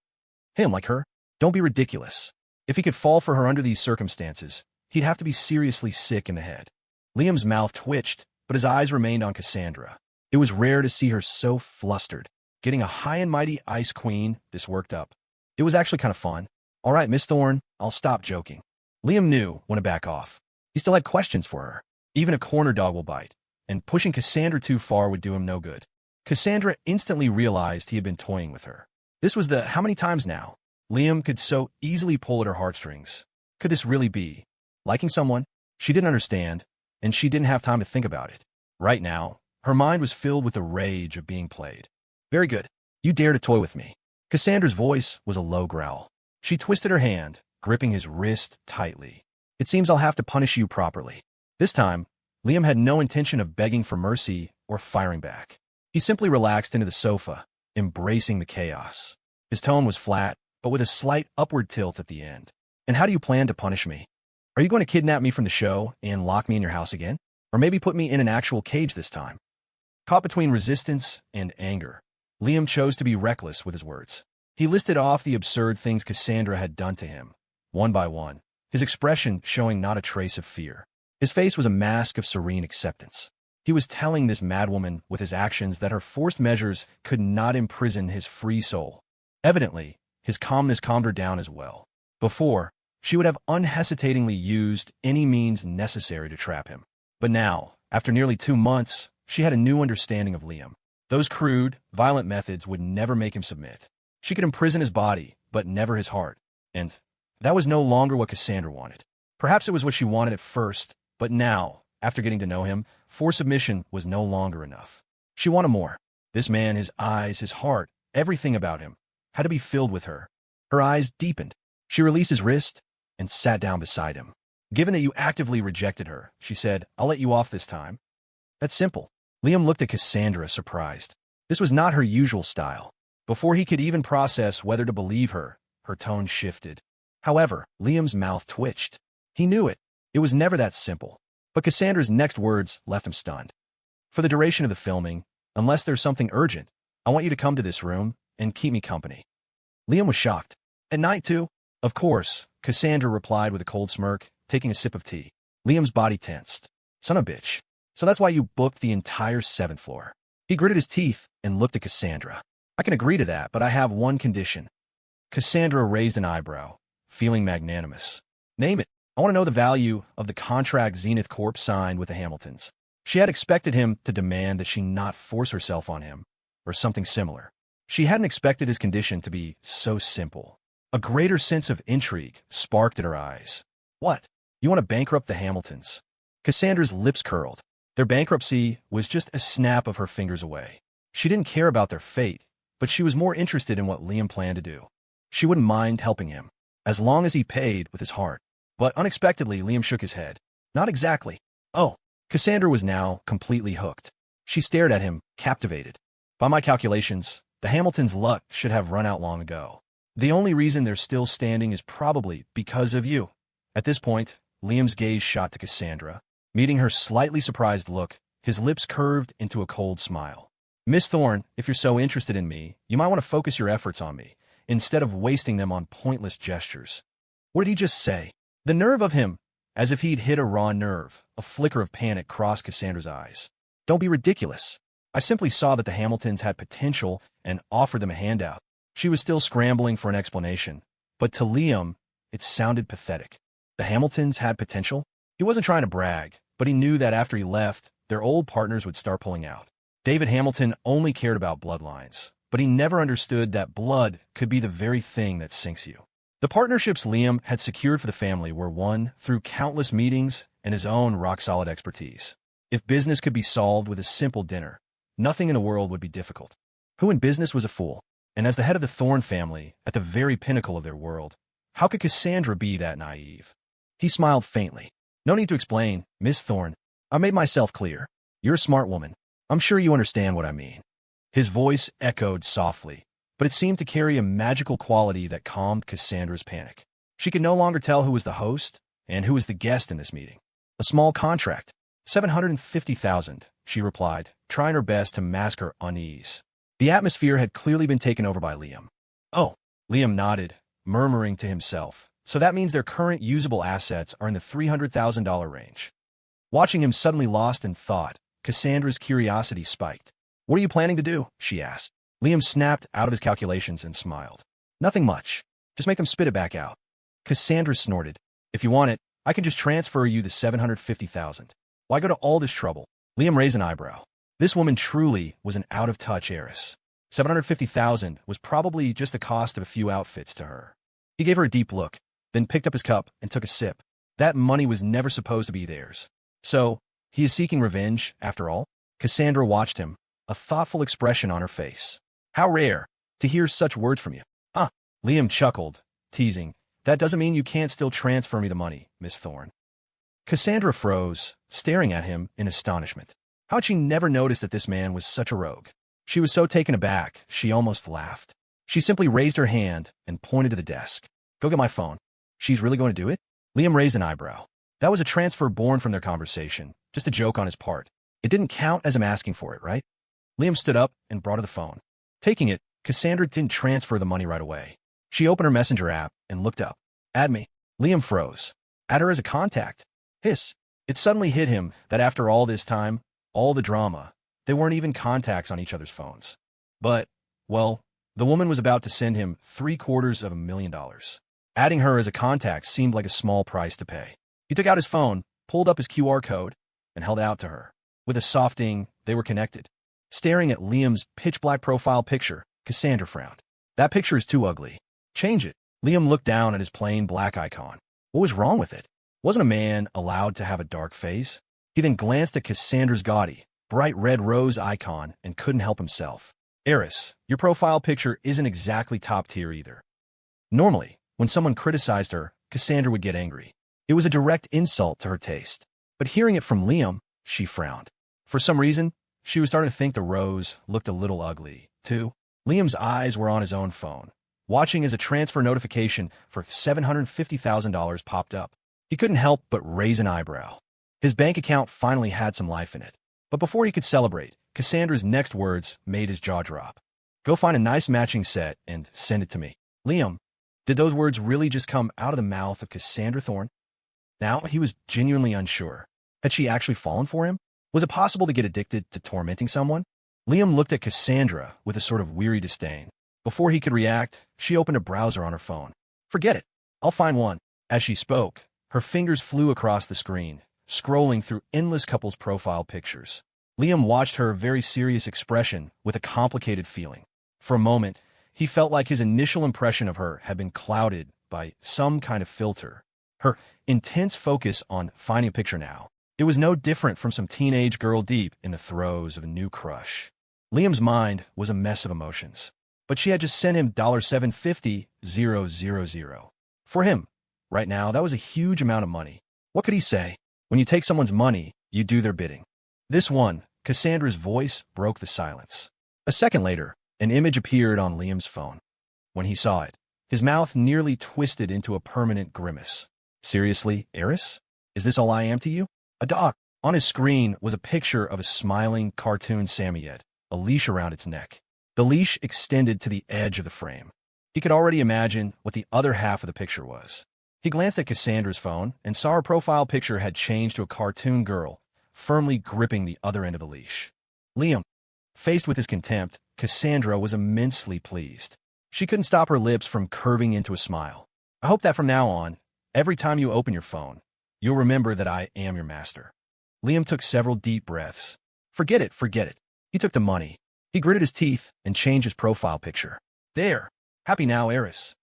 Him like her? Don't be ridiculous. If he could fall for her under these circumstances, he'd have to be seriously sick in the head. Liam's mouth twitched, but his eyes remained on Cassandra. It was rare to see her so flustered. Getting a high and mighty ice queen, this worked up. It was actually kind of fun. All right, Miss Thorne, I'll stop joking. Liam knew when to back off. He still had questions for her. Even a corner dog will bite, and pushing Cassandra too far would do him no good. Cassandra instantly realized he had been toying with her. This was the how many times now? Liam could so easily pull at her heartstrings. Could this really be? Liking someone? She didn't understand, and she didn't have time to think about it. Right now, her mind was filled with the rage of being played. Very good. You dare to toy with me. Cassandra's voice was a low growl. She twisted her hand, gripping his wrist tightly. It seems I'll have to punish you properly. This time, Liam had no intention of begging for mercy or firing back. He simply relaxed into the sofa, embracing the chaos. His tone was flat, but with a slight upward tilt at the end. And how do you plan to punish me? Are you going to kidnap me from the show and lock me in your house again? Or maybe put me in an actual cage this time? Caught between resistance and anger, Liam chose to be reckless with his words. He listed off the absurd things Cassandra had done to him, one by one, his expression showing not a trace of fear. His face was a mask of serene acceptance. He was telling this madwoman with his actions that her forced measures could not imprison his free soul. Evidently, his calmness calmed her down as well. Before, she would have unhesitatingly used any means necessary to trap him. But now, after nearly 2 months, she had a new understanding of Liam. Those crude, violent methods would never make him submit. She could imprison his body, but never his heart. And that was no longer what Cassandra wanted. Perhaps it was what she wanted at first, but now, after getting to know him, forced submission was no longer enough. She wanted more. This man, his eyes, his heart, everything about him, had to be filled with her. Her eyes deepened. She released his wrist and sat down beside him. Given that you actively rejected her, she said, I'll let you off this time. That's simple. Liam looked at Cassandra, surprised. This was not her usual style. Before he could even process whether to believe her, her tone shifted. However, Liam's mouth twitched. He knew it. It was never that simple. But Cassandra's next words left him stunned. For the duration of the filming, unless there's something urgent, I want you to come to this room and keep me company. Liam was shocked. At night, too? Of course, Cassandra replied with a cold smirk, taking a sip of tea. Liam's body tensed. Son of a bitch. So that's why you booked the entire 7th floor. He gritted his teeth and looked at Cassandra. I can agree to that, but I have one condition. Cassandra raised an eyebrow, feeling magnanimous. Name it. I want to know the value of the contract Zenith Corp signed with the Hamiltons. She had expected him to demand that she not force herself on him, or something similar. She hadn't expected his condition to be so simple. A greater sense of intrigue sparked at her eyes. What? You want to bankrupt the Hamiltons? Cassandra's lips curled. Their bankruptcy was just a snap of her fingers away. She didn't care about their fate, but she was more interested in what Liam planned to do. She wouldn't mind helping him, as long as he paid with his heart. But unexpectedly, Liam shook his head. Not exactly. Oh, Cassandra was now completely hooked. She stared at him, captivated. By my calculations, the Hamiltons' luck should have run out long ago. The only reason they're still standing is probably because of you. At this point, Liam's gaze shot to Cassandra. Meeting her slightly surprised look, his lips curved into a cold smile. Miss Thorne, if you're so interested in me, you might want to focus your efforts on me, instead of wasting them on pointless gestures. What did he just say? The nerve of him! As if he'd hit a raw nerve, a flicker of panic crossed Cassandra's eyes. Don't be ridiculous. I simply saw that the Hamiltons had potential and offered them a handout. She was still scrambling for an explanation, but to Liam, it sounded pathetic. The Hamiltons had potential? He wasn't trying to brag, but he knew that after he left, their old partners would start pulling out. David Hamilton only cared about bloodlines, but he never understood that blood could be the very thing that sinks you. The partnerships Liam had secured for the family were won through countless meetings and his own rock-solid expertise. If business could be solved with a simple dinner, nothing in the world would be difficult. Who in business was a fool? And as the head of the Thorne family, at the very pinnacle of their world, how could Cassandra be that naive? He smiled faintly. No need to explain, Miss Thorne. I made myself clear. You're a smart woman. I'm sure you understand what I mean. His voice echoed softly, but it seemed to carry a magical quality that calmed Cassandra's panic. She could no longer tell who was the host and who was the guest in this meeting. A small contract. $750,000, she replied, trying her best to mask her unease. The atmosphere had clearly been taken over by Liam. Oh, Liam nodded, murmuring to himself. So that means their current usable assets are in the $300,000 range. Watching him suddenly lost in thought, Cassandra's curiosity spiked. What are you planning to do? She asked. Liam snapped out of his calculations and smiled. Nothing much. Just make them spit it back out. Cassandra snorted. If you want it, I can just transfer you the $750,000. Why go to all this trouble? Liam raised an eyebrow. This woman truly was an out-of-touch heiress. $750,000 was probably just the cost of a few outfits to her. He gave her a deep look, then picked up his cup and took a sip. That money was never supposed to be theirs. So, he is seeking revenge, after all? Cassandra watched him, a thoughtful expression on her face. How rare to hear such words from you. Huh? Liam chuckled, teasing. That doesn't mean you can't still transfer me the money, Miss Thorne. Cassandra froze, staring at him in astonishment. How had she never noticed that this man was such a rogue? She was so taken aback, she almost laughed. She simply raised her hand and pointed to the desk. Go get my phone. She's really going to do it? Liam raised an eyebrow. That was a transfer born from their conversation, just a joke on his part. It didn't count as him asking for it, right? Liam stood up and brought her the phone. Taking it, Cassandra didn't transfer the money right away. She opened her messenger app and looked up. Add me. Liam froze. Add her as a contact. Hiss. It suddenly hit him that after all this time, all the drama, they weren't even contacts on each other's phones. But, well, the woman was about to send him $750,000. Adding her as a contact seemed like a small price to pay. He took out his phone, pulled up his QR code, and held it out to her. With a soft ding, they were connected. Staring at Liam's pitch-black profile picture, Cassandra frowned. That picture is too ugly. Change it. Liam looked down at his plain black icon. What was wrong with it? Wasn't a man allowed to have a dark face? He then glanced at Cassandra's gaudy, bright red rose icon and couldn't help himself. Eris, your profile picture isn't exactly top tier either. Normally, when someone criticized her, Cassandra would get angry. It was a direct insult to her taste. But hearing it from Liam, she frowned. For some reason, she was starting to think the rose looked a little ugly, too. Liam's eyes were on his own phone, watching as a transfer notification for $750,000 popped up. He couldn't help but raise an eyebrow. His bank account finally had some life in it. But before he could celebrate, Cassandra's next words made his jaw drop. Go find a nice matching set and send it to me. Liam, did those words really just come out of the mouth of Cassandra Thorne? Now he was genuinely unsure. Had she actually fallen for him? Was it possible to get addicted to tormenting someone? Liam looked at Cassandra with a sort of weary disdain. Before he could react, she opened a browser on her phone. Forget it. I'll find one. As she spoke, her fingers flew across the screen, scrolling through endless couples' profile pictures. Liam watched her very serious expression with a complicated feeling. For a moment, he felt like his initial impression of her had been clouded by some kind of filter. Her intense focus on finding a picture now. It was no different from some teenage girl deep in the throes of a new crush. Liam's mind was a mess of emotions. But she had just sent him $750,000. For him, right now, that was a huge amount of money. What could he say? When you take someone's money, you do their bidding. This one, Cassandra's voice broke the silence. A second later, an image appeared on Liam's phone. When he saw it, his mouth nearly twisted into a permanent grimace. Seriously, Eris? Is this all I am to you? A dog. On his screen was a picture of a smiling cartoon Samoyed, a leash around its neck. The leash extended to the edge of the frame. He could already imagine what the other half of the picture was. He glanced at Cassandra's phone and saw her profile picture had changed to a cartoon girl, firmly gripping the other end of the leash. Liam. Faced with his contempt, Cassandra was immensely pleased. She couldn't stop her lips from curving into a smile. I hope that from now on, every time you open your phone, you'll remember that I am your master. Liam took several deep breaths. Forget it, forget it. He took the money. He gritted his teeth and changed his profile picture. There. Happy now, heiress.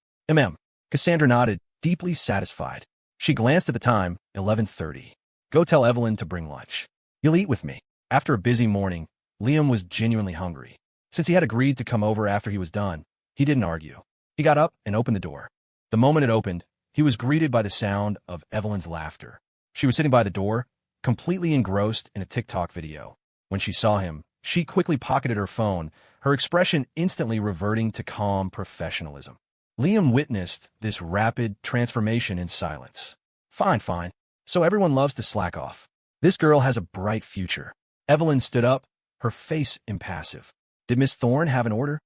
Cassandra nodded, deeply satisfied. She glanced at the time, 11:30. Go tell Evelyn to bring lunch. You'll eat with me. After a busy morning, Liam was genuinely hungry. Since he had agreed to come over after he was done, he didn't argue. He got up and opened the door. The moment it opened, he was greeted by the sound of Evelyn's laughter. She was sitting by the door, completely engrossed in a TikTok video. When she saw him, she quickly pocketed her phone, her expression instantly reverting to calm professionalism. Liam witnessed this rapid transformation in silence. Fine. So everyone loves to slack off. This girl has a bright future. Evelyn stood up, her face impassive. Did Miss Thorne have an order?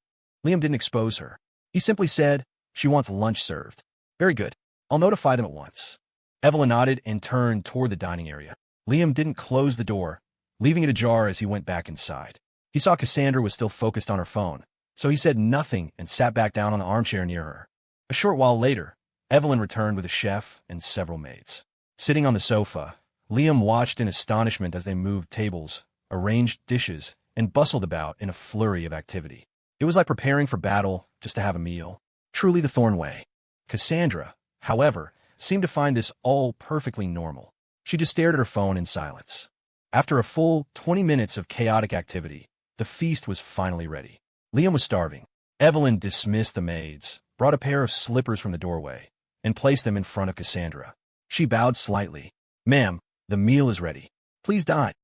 Liam didn't expose her. He simply said, she wants lunch served. Very good. I'll notify them at once. Evelyn nodded and turned toward the dining area. Liam didn't close the door, leaving it ajar as he went back inside. He saw Cassandra was still focused on her phone, so he said nothing and sat back down on the armchair near her. A short while later, Evelyn returned with a chef and several maids. Sitting on the sofa, Liam watched in astonishment as they moved tables, arranged dishes, and bustled about in a flurry of activity. It was like preparing for battle just to have a meal. Truly the Thorne way. Cassandra, however, seemed to find this all perfectly normal. She just stared at her phone in silence. After a full 20 minutes of chaotic activity, the feast was finally ready. Liam was starving. Evelyn dismissed the maids, brought a pair of slippers from the doorway, and placed them in front of Cassandra. She bowed slightly. Ma'am, the meal is ready. Please dine.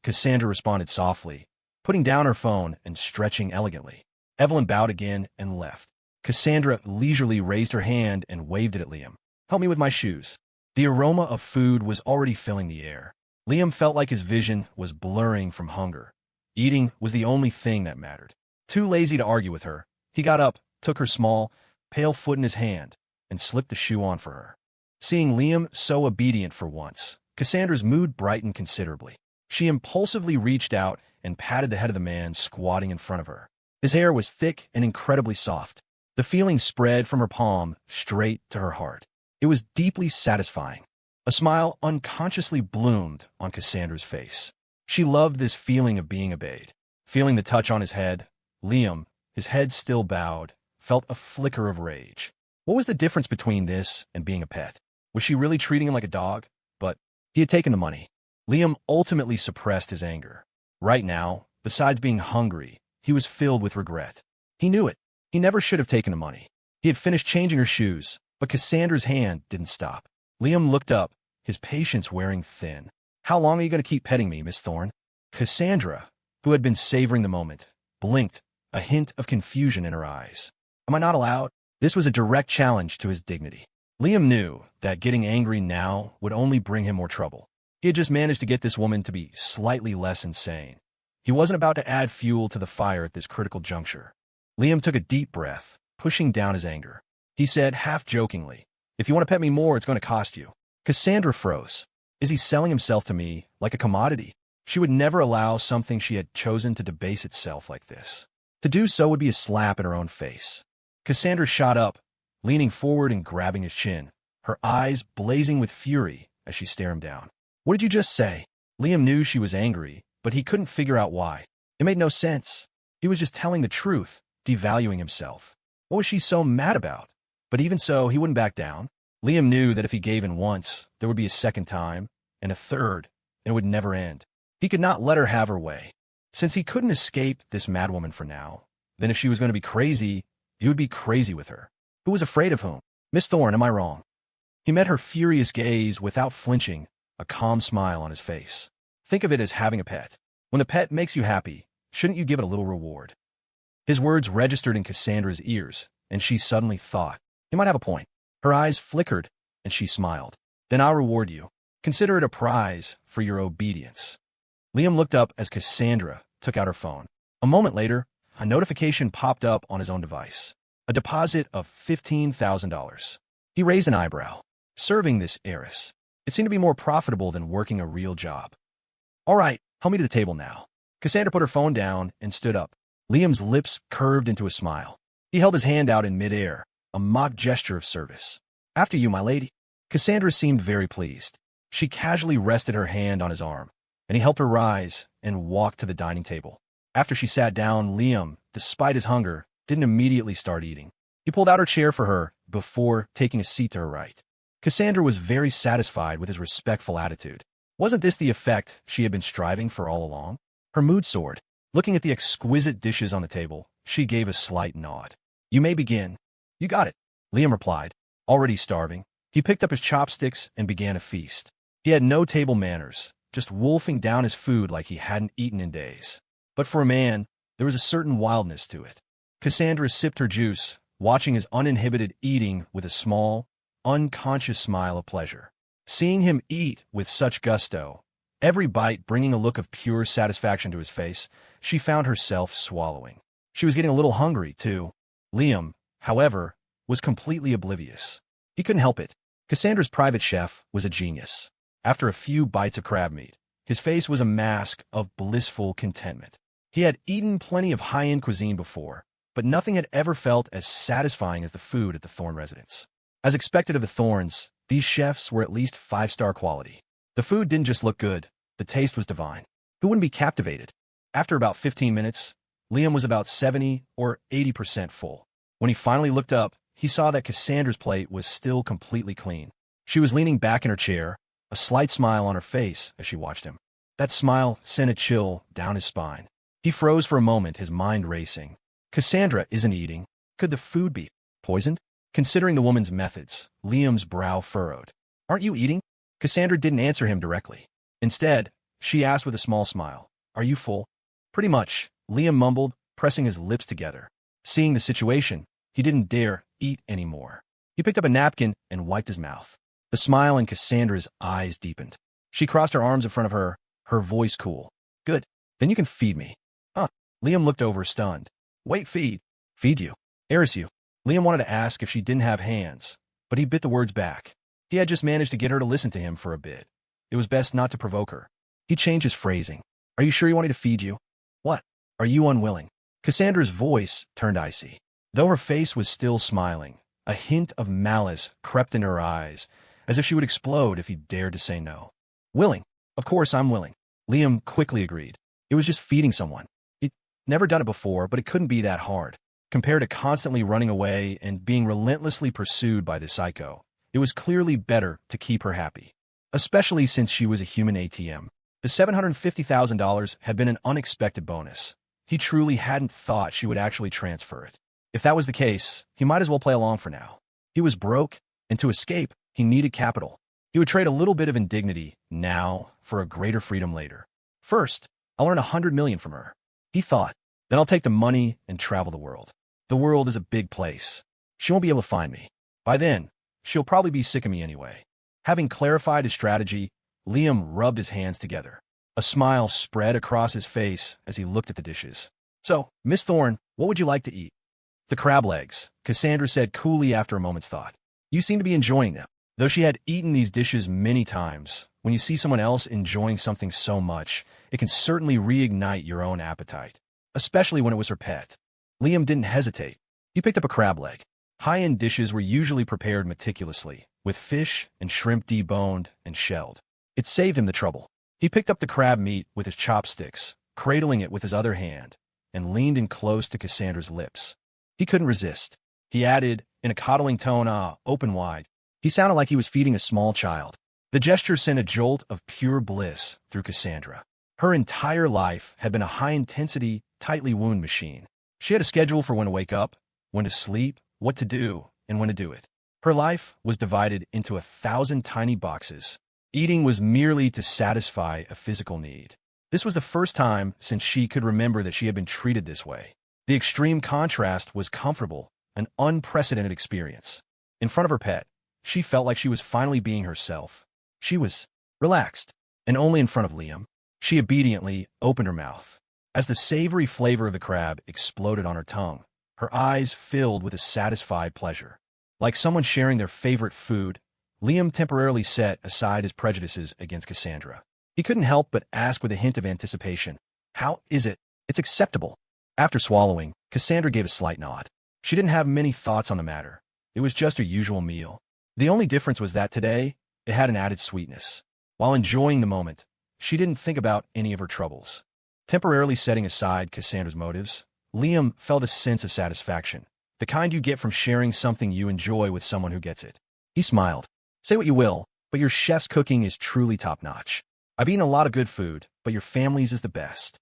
Cassandra responded softly, putting down her phone and stretching elegantly. Evelyn bowed again and left. Cassandra leisurely raised her hand and waved it at Liam. Help me with my shoes. The aroma of food was already filling the air. Liam felt like his vision was blurring from hunger. Eating was the only thing that mattered. Too lazy to argue with her, he got up, took her small, pale foot in his hand, and slipped the shoe on for her. Seeing Liam so obedient for once, Cassandra's mood brightened considerably. She impulsively reached out and patted the head of the man squatting in front of her. His hair was thick and incredibly soft. The feeling spread from her palm straight to her heart. It was deeply satisfying. A smile unconsciously bloomed on Cassandra's face. She loved this feeling of being obeyed. Feeling the touch on his head, Liam, his head still bowed, felt a flicker of rage. What was the difference between this and being a pet? Was she really treating him like a dog? But he had taken the money. Liam ultimately suppressed his anger. Right now, besides being hungry, he was filled with regret. He knew it. He never should have taken the money. He had finished changing her shoes, but Cassandra's hand didn't stop. Liam looked up, his patience wearing thin. How long are you going to keep petting me, Miss Thorne? Cassandra, who had been savoring the moment, blinked, a hint of confusion in her eyes. Am I not allowed? This was a direct challenge to his dignity. Liam knew that getting angry now would only bring him more trouble. He had just managed to get this woman to be slightly less insane. He wasn't about to add fuel to the fire at this critical juncture. Liam took a deep breath, pushing down his anger. He said, half-jokingly, if you want to pet me more, it's going to cost you. Cassandra froze. Is he selling himself to me like a commodity? She would never allow something she had chosen to debase itself like this. To do so would be a slap in her own face. Cassandra shot up, leaning forward and grabbing his chin, her eyes blazing with fury as she stared him down. What did you just say? Liam knew she was angry, but he couldn't figure out why. It made no sense. He was just telling the truth, devaluing himself. What was she so mad about? But even so, he wouldn't back down. Liam knew that if he gave in once, there would be a second time, and a third, and it would never end. He could not let her have her way. Since he couldn't escape this madwoman for now, then if she was going to be crazy, he would be crazy with her. Who was afraid of whom? Miss Thorne, am I wrong? He met her furious gaze without flinching, a calm smile on his face. Think of it as having a pet. When the pet makes you happy, shouldn't you give it a little reward? His words registered in Cassandra's ears, and she suddenly thought, he might have a point. Her eyes flickered, and she smiled. Then I'll reward you. Consider it a prize for your obedience. Liam looked up as Cassandra took out her phone. A moment later, a notification popped up on his own device. A deposit of $15,000. He raised an eyebrow. Serving this heiress. It seemed to be more profitable than working a real job. All right, help me to the table now. Cassandra put her phone down and stood up. Liam's lips curved into a smile. He held his hand out in midair, a mock gesture of service. After you, my lady. Cassandra seemed very pleased. She casually rested her hand on his arm, and he helped her rise and walk to the dining table. After she sat down, Liam, despite his hunger, didn't immediately start eating. He pulled out her chair for her before taking a seat to her right. Cassandra was very satisfied with his respectful attitude. Wasn't this the effect she had been striving for all along? Her mood soared. Looking at the exquisite dishes on the table, she gave a slight nod. "You may begin." "You got it," Liam replied, already starving. He picked up his chopsticks and began a feast. He had no table manners, just wolfing down his food like he hadn't eaten in days. But for a man, there was a certain wildness to it. Cassandra sipped her juice, watching his uninhibited eating with a small, unconscious smile of pleasure. Seeing him eat with such gusto, every bite bringing a look of pure satisfaction to his face, she found herself swallowing. She was getting a little hungry, too. Liam, however, was completely oblivious. He couldn't help it. Cassandra's private chef was a genius. After a few bites of crab meat, his face was a mask of blissful contentment. He had eaten plenty of high-end cuisine before, but nothing had ever felt as satisfying as the food at the Thorne residence. As expected of the Thornes, these chefs were at least 5-star quality. The food didn't just look good, the taste was divine. Who wouldn't be captivated? After about 15 minutes, Liam was about 70 or 80% full. When he finally looked up, he saw that Cassandra's plate was still completely clean. She was leaning back in her chair, a slight smile on her face as she watched him. That smile sent a chill down his spine. He froze for a moment, his mind racing. Cassandra isn't eating. Could the food be poisoned? Considering the woman's methods, Liam's brow furrowed. "Aren't you eating?" Cassandra didn't answer him directly. Instead, she asked with a small smile, "Are you full?" "Pretty much," Liam mumbled, pressing his lips together. Seeing the situation, he didn't dare eat anymore. He picked up a napkin and wiped his mouth. The smile in Cassandra's eyes deepened. She crossed her arms in front of her, her voice cool. "Good. Then you can feed me." "Huh?" Liam looked over, stunned. "Wait, feed? Feed you? Heiress you?" Liam wanted to ask if she didn't have hands, but he bit the words back. He had just managed to get her to listen to him for a bit. It was best not to provoke her. He changed his phrasing. "Are you sure you want me to feed you?" "What? Are you unwilling?" Cassandra's voice turned icy. Though her face was still smiling, a hint of malice crept into her eyes, as if she would explode if he dared to say no. "Willing? Of course I'm willing," Liam quickly agreed. It was just feeding someone. He'd never done it before, but it couldn't be that hard. Compared to constantly running away and being relentlessly pursued by the psycho, it was clearly better to keep her happy. Especially since she was a human ATM. The $750,000 had been an unexpected bonus. He truly hadn't thought she would actually transfer it. If that was the case, he might as well play along for now. He was broke, and to escape, he needed capital. He would trade a little bit of indignity now for a greater freedom later. "First, I'll earn $100 million from her," he thought. "Then I'll take the money and travel the world. The world is a big place. She won't be able to find me. By then, she'll probably be sick of me anyway." Having clarified his strategy, Liam rubbed his hands together. A smile spread across his face as he looked at the dishes. "So, Miss Thorne, what would you like to eat?" "The crab legs," Cassandra said coolly after a moment's thought. "You seem to be enjoying them." Though she had eaten these dishes many times, when you see someone else enjoying something so much, it can certainly reignite your own appetite, especially when it was her pet. Liam didn't hesitate. He picked up a crab leg. High-end dishes were usually prepared meticulously, with fish and shrimp deboned and shelled. It saved him the trouble. He picked up the crab meat with his chopsticks, cradling it with his other hand, and leaned in close to Cassandra's lips. He couldn't resist. He added, in a coddling tone, open wide. He sounded like he was feeding a small child. The gesture sent a jolt of pure bliss through Cassandra. Her entire life had been a high-intensity, tightly wound machine. She had a schedule for when to wake up, when to sleep, what to do, and when to do it. Her life was divided into 1,000 tiny boxes. Eating was merely to satisfy a physical need. This was the first time since she could remember that she had been treated this way. The extreme contrast was comfortable, an unprecedented experience. In front of her pet, she felt like she was finally being herself. She was relaxed, and only in front of Liam. She obediently opened her mouth. As the savory flavor of the crab exploded on her tongue, her eyes filled with a satisfied pleasure. Like someone sharing their favorite food, Liam temporarily set aside his prejudices against Cassandra. He couldn't help but ask with a hint of anticipation, "How is it? It's acceptable." After swallowing, Cassandra gave a slight nod. She didn't have many thoughts on the matter. It was just her usual meal. The only difference was that today, it had an added sweetness. While enjoying the moment, she didn't think about any of her troubles. Temporarily setting aside Cassandra's motives, Liam felt a sense of satisfaction, the kind you get from sharing something you enjoy with someone who gets it. He smiled. Say what you will, but your chef's cooking is truly top-notch. I've eaten a lot of good food, but your family's is the best.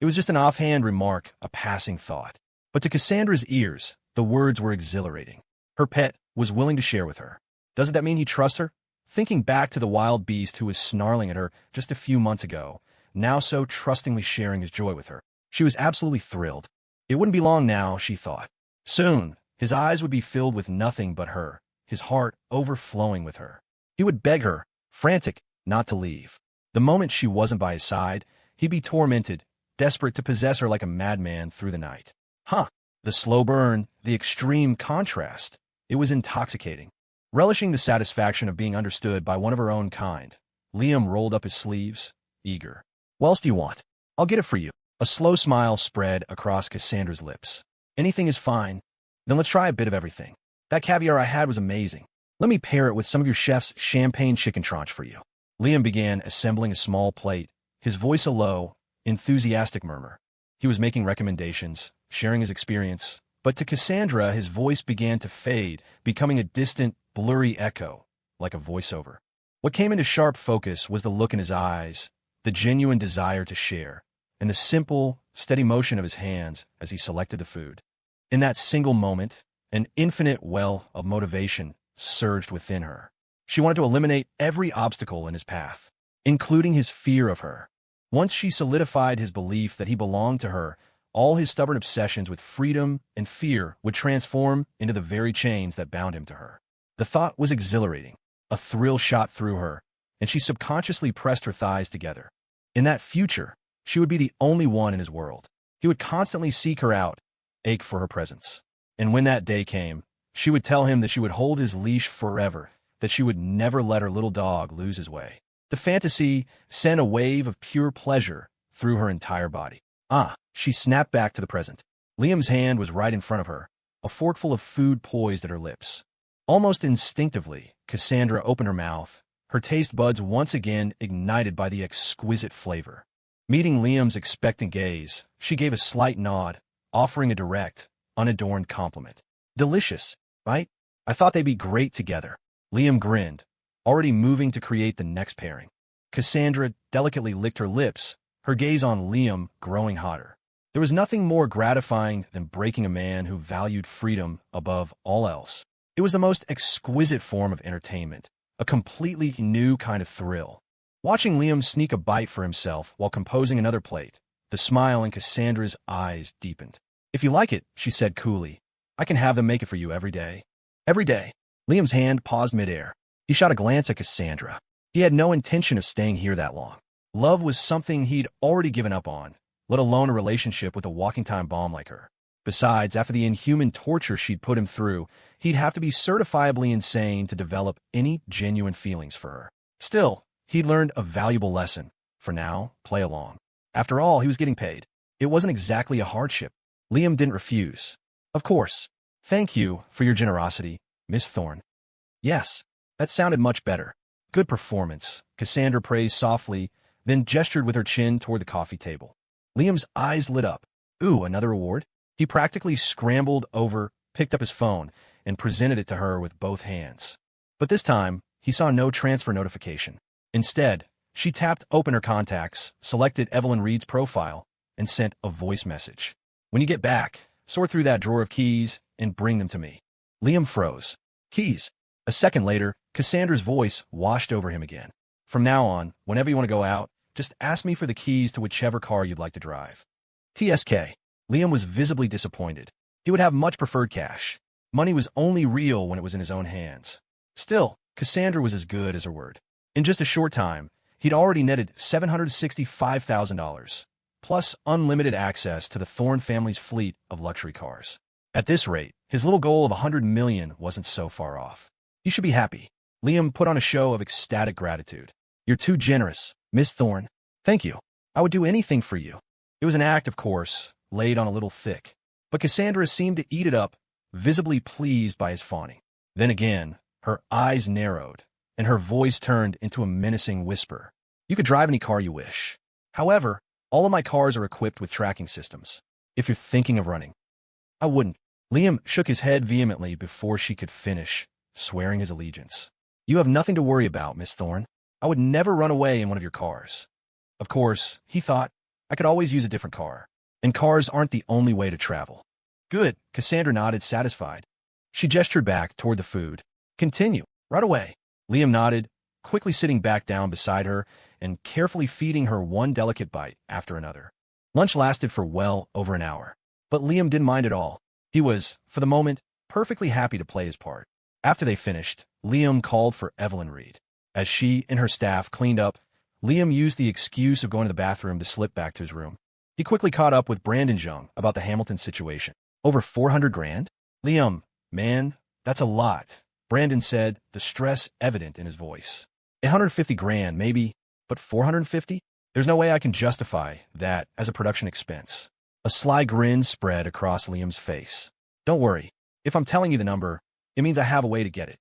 It was just an offhand remark, a passing thought. But to Cassandra's ears, the words were exhilarating. Her pet was willing to share with her. Doesn't that mean he trusts her? Thinking back to the wild beast who was snarling at her just a few months ago, now so trustingly sharing his joy with her, she was absolutely thrilled. It wouldn't be long now, she thought. Soon, his eyes would be filled with nothing but her, his heart overflowing with her. He would beg her, frantic, not to leave. The moment she wasn't by his side, he'd be tormented, desperate to possess her like a madman through the night. The slow burn, the extreme contrast. It was intoxicating. Relishing the satisfaction of being understood by one of her own kind, Liam rolled up his sleeves, eager. What else do you want? I'll get it for you. A slow smile spread across Cassandra's lips. Anything is fine. Then let's try a bit of everything. That caviar I had was amazing. Let me pair it with some of your chef's champagne chicken tranche for you. Liam began assembling a small plate, his voice a low, enthusiastic murmur. He was making recommendations, sharing his experience, but to Cassandra his voice began to fade, becoming a distant, blurry echo, like a voiceover. What came into sharp focus was the look in his eyes, the genuine desire to share, and the simple, steady motion of his hands as he selected the food. In that single moment, an infinite well of motivation surged within her. She wanted to eliminate every obstacle in his path, including his fear of her. Once she solidified his belief that he belonged to her, all his stubborn obsessions with freedom and fear would transform into the very chains that bound him to her. The thought was exhilarating. A thrill shot through her, and she subconsciously pressed her thighs together. In that future, she would be the only one in his world. He would constantly seek her out, ache for her presence. And when that day came, she would tell him that she would hold his leash forever, that she would never let her little dog lose his way. The fantasy sent a wave of pure pleasure through her entire body. She snapped back to the present. Liam's hand was right in front of her, a forkful of food poised at her lips. Almost instinctively, Cassandra opened her mouth, her taste buds once again ignited by the exquisite flavor. Meeting Liam's expectant gaze, she gave a slight nod, offering a direct, unadorned compliment. Delicious, right? I thought they'd be great together. Liam grinned, already moving to create the next pairing. Cassandra delicately licked her lips, her gaze on Liam growing hotter. There was nothing more gratifying than breaking a man who valued freedom above all else. It was the most exquisite form of entertainment, a completely new kind of thrill. Watching Liam sneak a bite for himself while composing another plate, the smile in Cassandra's eyes deepened. If you like it, she said coolly, I can have them make it for you every day. Every day. Liam's hand paused midair. He shot a glance at Cassandra. He had no intention of staying here that long. Love was something he'd already given up on, let alone a relationship with a walking-time bomb like her. Besides, after the inhuman torture she'd put him through, he'd have to be certifiably insane to develop any genuine feelings for her. Still, he'd learned a valuable lesson. For now, play along. After all, he was getting paid. It wasn't exactly a hardship. Liam didn't refuse. Of course. Thank you for your generosity, Miss Thorne. Yes, that sounded much better. Good performance, Cassandra praised softly, then gestured with her chin toward the coffee table. Liam's eyes lit up. Ooh, another award? He practically scrambled over, picked up his phone, and presented it to her with both hands. But this time, he saw no transfer notification. Instead, she tapped open her contacts, selected Evelyn Reed's profile, and sent a voice message. When you get back, sort through that drawer of keys and bring them to me. Liam froze. Keys. A second later, Cassandra's voice washed over him again. From now on, whenever you want to go out, just ask me for the keys to whichever car you'd like to drive. TSK. Liam was visibly disappointed. He would have much preferred cash. Money was only real when it was in his own hands. Still, Cassandra was as good as her word. In just a short time, he'd already netted $765,000, plus unlimited access to the Thorne family's fleet of luxury cars. At this rate, his little goal of $100 million wasn't so far off. He should be happy. Liam put on a show of ecstatic gratitude. You're too generous, Miss Thorne. Thank you. I would do anything for you. It was an act, of course, laid on a little thick. But Cassandra seemed to eat it up, visibly pleased by his fawning. Then again, her eyes narrowed, and her voice turned into a menacing whisper. You could drive any car you wish. However, All of my cars are equipped with tracking systems. If you're thinking of running, I wouldn't. Liam shook his head vehemently before she could finish, swearing his allegiance. You have nothing to worry about, Miss Thorne. I would never run away in one of your cars. Of course, he thought, I could always use a different car. And cars aren't the only way to travel. Good, Cassandra nodded, satisfied. She gestured back toward the food. Continue, right away. Liam nodded, quickly sitting back down beside her and carefully feeding her one delicate bite after another. Lunch lasted for well over an hour. But Liam didn't mind at all. He was, for the moment, perfectly happy to play his part. After they finished, Liam called for Evelyn Reed. As she and her staff cleaned up, Liam used the excuse of going to the bathroom to slip back to his room. He quickly caught up with Brandon Jung about the Hamilton situation. Over 400 grand? Liam, man, that's a lot, Brandon said, the stress evident in his voice. 150 grand, maybe, but 450? There's no way I can justify that as a production expense. A sly grin spread across Liam's face. Don't worry. If I'm telling you the number, it means I have a way to get it.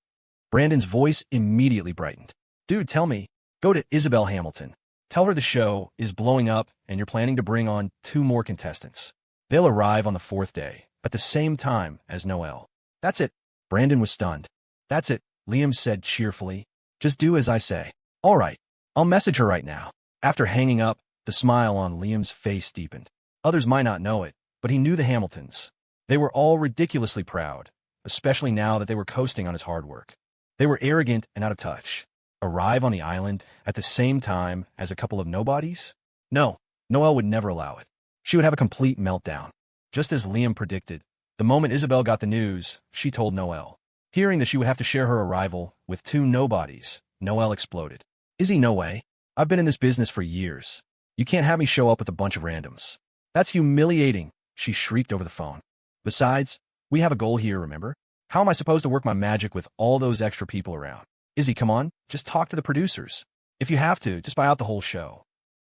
Brandon's voice immediately brightened. Dude, tell me. Go to Isabelle Hamilton. Tell her the show is blowing up and you're planning to bring on 2 more contestants. They'll arrive on the 4th day, at the same time as Noel. That's it. Brandon was stunned. That's it, Liam said cheerfully. Just do as I say. All right. I'll message her right now. After hanging up, the smile on Liam's face deepened. Others might not know it, but he knew the Hamiltons. They were all ridiculously proud, especially now that they were coasting on his hard work. They were arrogant and out of touch. Arrive on the island at the same time as a couple of nobodies? No, Noel would never allow it. She would have a complete meltdown. Just as Liam predicted, the moment Isabelle got the news, she told Noel. Hearing that she would have to share her arrival with 2 nobodies, Noel exploded. Izzy, no way. I've been in this business for years. You can't have me show up with a bunch of randoms. That's humiliating, she shrieked over the phone. Besides, we have a goal here, remember? How am I supposed to work my magic with all those extra people around? Izzy, come on, just talk to the producers. If you have to, just buy out the whole show.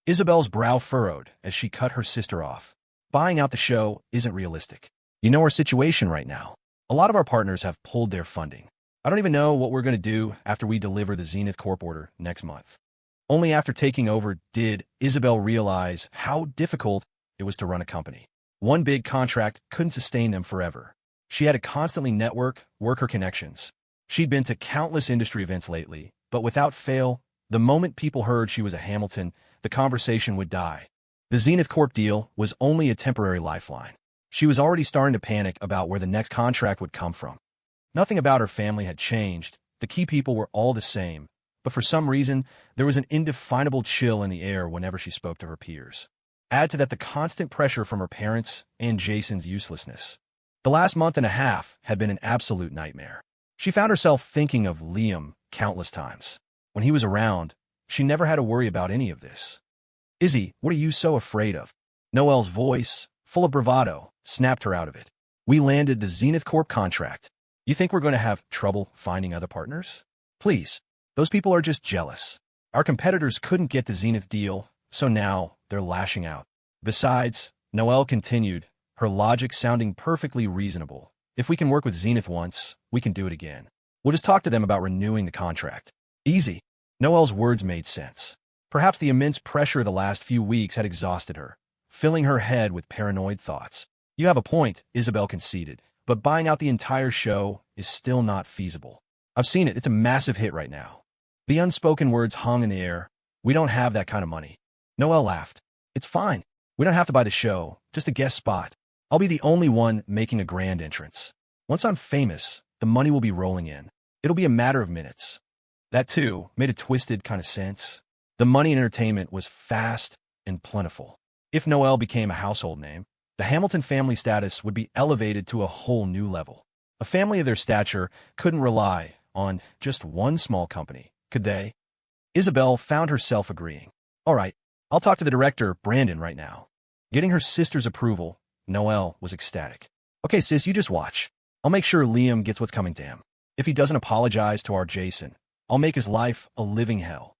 Isabelle's brow furrowed as she cut her sister off. Buying out the show isn't realistic. You know our situation right now. A lot of our partners have pulled their funding. I don't even know what we're going to do after we deliver the Zenith Corp order next month. Only after taking over did Isabelle realize how difficult it was to run a company. One big contract couldn't sustain them forever. She had to constantly work her connections. She'd been to countless industry events lately, but without fail, the moment people heard she was a Hamilton, the conversation would die. The Zenith Corp deal was only a temporary lifeline. She was already starting to panic about where the next contract would come from. Nothing about her family had changed. The key people were all the same, but for some reason, there was an indefinable chill in the air whenever she spoke to her peers. Add to that the constant pressure from her parents and Jason's uselessness. The last month and a half had been an absolute nightmare. She found herself thinking of Liam countless times. When he was around, she never had to worry about any of this. Izzy, what are you so afraid of? Noel's voice, full of bravado, snapped her out of it. We landed the Zenith Corp contract. You think we're going to have trouble finding other partners? Please, those people are just jealous. Our competitors couldn't get the Zenith deal, so now they're lashing out. Besides, Noel continued, her logic sounding perfectly reasonable. If we can work with Zenith once, we can do it again. We'll just talk to them about renewing the contract. Easy. Noel's words made sense. Perhaps the immense pressure of the last few weeks had exhausted her, filling her head with paranoid thoughts. You have a point, Isabelle conceded, but buying out the entire show is still not feasible. I've seen it. It's a massive hit right now. The unspoken words hung in the air. We don't have that kind of money. Noel laughed. It's fine. We don't have to buy the show, just a guest spot. I'll be the only one making a grand entrance. Once I'm famous, the money will be rolling in. It'll be a matter of minutes. That, too, made a twisted kind of sense. The money in entertainment was fast and plentiful. If Noel became a household name, the Hamilton family status would be elevated to a whole new level. A family of their stature couldn't rely on just one small company, could they? Isabelle found herself agreeing. All right, I'll talk to the director, Brandon, right now. Getting her sister's approval, Noel was ecstatic. Okay, sis, you just watch. I'll make sure Liam gets what's coming to him. If he doesn't apologize to our Jason, I'll make his life a living hell.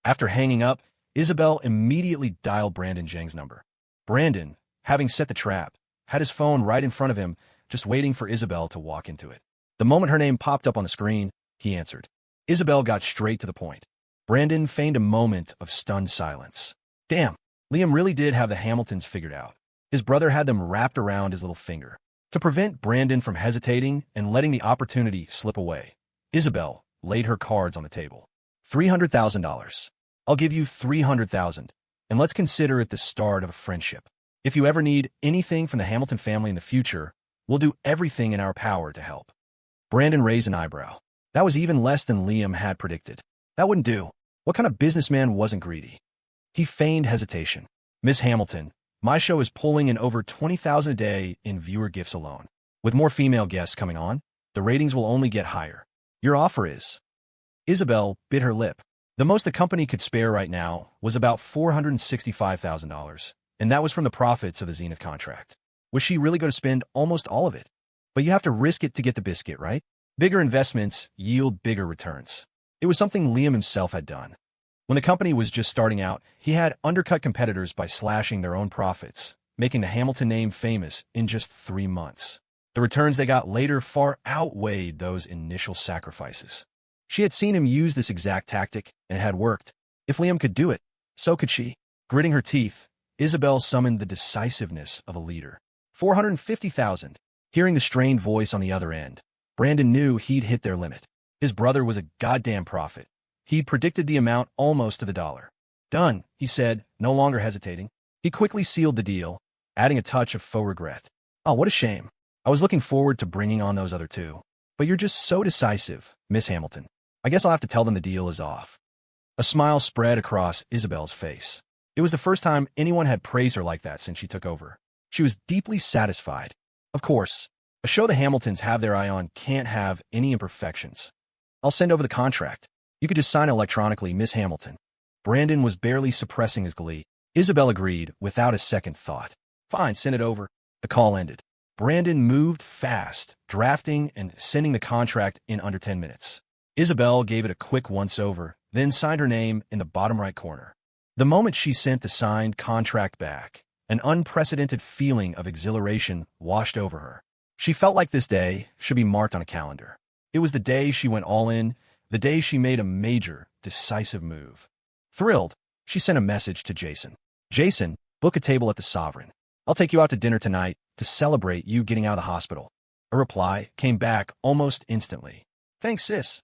After hanging up, Isabelle immediately dialed Brandon Zhang's number. Brandon, having set the trap, had his phone right in front of him, just waiting for Isabelle to walk into it. The moment her name popped up on the screen, he answered. Isabelle got straight to the point. Brandon feigned a moment of stunned silence. Damn, Liam really did have the Hamiltons figured out. His brother had them wrapped around his little finger. To prevent Brandon from hesitating and letting the opportunity slip away, Isabelle laid her cards on the table. $300,000. I'll give you $300,000, and let's consider it the start of a friendship. If you ever need anything from the Hamilton family in the future, we'll do everything in our power to help. Brandon raised an eyebrow. That was even less than Liam had predicted. That wouldn't do. What kind of businessman wasn't greedy? He feigned hesitation. Miss Hamilton, my show is pulling in over $20,000 a day in viewer gifts alone. With more female guests coming on, the ratings will only get higher. Your offer is... Isabelle bit her lip. The most the company could spare right now was about $465,000, and that was from the profits of the Zenith contract. Was she really going to spend almost all of it? But you have to risk it to get the biscuit, right? Bigger investments yield bigger returns. It was something Liam himself had done. When the company was just starting out, he had undercut competitors by slashing their own profits, making the Hamilton name famous in just 3 months. The returns they got later far outweighed those initial sacrifices. She had seen him use this exact tactic, and it had worked. If Liam could do it, so could she. Gritting her teeth, Isabelle summoned the decisiveness of a leader. $450,000. Hearing the strained voice on the other end, Brandon knew he'd hit their limit. His brother was a goddamn prophet. He'd predicted the amount almost to the dollar. Done, he said, no longer hesitating. He quickly sealed the deal, adding a touch of faux regret. Oh, what a shame. I was looking forward to bringing on those other two. But you're just so decisive, Miss Hamilton. I guess I'll have to tell them the deal is off. A smile spread across Isabelle's face. It was the first time anyone had praised her like that since she took over. She was deeply satisfied. Of course, a show the Hamiltons have their eye on can't have any imperfections. I'll send over the contract. You could just sign electronically, Miss Hamilton. Brandon was barely suppressing his glee. Isabelle agreed without a second thought. Fine, send it over. The call ended. Brandon moved fast, drafting and sending the contract in under 10 minutes. Isabelle gave it a quick once-over, then signed her name in the bottom right corner. The moment she sent the signed contract back, an unprecedented feeling of exhilaration washed over her. She felt like this day should be marked on a calendar. It was the day she went all in, the day she made a major, decisive move. Thrilled, she sent a message to Jason. Jason, book a table at the Sovereign. I'll take you out to dinner tonight to celebrate you getting out of the hospital. A reply came back almost instantly. Thanks, sis.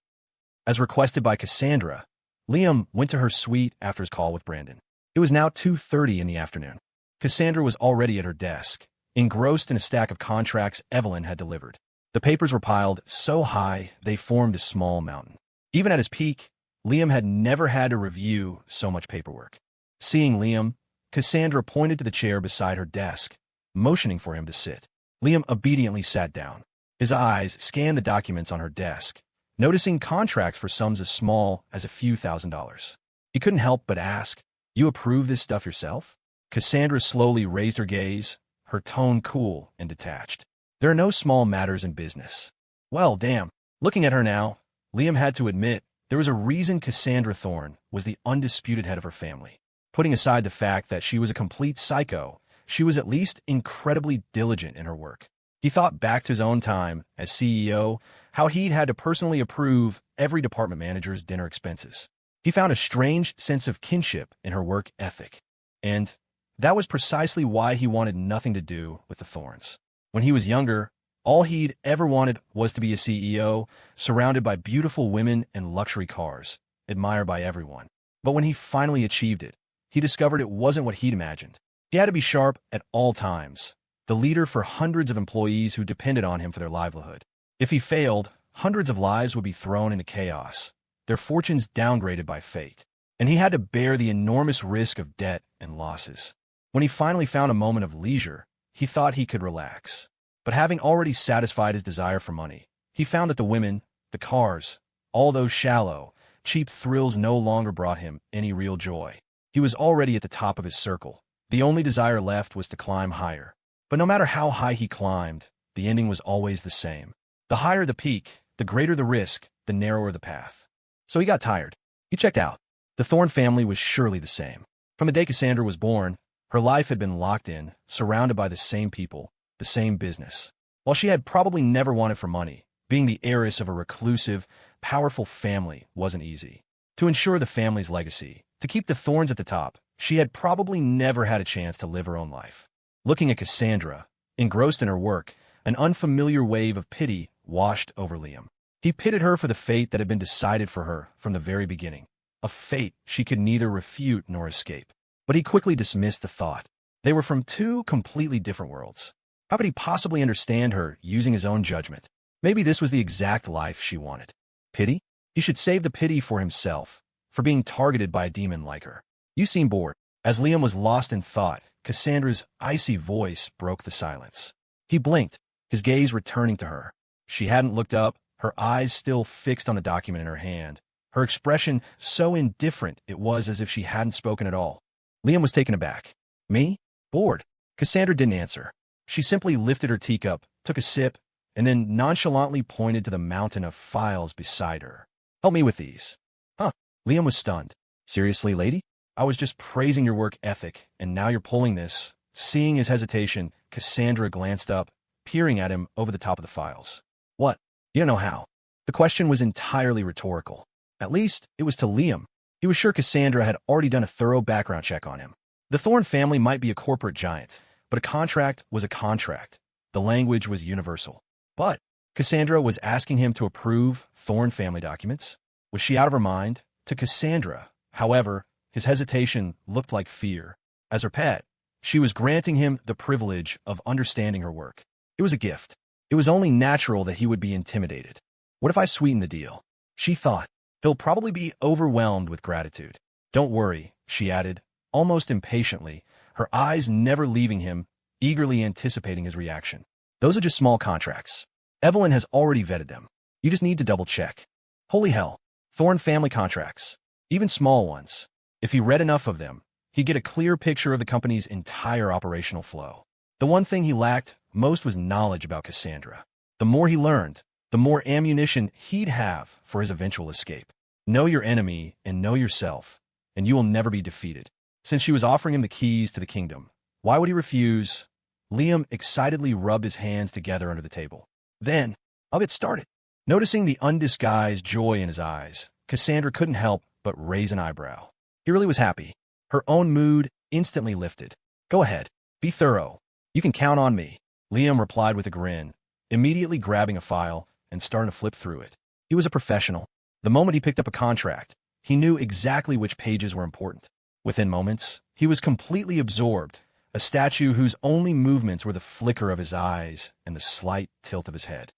As requested by Cassandra, Liam went to her suite after his call with Brandon. It was now 2:30 in the afternoon. Cassandra was already at her desk, engrossed in a stack of contracts Evelyn had delivered. The papers were piled so high they formed a small mountain. Even at his peak, Liam had never had to review so much paperwork. Seeing Liam, Cassandra pointed to the chair beside her desk, motioning for him to sit. Liam obediently sat down. His eyes scanned the documents on her desk, noticing contracts for sums as small as a few $1,000s. He couldn't help but ask, "You approve this stuff yourself?" Cassandra slowly raised her gaze, her tone cool and detached. There are no small matters in business. Well, damn. Looking at her now, Liam had to admit there was a reason Cassandra Thorne was the undisputed head of her family. Putting aside the fact that she was a complete psycho, she was at least incredibly diligent in her work. He thought back to his own time as CEO, how he'd had to personally approve every department manager's dinner expenses. He found a strange sense of kinship in her work ethic. And that was precisely why he wanted nothing to do with the Thornes. When he was younger, all he'd ever wanted was to be a CEO, surrounded by beautiful women and luxury cars, admired by everyone. But when he finally achieved it, he discovered it wasn't what he'd imagined. He had to be sharp at all times, the leader for hundreds of employees who depended on him for their livelihood. If he failed, hundreds of lives would be thrown into chaos, their fortunes downgraded by fate. And he had to bear the enormous risk of debt and losses. When he finally found a moment of leisure, he thought he could relax. But having already satisfied his desire for money, he found that the women, the cars, all those shallow, cheap thrills no longer brought him any real joy. He was already at the top of his circle. The only desire left was to climb higher. But no matter how high he climbed, the ending was always the same. The higher the peak, the greater the risk, the narrower the path. So he got tired. He checked out. The Thorne family was surely the same. From the day Cassandra was born, her life had been locked in, surrounded by the same people, the same business. While she had probably never wanted for money, being the heiress of a reclusive, powerful family wasn't easy. To ensure the family's legacy, to keep the Thornes at the top, She had probably never had a chance to live her own life. Looking at Cassandra, engrossed in her work, an unfamiliar wave of pity washed over Liam. He pitied her for the fate that had been decided for her from the very beginning, a fate she could neither refute nor escape. But he quickly dismissed the thought. They were from two completely different worlds. How could he possibly understand her using his own judgment? Maybe this was the exact life she wanted. Pity? He should save the pity for himself, for being targeted by a demon like her. You seem bored. As Liam was lost in thought, Cassandra's icy voice broke the silence. He blinked, his gaze returning to her. She hadn't looked up, her eyes still fixed on the document in her hand, her expression so indifferent it was as if she hadn't spoken at all. Liam was taken aback. Me? Bored? Cassandra didn't answer. She simply lifted her teacup, took a sip, and then nonchalantly pointed to the mountain of files beside her. Help me with these. Huh? Liam was stunned. Seriously, lady? I was just praising your work ethic, and now you're pulling this. Seeing his hesitation, Cassandra glanced up, peering at him over the top of the files. What? You don't know how. The question was entirely rhetorical. At least, it was to Liam. He was sure Cassandra had already done a thorough background check on him. The Thorne family might be a corporate giant, but a contract was a contract. The language was universal. But Cassandra was asking him to approve Thorne family documents. Was she out of her mind? To Cassandra, however, his hesitation looked like fear. As her pet, she was granting him the privilege of understanding her work. It was a gift. It was only natural that he would be intimidated. What if I sweeten the deal? She thought. He'll probably be overwhelmed with gratitude. Don't worry, she added, almost impatiently, her eyes never leaving him, eagerly anticipating his reaction. Those are just small contracts. Evelyn has already vetted them. You just need to double-check. Holy hell. Thorne family contracts. Even small ones. If he read enough of them, he'd get a clear picture of the company's entire operational flow. The one thing he lacked most was knowledge about Cassandra. The more he learned, the more ammunition he'd have for his eventual escape. Know your enemy and know yourself, and you will never be defeated. Since she was offering him the keys to the kingdom, why would he refuse? Liam excitedly rubbed his hands together under the table. Then, I'll get started. Noticing the undisguised joy in his eyes, Cassandra couldn't help but raise an eyebrow. He really was happy. Her own mood instantly lifted. Go ahead. Be thorough. You can count on me. Liam replied with a grin, immediately grabbing a file and starting to flip through it. He was a professional. The moment he picked up a contract, he knew exactly which pages were important. Within moments, he was completely absorbed, a statue whose only movements were the flicker of his eyes and the slight tilt of his head.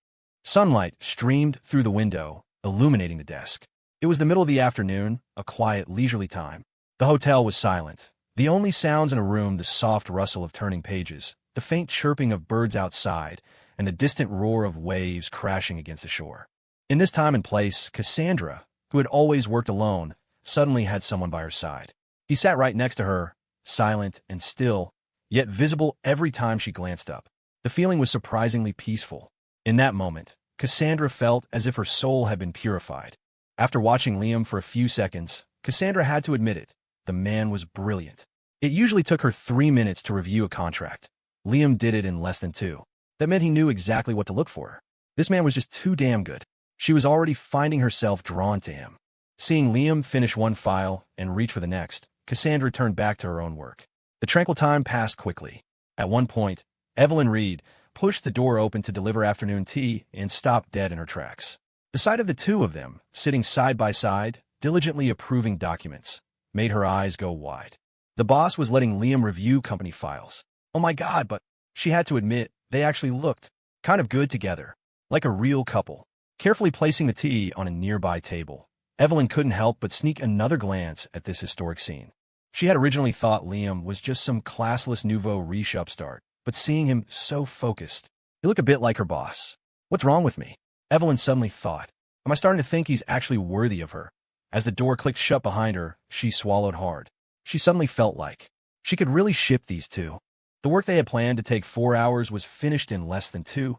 Sunlight streamed through the window, illuminating the desk. It was the middle of the afternoon, a quiet, leisurely time. The hotel was silent. The only sounds in a room, the soft rustle of turning pages, the faint chirping of birds outside, and the distant roar of waves crashing against the shore. In this time and place, Cassandra, who had always worked alone, suddenly had someone by her side. He sat right next to her, silent and still, yet visible every time she glanced up. The feeling was surprisingly peaceful. In that moment, Cassandra felt as if her soul had been purified. After watching Liam for a few seconds, Cassandra had to admit it. The man was brilliant. It usually took her 3 minutes to review a contract. Liam did it in less than 2. That meant he knew exactly what to look for. This man was just too damn good. She was already finding herself drawn to him. Seeing Liam finish one file and reach for the next, Cassandra turned back to her own work. The tranquil time passed quickly. At one point, Evelyn Reed pushed the door open to deliver afternoon tea and stopped dead in her tracks. The sight of the two of them, sitting side by side, diligently approving documents, made her eyes go wide. The boss was letting Liam review company files. Oh my God, but she had to admit, they actually looked kind of good together, like a real couple. Carefully placing the tea on a nearby table, Evelyn couldn't help but sneak another glance at this historic scene. She had originally thought Liam was just some classless nouveau riche upstart, but seeing him so focused, he looked a bit like her boss. What's wrong with me? Evelyn suddenly thought. Am I starting to think he's actually worthy of her? As the door clicked shut behind her, she swallowed hard. She suddenly felt like she could really ship these two. The work they had planned to take 4 hours was finished in less than 2,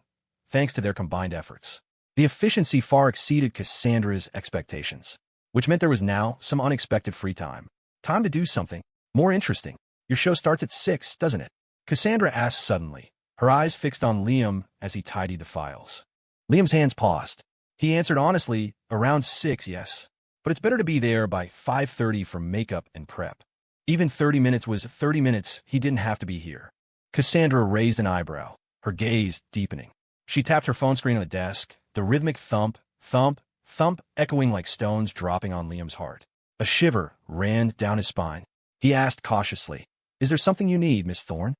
thanks to their combined efforts. The efficiency far exceeded Cassandra's expectations, which meant there was now some unexpected free time. Time to do something more interesting. Your show starts at 6, doesn't it? Cassandra asked suddenly, her eyes fixed on Liam as he tidied the files. Liam's hands paused. He answered honestly, around 6, yes. But it's better to be there by 5:30 for makeup and prep. Even 30 minutes was 30 minutes. He didn't have to be here. Cassandra raised an eyebrow, her gaze deepening. She tapped her phone screen on the desk, the rhythmic thump, thump, thump echoing like stones dropping on Liam's heart. A shiver ran down his spine. He asked cautiously, "Is there something you need, Miss Thorne?"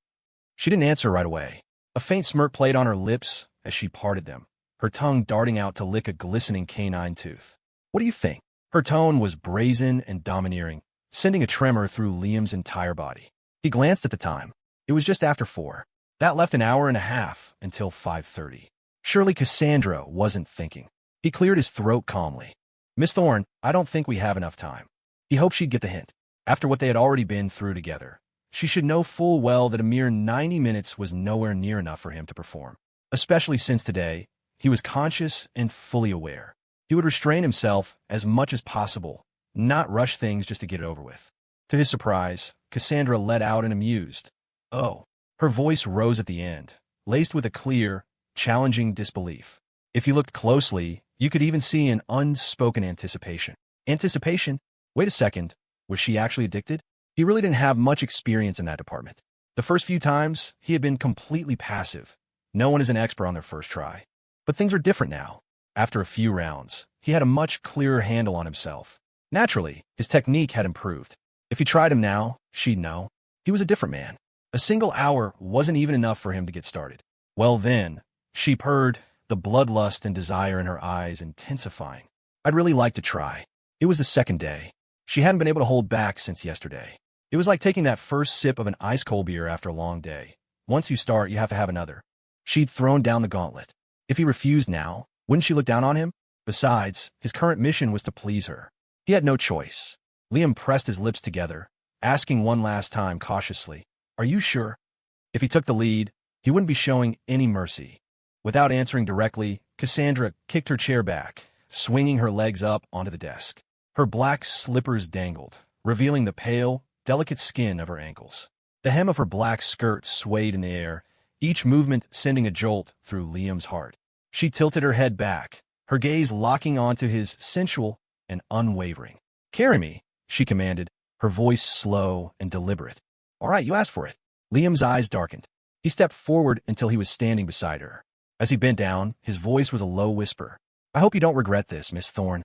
She didn't answer right away. A faint smirk played on her lips as she parted them, her tongue darting out to lick a glistening canine tooth. "What do you think?" Her tone was brazen and domineering, sending a tremor through Liam's entire body. He glanced at the time. It was just after 4. That left an hour and a half until 5:30. Surely Cassandra wasn't thinking. He cleared his throat calmly. "Miss Thorne, I don't think we have enough time." He hoped she'd get the hint. After what they had already been through together, she should know full well that a mere 90 minutes was nowhere near enough for him to perform. Especially since today, he was conscious and fully aware. He would restrain himself as much as possible, not rush things just to get it over with. To his surprise, Cassandra let out an amused, "Oh." Her voice rose at the end, laced with a clear, challenging disbelief. If you looked closely, you could even see an unspoken anticipation. Anticipation? Wait a second, was she actually addicted? He really didn't have much experience in that department. The first few times, he had been completely passive. No one is an expert on their first try. But things were different now. After a few rounds, he had a much clearer handle on himself. Naturally, his technique had improved. If he tried him now, she'd know. He was a different man. A single hour wasn't even enough for him to get started. Well then, she purred, the bloodlust and desire in her eyes intensifying. "I'd really like to try." It was the second day. She hadn't been able to hold back since yesterday. It was like taking that first sip of an ice-cold beer after a long day. Once you start, you have to have another. She'd thrown down the gauntlet. If he refused now, wouldn't she look down on him? Besides, his current mission was to please her. He had no choice. Liam pressed his lips together, asking one last time cautiously, "Are you sure?" If he took the lead, he wouldn't be showing any mercy. Without answering directly, Cassandra kicked her chair back, swinging her legs up onto the desk. Her black slippers dangled, revealing the pale, delicate skin of her ankles. The hem of her black skirt swayed in the air, each movement sending a jolt through Liam's heart. She tilted her head back, her gaze locking onto his, sensual and unwavering. "Carry me," she commanded, her voice slow and deliberate. "All right, you asked for it." Liam's eyes darkened. He stepped forward until he was standing beside her. As he bent down, his voice was a low whisper. "I hope you don't regret this, Miss Thorne."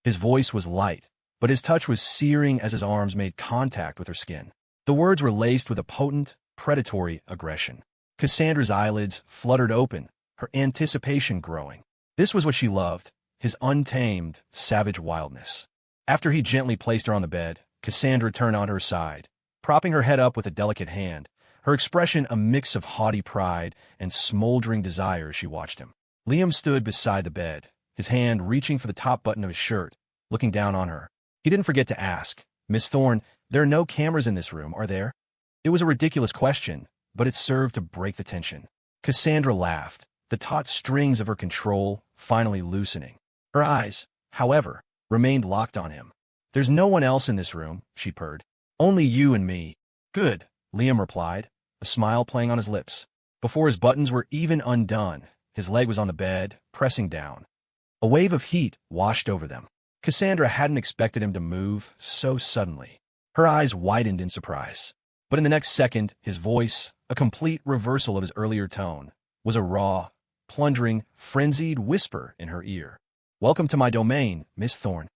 His voice was light, but his touch was searing as his arms made contact with her skin. The words were laced with a potent, predatory aggression. Cassandra's eyelids fluttered open, her anticipation growing. This was what she loved, his untamed, savage wildness. After he gently placed her on the bed, Cassandra turned on her side, propping her head up with a delicate hand, her expression a mix of haughty pride and smoldering desire as she watched him. Liam stood beside the bed, his hand reaching for the top button of his shirt, looking down on her. He didn't forget to ask, "Miss Thorne, there are no cameras in this room, are there?" It was a ridiculous question, but it served to break the tension. Cassandra laughed, the taut strings of her control finally loosening. Her eyes, however, remained locked on him. "There's no one else in this room," she purred. "Only you and me." "Good," Liam replied, a smile playing on his lips. Before his buttons were even undone, his leg was on the bed, pressing down. A wave of heat washed over them. Cassandra hadn't expected him to move so suddenly. Her eyes widened in surprise. But in the next second, his voice, a complete reversal of his earlier tone, was a raw, plunging, frenzied whisper in her ear. "Welcome to my domain, Miss Thorne."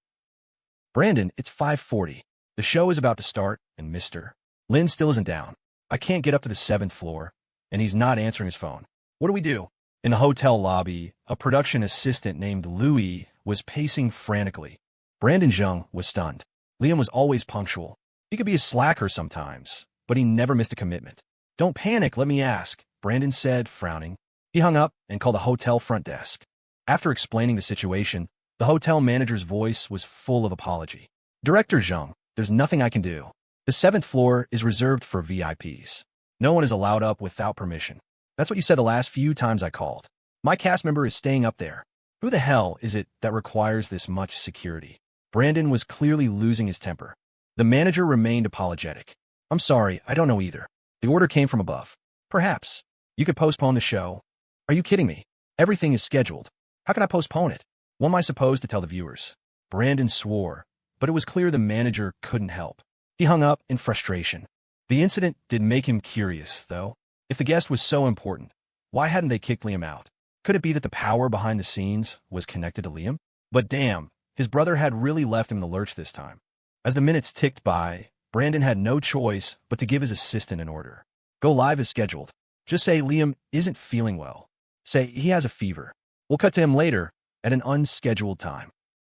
"Brandon, it's 5:40. The show is about to start, and Mr. Lynn still isn't down. I can't get up to the 7th floor, and he's not answering his phone. What do we do?" In the hotel lobby, a production assistant named Louis was pacing frantically. Brandon Jung was stunned. Liam was always punctual. He could be a slacker sometimes, but he never missed a commitment. "Don't panic, let me ask," Brandon said, frowning. He hung up and called the hotel front desk. After explaining the situation, the hotel manager's voice was full of apology. "Director Jung, there's nothing I can do. The 7th floor is reserved for VIPs. No one is allowed up without permission. That's what you said the last few times I called. My cast member is staying up there. Who the hell is it that requires this much security?" Brandon was clearly losing his temper. The manager remained apologetic. "I'm sorry, I don't know either. The order came from above. Perhaps you could postpone the show." "Are you kidding me? Everything is scheduled. How can I postpone it? What am I supposed to tell the viewers?" Brandon swore, but it was clear the manager couldn't help. He hung up in frustration. The incident did make him curious, though. If the guest was so important, why hadn't they kicked Liam out? Could it be that the power behind the scenes was connected to Liam? But damn, his brother had really left him in the lurch this time. As the minutes ticked by, Brandon had no choice but to give his assistant an order. Go live as scheduled. Just say Liam isn't feeling well. Say he has a fever. We'll cut to him later at an unscheduled time.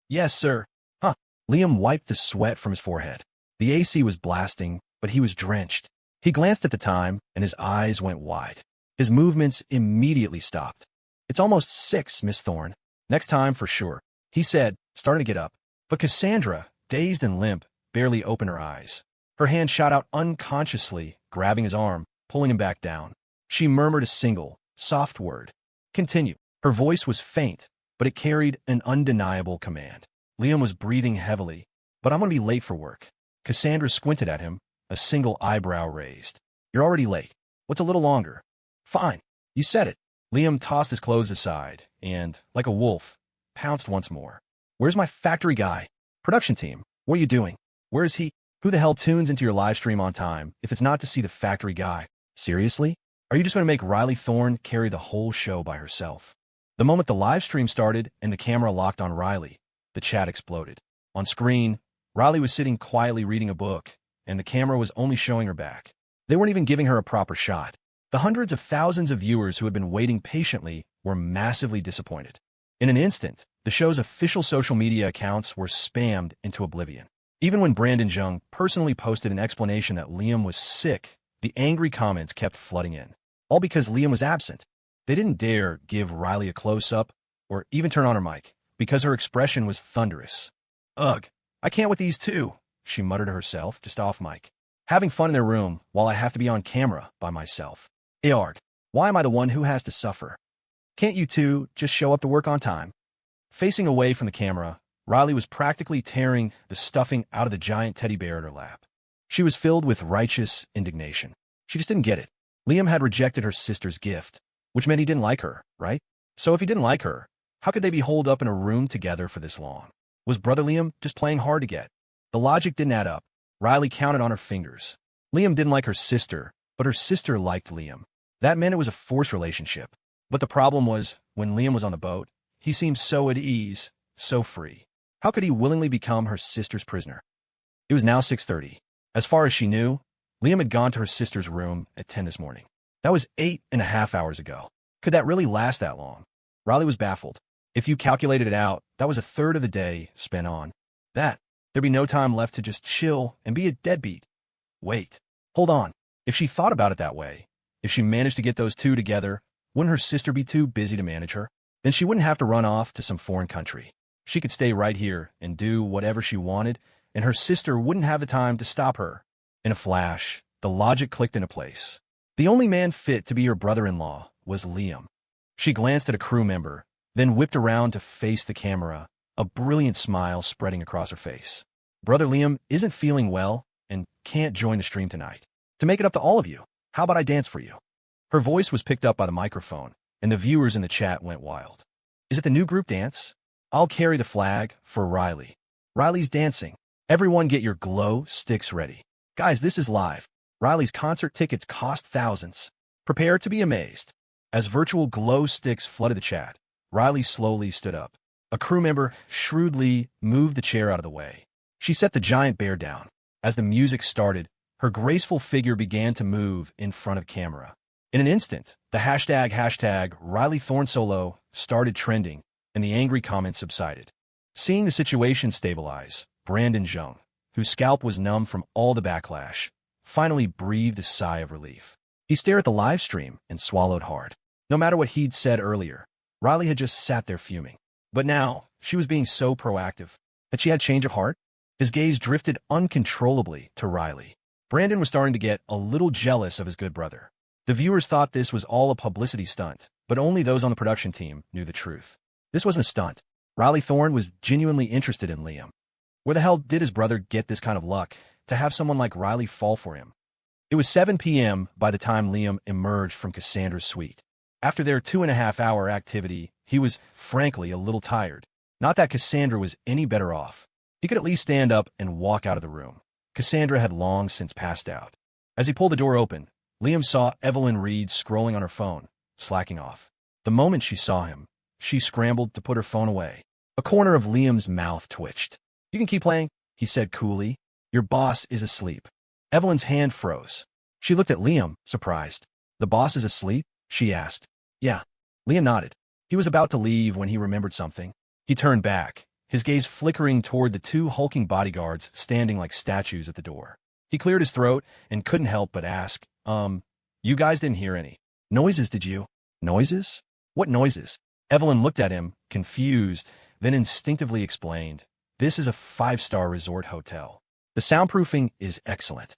Yes, sir. Huh. Liam wiped the sweat from his forehead. The AC was blasting, but he was drenched. He glanced at the time, and his eyes went wide. His movements immediately stopped. It's almost 6, Miss Thorne. Next time for sure, he said, starting to get up. But Cassandra, dazed and limp, barely opened her eyes. Her hand shot out unconsciously, grabbing his arm, pulling him back down. She murmured a single, soft word. Continue. Her voice was faint, but it carried an undeniable command. Liam was breathing heavily. But I'm going to be late for work. Cassandra squinted at him, a single eyebrow raised. You're already late. What's a little longer? Fine. You said it. Liam tossed his clothes aside and, like a wolf, pounced once more. Where's my factory guy? Production team. What are you doing? Where is he? Who the hell tunes into your live stream on time if it's not to see the factory guy? Seriously? Are you just going to make Riley Thorne carry the whole show by herself? The moment the live stream started and the camera locked on Riley, the chat exploded. On screen, Riley was sitting quietly reading a book, and the camera was only showing her back. They weren't even giving her a proper shot. The hundreds of thousands of viewers who had been waiting patiently were massively disappointed. In an instant, the show's official social media accounts were spammed into oblivion. Even when Brandon Jung personally posted an explanation that Liam was sick, the angry comments kept flooding in. All because Liam was absent. They didn't dare give Riley a close-up or even turn on her mic, because her expression was thunderous. Ugh, I can't with these two, she muttered to herself, just off mic. Having fun in their room while I have to be on camera by myself. Earg, why am I the one who has to suffer? Can't you two just show up to work on time? Facing away from the camera, Riley was practically tearing the stuffing out of the giant teddy bear in her lap. She was filled with righteous indignation. She just didn't get it. Liam had rejected her sister's gift, which meant he didn't like her, right? So if he didn't like her, how could they be holed up in a room together for this long? Was brother Liam just playing hard to get? The logic didn't add up. Riley counted on her fingers. Liam didn't like her sister, but her sister liked Liam. That meant it was a forced relationship. But the problem was, when Liam was on the boat, he seemed so at ease, so free. How could he willingly become her sister's prisoner? It was now 6:30. As far as she knew, Liam had gone to her sister's room at 10 this morning. That was 8.5 hours ago. Could that really last that long? Riley was baffled. If you calculated it out, that was a third of the day spent on that. There'd be no time left to just chill and be a deadbeat. Wait. Hold on. If she thought about it that way, if she managed to get those two together, wouldn't her sister be too busy to manage her? Then she wouldn't have to run off to some foreign country. She could stay right here and do whatever she wanted, and her sister wouldn't have the time to stop her. In a flash, the logic clicked into place. The only man fit to be her brother-in-law was Liam. She glanced at a crew member, then whipped around to face the camera, a brilliant smile spreading across her face. Brother Liam isn't feeling well and can't join the stream tonight. To make it up to all of you, how about I dance for you? Her voice was picked up by the microphone, and the viewers in the chat went wild. Is it the new group dance? I'll carry the flag for Riley. Riley's dancing. Everyone get your glow sticks ready. Guys, this is live. Riley's concert tickets cost thousands. Prepare to be amazed. As virtual glow sticks flooded the chat, Riley slowly stood up. A crew member shrewdly moved the chair out of the way. She set the giant bear down. As the music started, her graceful figure began to move in front of camera. In an instant, the hashtag Riley Thorne Solo started trending, and the angry comments subsided. Seeing the situation stabilize, Brandon Jung, whose scalp was numb from all the backlash, finally breathed a sigh of relief. He stared at the live stream and swallowed hard. No matter what he'd said earlier, Riley had just sat there fuming. But now, she was being so proactive. Had she had change of heart? His gaze drifted uncontrollably to Riley. Brandon was starting to get a little jealous of his good brother. The viewers thought this was all a publicity stunt, but only those on the production team knew the truth. This wasn't a stunt. Riley Thorne was genuinely interested in Liam. Where the hell did his brother get this kind of luck to have someone like Riley fall for him? It was 7 p.m. by the time Liam emerged from Cassandra's suite. After their 2.5-hour activity, he was, frankly, a little tired. Not that Cassandra was any better off. He could at least stand up and walk out of the room. Cassandra had long since passed out. As he pulled the door open, Liam saw Evelyn Reed scrolling on her phone, slacking off. The moment she saw him, she scrambled to put her phone away. A corner of Liam's mouth twitched. "You can keep playing," he said coolly. "Your boss is asleep." Evelyn's hand froze. She looked at Liam, surprised. "The boss is asleep?" she asked. "Yeah." Liam nodded. He was about to leave when he remembered something. He turned back, his gaze flickering toward the two hulking bodyguards standing like statues at the door. He cleared his throat and couldn't help but ask, you guys didn't hear any noises, did you?" "Noises? What noises?" Evelyn looked at him, confused, then instinctively explained, "This is a 5-star resort hotel. The soundproofing is excellent."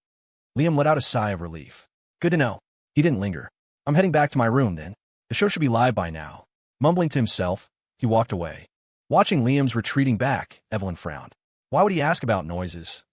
Liam let out a sigh of relief. "Good to know." He didn't linger. "I'm heading back to my room, then. The show should be live by now." Mumbling to himself, he walked away. Watching Liam's retreating back, Evelyn frowned. Why would he ask about noises?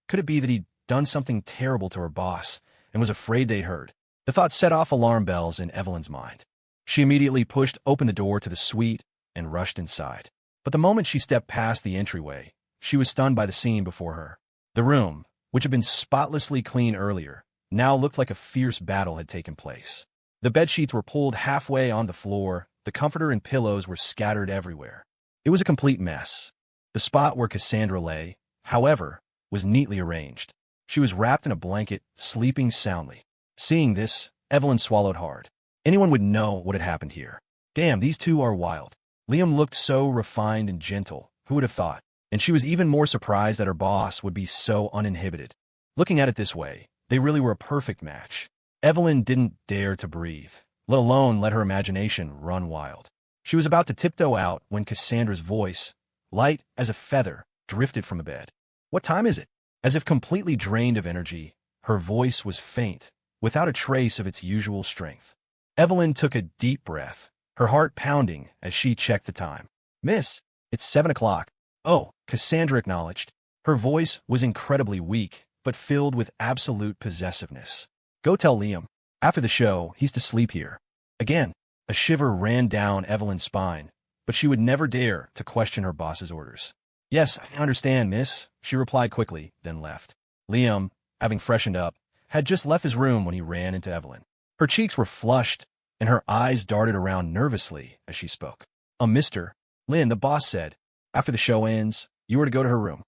Could it be that he'd done something terrible to her boss and was afraid they heard? The thought set off alarm bells in Evelyn's mind. She immediately pushed open the door to the suite and rushed inside. But the moment she stepped past the entryway, she was stunned by the scene before her. The room, which had been spotlessly clean earlier, now looked like a fierce battle had taken place. The bedsheets were pulled halfway on the floor, the comforter and pillows were scattered everywhere. It was a complete mess. The spot where Cassandra lay, however, was neatly arranged. She was wrapped in a blanket, sleeping soundly. Seeing this, Evelyn swallowed hard. Anyone would know what had happened here. Damn, these two are wild. Liam looked so refined and gentle, who would have thought? And she was even more surprised that her boss would be so uninhibited. Looking at it this way, they really were a perfect match. Evelyn didn't dare to breathe, let alone let her imagination run wild. She was about to tiptoe out when Cassandra's voice, light as a feather, drifted from the bed. "What time is it?" As if completely drained of energy, her voice was faint, without a trace of its usual strength. Evelyn took a deep breath, her heart pounding as she checked the time. "Miss, it's 7 o'clock. "Oh," Cassandra acknowledged. Her voice was incredibly weak, but filled with absolute possessiveness. "Go tell Liam. After the show, he's to sleep here." Again, a shiver ran down Evelyn's spine, but she would never dare to question her boss's orders. "Yes, I understand, miss," she replied quickly, then left. Liam, having freshened up, had just left his room when he ran into Evelyn. Her cheeks were flushed, and her eyes darted around nervously as she spoke. Mr. Lynn, the boss said, after the show ends, you were to go to her room."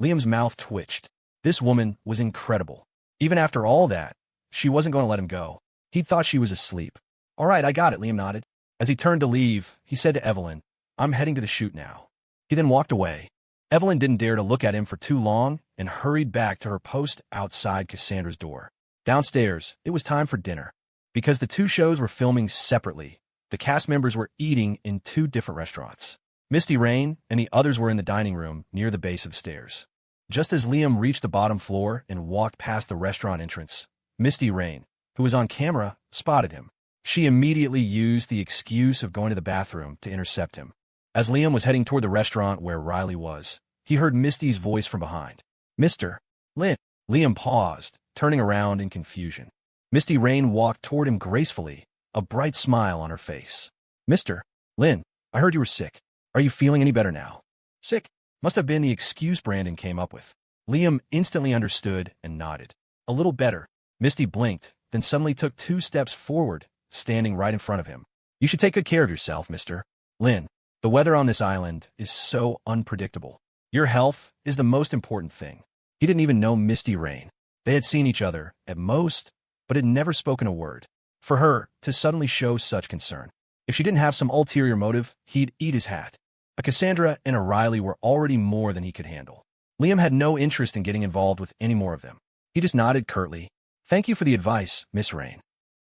Liam's mouth twitched. This woman was incredible. Even after all that, she wasn't going to let him go. He'd thought she was asleep. "All right, I got it," Liam nodded. As he turned to leave, he said to Evelyn, "I'm heading to the shoot now." He then walked away. Evelyn didn't dare to look at him for too long and hurried back to her post outside Cassandra's door. Downstairs, it was time for dinner. Because the two shows were filming separately, the cast members were eating in two different restaurants. Misty Rain and the others were in the dining room near the base of the stairs. Just as Liam reached the bottom floor and walked past the restaurant entrance, Misty Rain, who was on camera, spotted him. She immediately used the excuse of going to the bathroom to intercept him. As Liam was heading toward the restaurant where Riley was, he heard Misty's voice from behind. "Mr. Lynn." Liam paused, turning around in confusion. Misty Rain walked toward him gracefully, a bright smile on her face. "Mr. Lynn, I heard you were sick. Are you feeling any better now?" "Sick?" Must have been the excuse Brandon came up with. Liam instantly understood and nodded. "A little better." Misty blinked, then suddenly took 2 steps forward, standing right in front of him. "You should take good care of yourself, Mr. Lynn. The weather on this island is so unpredictable. Your health is the most important thing." He didn't even know Misty Rain. They had seen each other, at most, but had never spoken a word. For her to suddenly show such concern. If she didn't have some ulterior motive, he'd eat his hat. A Cassandra and a Riley were already more than he could handle. Liam had no interest in getting involved with any more of them. He just nodded curtly. "Thank you for the advice, Miss Rain."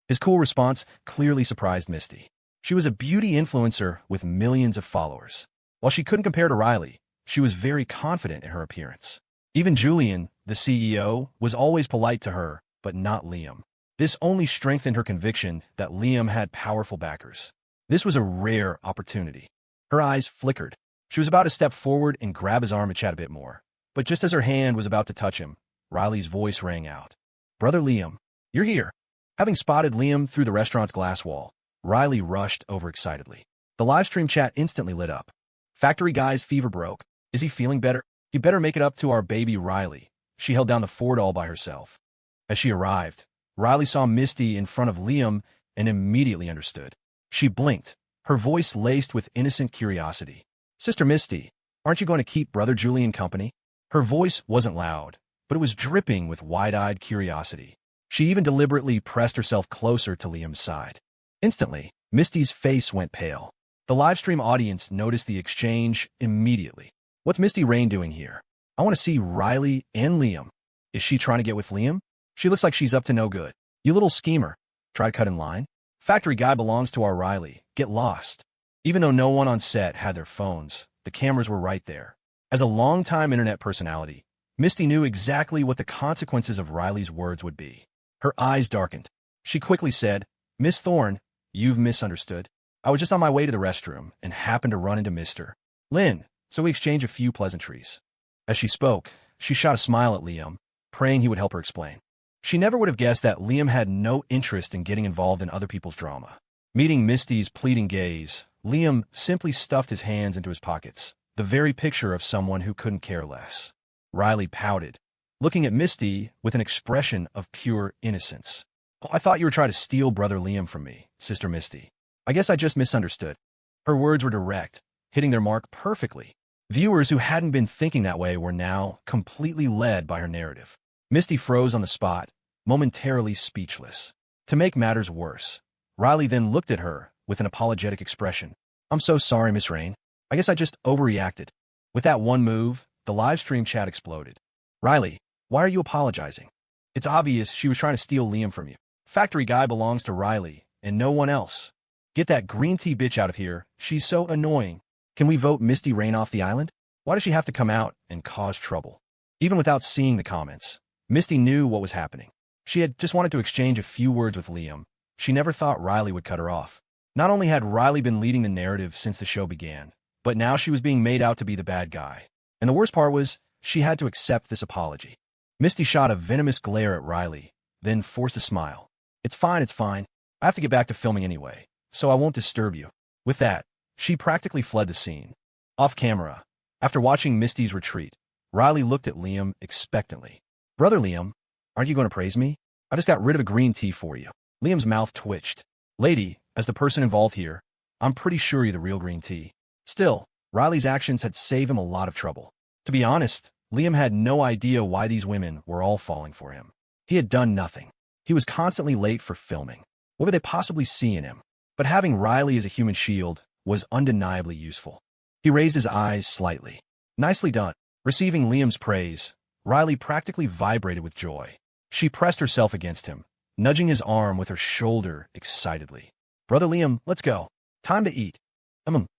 His cool response clearly surprised Misty. She was a beauty influencer with millions of followers. While she couldn't compare to Riley, she was very confident in her appearance. Even Julian, the CEO, was always polite to her, but not Liam. This only strengthened her conviction that Liam had powerful backers. This was a rare opportunity. Her eyes flickered. She was about to step forward and grab his arm to chat a bit more. But just as her hand was about to touch him, Riley's voice rang out. "Brother Liam, you're here." Having spotted Liam through the restaurant's glass wall, Riley rushed over excitedly. The livestream chat instantly lit up. "Factory guy's fever broke. Is he feeling better? He better make it up to our baby Riley. she held down the fort all by herself. As she arrived, Riley saw Misty in front of Liam and immediately understood. She blinked, her voice laced with innocent curiosity. "Sister Misty, aren't you going to keep Brother Julian company?" Her voice wasn't loud, but it was dripping with wide-eyed curiosity. She even deliberately pressed herself closer to Liam's side. Instantly, Misty's face went pale. The livestream audience noticed the exchange immediately. "What's Misty Rain doing here? I want to see Riley and Liam. Is she trying to get with Liam? She looks like she's up to no good. You little schemer. Try to cut in line? Factory guy belongs to our Riley. Get lost." Even though no one on set had their phones, the cameras were right there. As a longtime internet personality, Misty knew exactly what the consequences of Riley's words would be. Her eyes darkened. She quickly said, "Miss Thorne, you've misunderstood. I was just on my way to the restroom and happened to run into Mr. Lynn, so we exchanged a few pleasantries." As she spoke, she shot a smile at Liam, praying he would help her explain. She never would have guessed that Liam had no interest in getting involved in other people's drama. Meeting Misty's pleading gaze, Liam simply stuffed his hands into his pockets, the very picture of someone who couldn't care less. Riley pouted, looking at Misty with an expression of pure innocence. "Oh, I thought you were trying to steal Brother Liam from me, Sister Misty. I guess I just misunderstood." Her words were direct, hitting their mark perfectly. Viewers who hadn't been thinking that way were now completely led by her narrative. Misty froze on the spot, momentarily speechless. To make matters worse, Riley then looked at her with an apologetic expression. "I'm so sorry, Miss Rain. I guess I just overreacted." With that one move, the live stream chat exploded. "Riley, why are you apologizing? It's obvious she was trying to steal Liam from you. Factory guy belongs to Riley and no one else. Get that green tea bitch out of here. She's so annoying. Can we vote Misty Rain off the island? Why does she have to come out and cause trouble?" Even without seeing the comments, Misty knew what was happening. She had just wanted to exchange a few words with Liam. She never thought Riley would cut her off. Not only had Riley been leading the narrative since the show began, but now she was being made out to be the bad guy. And the worst part was, she had to accept this apology. Misty shot a venomous glare at Riley, then forced a smile. It's fine. I have to get back to filming anyway, so I won't disturb you." With that, she practically fled the scene. Off camera, after watching Misty's retreat, Riley looked at Liam expectantly. "Brother Liam, aren't you going to praise me? I just got rid of a green tea for you." Liam's mouth twitched. "Lady, as the person involved here, I'm pretty sure you're the real green tea." Still, Riley's actions had saved him a lot of trouble. To be honest, Liam had no idea why these women were all falling for him. He had done nothing. He was constantly late for filming. What would they possibly see in him? But having Riley as a human shield was undeniably useful. He raised his eyes slightly. "Nicely done." Receiving Liam's praise, Riley practically vibrated with joy. She pressed herself against him, nudging his arm with her shoulder excitedly. "Brother Liam, let's go. Time to eat."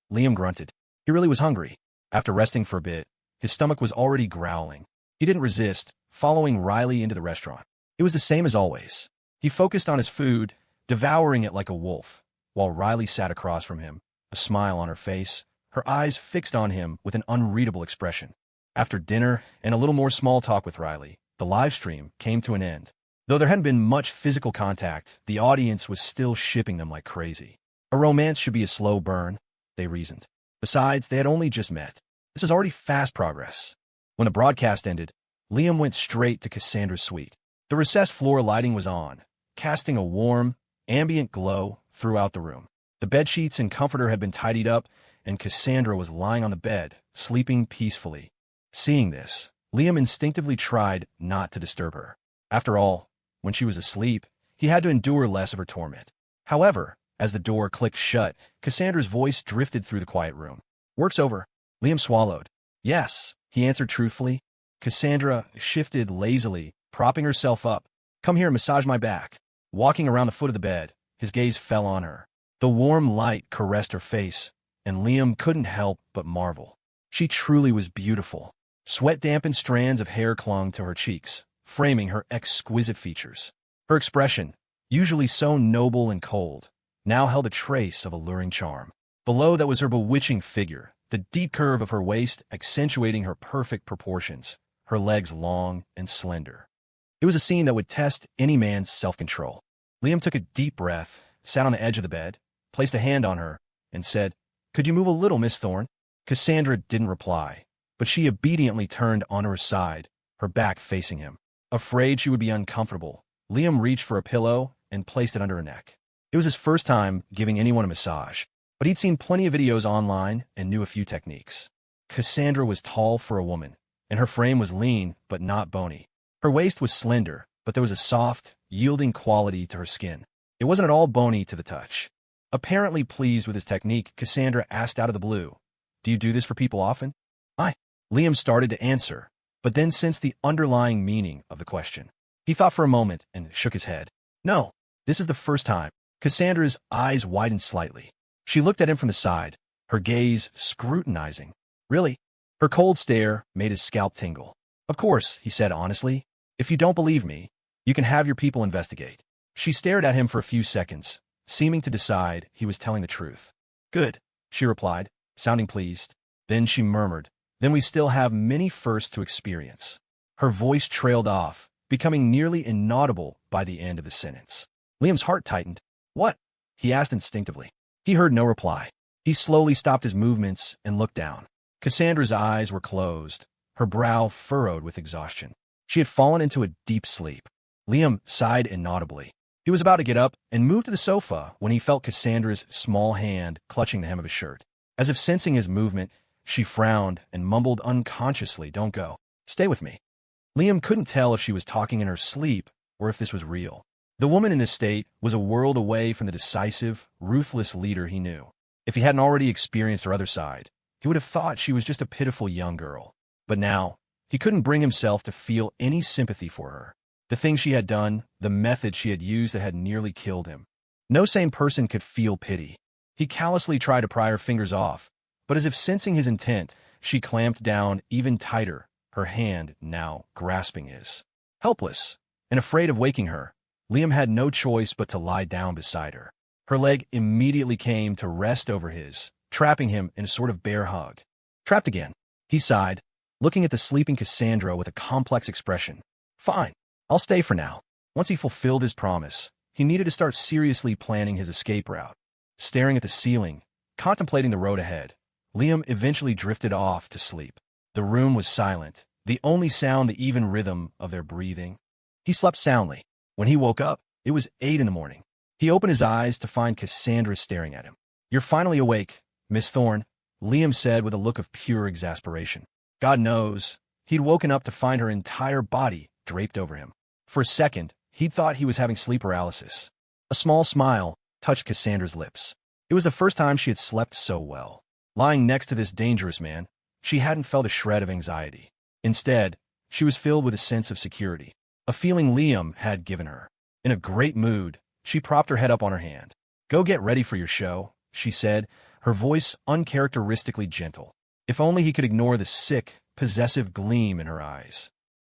Liam grunted. He really was hungry. After resting for a bit, his stomach was already growling. He didn't resist, following Riley into the restaurant. It was the same as always. He focused on his food, devouring it like a wolf, while Riley sat across from him, a smile on her face, her eyes fixed on him with an unreadable expression. After dinner and a little more small talk with Riley, the live stream came to an end. Though there hadn't been much physical contact, the audience was still shipping them like crazy. A romance should be a slow burn, they reasoned. Besides, they had only just met. This was already fast progress. When the broadcast ended, Liam went straight to Cassandra's suite. The recessed floor lighting was on, casting a warm, ambient glow throughout the room. The bedsheets and comforter had been tidied up, and Cassandra was lying on the bed, sleeping peacefully. Seeing this, Liam instinctively tried not to disturb her. After all, when she was asleep, he had to endure less of her torment. However, as the door clicked shut, Cassandra's voice drifted through the quiet room. "Work's over." Liam swallowed. "Yes," he answered truthfully. Cassandra shifted lazily, propping herself up. "Come here and massage my back." Walking around the foot of the bed, his gaze fell on her. The warm light caressed her face, and Liam couldn't help but marvel. She truly was beautiful. Sweat-dampened strands of hair clung to her cheeks, framing her exquisite features. Her expression, usually so noble and cold, now held a trace of alluring charm. Below that was her bewitching figure, the deep curve of her waist accentuating her perfect proportions, her legs long and slender. It was a scene that would test any man's self-control. Liam took a deep breath, sat on the edge of the bed, placed a hand on her, and said, "Could you move a little, Miss Thorne?" Cassandra didn't reply, but she obediently turned onto her side, her back facing him. Afraid she would be uncomfortable, Liam reached for a pillow and placed it under her neck. It was his first time giving anyone a massage, but he'd seen plenty of videos online and knew a few techniques. Cassandra was tall for a woman, and her frame was lean but not bony. Her waist was slender, but there was a soft, yielding quality to her skin. It wasn't at all bony to the touch. Apparently pleased with his technique, Cassandra asked out of the blue, "Do you do this for people often?" Liam started to answer, but then sensed the underlying meaning of the question. He thought for a moment and shook his head. "No, this is the first time." Cassandra's eyes widened slightly. She looked at him from the side, her gaze scrutinizing. "Really?" Her cold stare made his scalp tingle. "Of course," he said honestly. "If you don't believe me, you can have your people investigate." She stared at him for a few seconds, seeming to decide he was telling the truth. "Good," she replied, sounding pleased. Then she murmured, "Then we still have many firsts to experience." Her voice trailed off, becoming nearly inaudible by the end of the sentence. Liam's heart tightened. "What?" he asked instinctively. He heard no reply. He slowly stopped his movements and looked down. Cassandra's eyes were closed, her brow furrowed with exhaustion. She had fallen into a deep sleep. Liam sighed inaudibly. He was about to get up and move to the sofa when he felt Cassandra's small hand clutching the hem of his shirt. As if sensing his movement, she frowned and mumbled unconsciously, "Don't go. Stay with me." Liam couldn't tell if she was talking in her sleep or if this was real. The woman in this state was a world away from the decisive, ruthless leader he knew. If he hadn't already experienced her other side, he would have thought she was just a pitiful young girl. But now, he couldn't bring himself to feel any sympathy for her. The things she had done, the methods she had used that had nearly killed him. No sane person could feel pity. He callously tried to pry her fingers off, but as if sensing his intent, she clamped down even tighter, her hand now grasping his. Helpless and afraid of waking her, Liam had no choice but to lie down beside her. Her leg immediately came to rest over his, trapping him in a sort of bear hug. "Trapped again," he sighed, looking at the sleeping Cassandra with a complex expression. "Fine, I'll stay for now." Once he fulfilled his promise, he needed to start seriously planning his escape route. Staring at the ceiling, contemplating the road ahead, Liam eventually drifted off to sleep. The room was silent, the only sound the even rhythm of their breathing. He slept soundly. When he woke up, it was 8 in the morning. He opened his eyes to find Cassandra staring at him. "You're finally awake, Miss Thorne," Liam said with a look of pure exasperation. God knows, he'd woken up to find her entire body draped over him. For a second, he'd thought he was having sleep paralysis. A small smile touched Cassandra's lips. It was the first time she had slept so well. Lying next to this dangerous man, she hadn't felt a shred of anxiety. Instead, she was filled with a sense of security, a feeling Liam had given her. In a great mood, she propped her head up on her hand. "Go get ready for your show," she said, her voice uncharacteristically gentle. If only he could ignore the sick, possessive gleam in her eyes.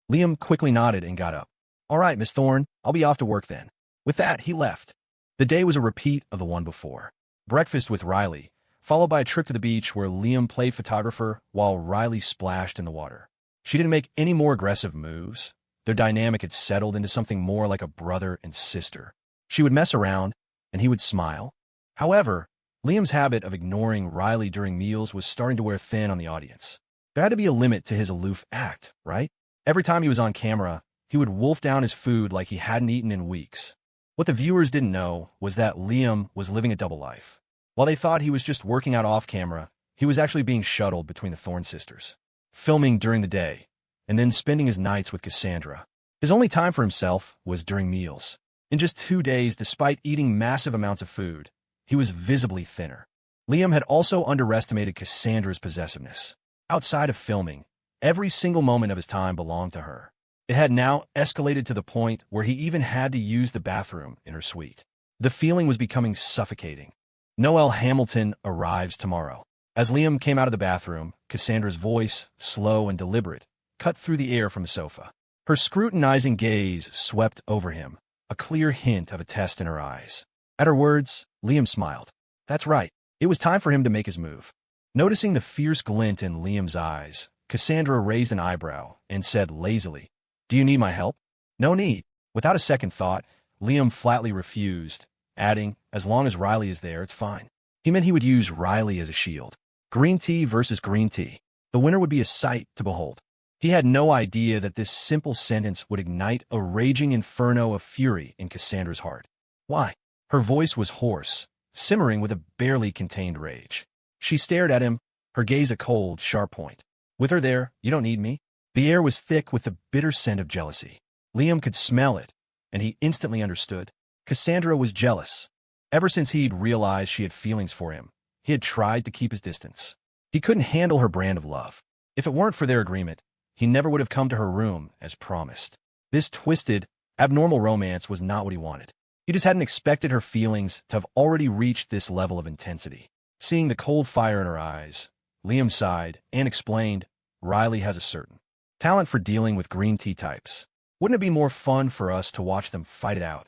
Liam quickly nodded and got up. "All right, Miss Thorne, I'll be off to work then." With that, he left. The day was a repeat of the one before. Breakfast with Riley, followed by a trip to the beach where Liam played photographer while Riley splashed in the water. She didn't make any more aggressive moves. Their dynamic had settled into something more like a brother and sister. She would mess around, and he would smile. However, Liam's habit of ignoring Riley during meals was starting to wear thin on the audience. There had to be a limit to his aloof act, right? Every time he was on camera, he would wolf down his food like he hadn't eaten in weeks. What the viewers didn't know was that Liam was living a double life. While they thought he was just working out off camera, he was actually being shuttled between the Thorne sisters, filming during the day, and then spending his nights with Cassandra. His only time for himself was during meals. In just 2 days, despite eating massive amounts of food, he was visibly thinner. Liam had also underestimated Cassandra's possessiveness. Outside of filming, every single moment of his time belonged to her. It had now escalated to the point where he even had to use the bathroom in her suite. The feeling was becoming suffocating. Noel Hamilton arrives tomorrow. As Liam came out of the bathroom, Cassandra's voice, slow and deliberate, cut through the air from the sofa. Her scrutinizing gaze swept over him, a clear hint of a test in her eyes. At her words, Liam smiled. That's right. It was time for him to make his move. Noticing the fierce glint in Liam's eyes, Cassandra raised an eyebrow and said lazily, "Do you need my help?" "No need." Without a second thought, Liam flatly refused, adding, "As long as Riley is there, it's fine." He meant he would use Riley as a shield. Green tea versus green tea. The winner would be a sight to behold. He had no idea that this simple sentence would ignite a raging inferno of fury in Cassandra's heart. Why? Her voice was hoarse, simmering with a barely contained rage. She stared at him, her gaze a cold, sharp point. With her there, you don't need me? The air was thick with the bitter scent of jealousy. Liam could smell it, and he instantly understood. Cassandra was jealous. Ever since he'd realized she had feelings for him, he had tried to keep his distance. He couldn't handle her brand of love. If it weren't for their agreement, he never would have come to her room as promised. This twisted, abnormal romance was not what he wanted. He just hadn't expected her feelings to have already reached this level of intensity. Seeing the cold fire in her eyes, Liam sighed and explained, Riley has a certain talent for dealing with green tea types. Wouldn't it be more fun for us to watch them fight it out?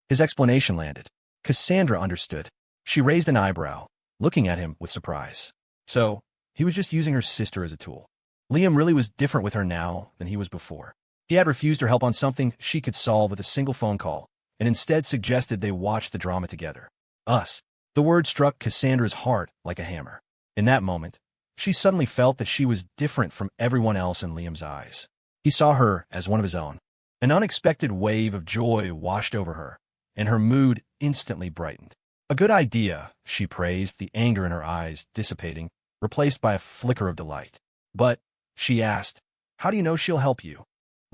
His explanation landed. Cassandra understood. She raised an eyebrow, looking at him with surprise. So, he was just using her sister as a tool. Liam really was different with her now than he was before. He had refused her help on something she could solve with a single phone call, and instead suggested they watch the drama together. Us. The word struck Cassandra's heart like a hammer. In that moment, she suddenly felt that she was different from everyone else in Liam's eyes. He saw her as one of his own. An unexpected wave of joy washed over her, and her mood instantly brightened. A good idea, she praised, the anger in her eyes dissipating, replaced by a flicker of delight. But, she asked, how do you know she'll help you?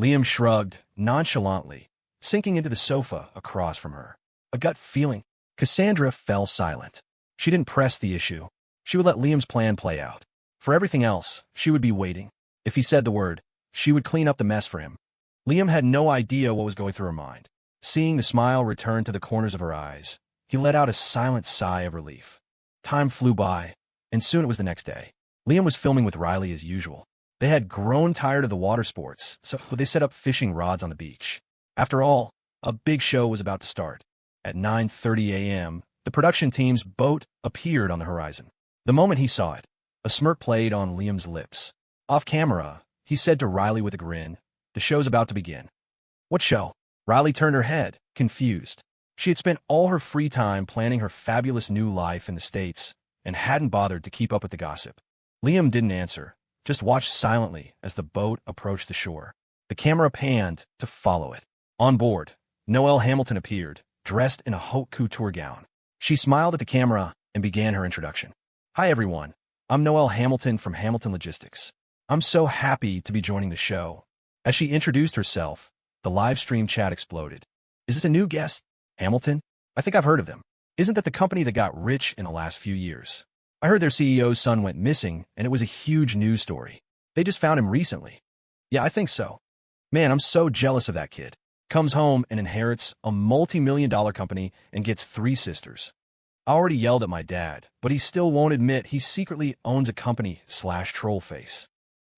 Liam shrugged, nonchalantly, sinking into the sofa across from her. A gut feeling. Cassandra fell silent. She didn't press the issue. She would let Liam's plan play out. For everything else, she would be waiting. If he said the word, she would clean up the mess for him. Liam had no idea what was going through her mind. Seeing the smile return to the corners of her eyes, he let out a silent sigh of relief. Time flew by, and soon it was the next day. Liam was filming with Riley as usual. They had grown tired of the water sports, so they set up fishing rods on the beach. After all, a big show was about to start. At 9:30 a.m., the production team's boat appeared on the horizon. The moment he saw it, a smirk played on Liam's lips. Off camera, he said to Riley with a grin, the show's about to begin. What show? Riley turned her head, confused. She had spent all her free time planning her fabulous new life in the States and hadn't bothered to keep up with the gossip. Liam didn't answer, just watched silently as the boat approached the shore. The camera panned to follow it. On board, Noel Hamilton appeared, dressed in a haute couture gown. She smiled at the camera and began her introduction. Hi everyone, I'm Noel Hamilton from Hamilton Logistics. I'm so happy to be joining the show. As she introduced herself, the live stream chat exploded. Is this a new guest? Hamilton? I think I've heard of them. Isn't that the company that got rich in the last few years? I heard their CEO's son went missing, and it was a huge news story. They just found him recently. Yeah, I think so. Man, I'm so jealous of that kid. Comes home and inherits a multi-million-dollar company and gets 3 sisters. I already yelled at my dad, but he still won't admit he secretly owns a company/troll face.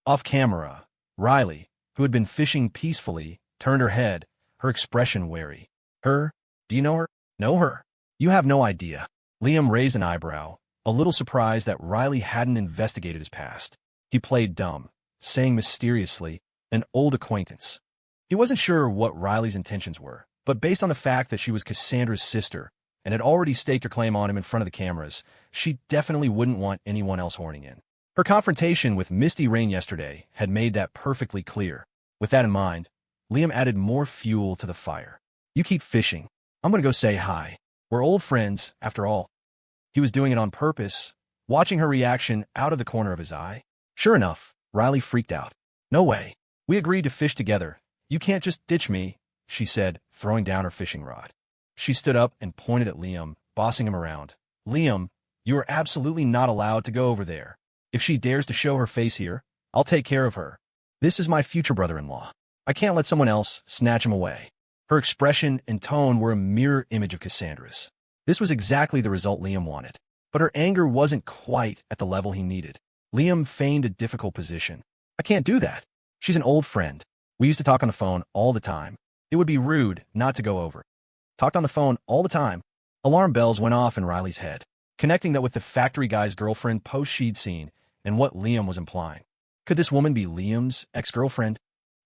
Off camera, Riley, who had been fishing peacefully, turned her head, her expression wary. Her? Do you know her? Know her? You have no idea. Liam raised an eyebrow, a little surprised that Riley hadn't investigated his past. He played dumb, saying mysteriously, an old acquaintance. He wasn't sure what Riley's intentions were, but based on the fact that she was Cassandra's sister and had already staked her claim on him in front of the cameras, she definitely wouldn't want anyone else horning in. Her confrontation with Misty yesterday had made that perfectly clear. With that in mind, Liam added more fuel to the fire. You keep fishing. I'm going to go say hi. We're old friends, after all. He was doing it on purpose, watching her reaction out of the corner of his eye. Sure enough, Riley freaked out. No way. We agreed to fish together. You can't just ditch me, she said, throwing down her fishing rod. She stood up and pointed at Liam, bossing him around. Liam, you are absolutely not allowed to go over there. If she dares to show her face here, I'll take care of her. This is my future brother-in-law. I can't let someone else snatch him away. Her expression and tone were a mirror image of Cassandra's. This was exactly the result Liam wanted. But her anger wasn't quite at the level he needed. Liam feigned a difficult position. I can't do that. She's an old friend. We used to talk on the phone all the time. It would be rude not to go over. Talked on the phone all the time. Alarm bells went off in Riley's head, connecting that with the factory guy's girlfriend post-she'd seen and what Liam was implying. Could this woman be Liam's ex-girlfriend?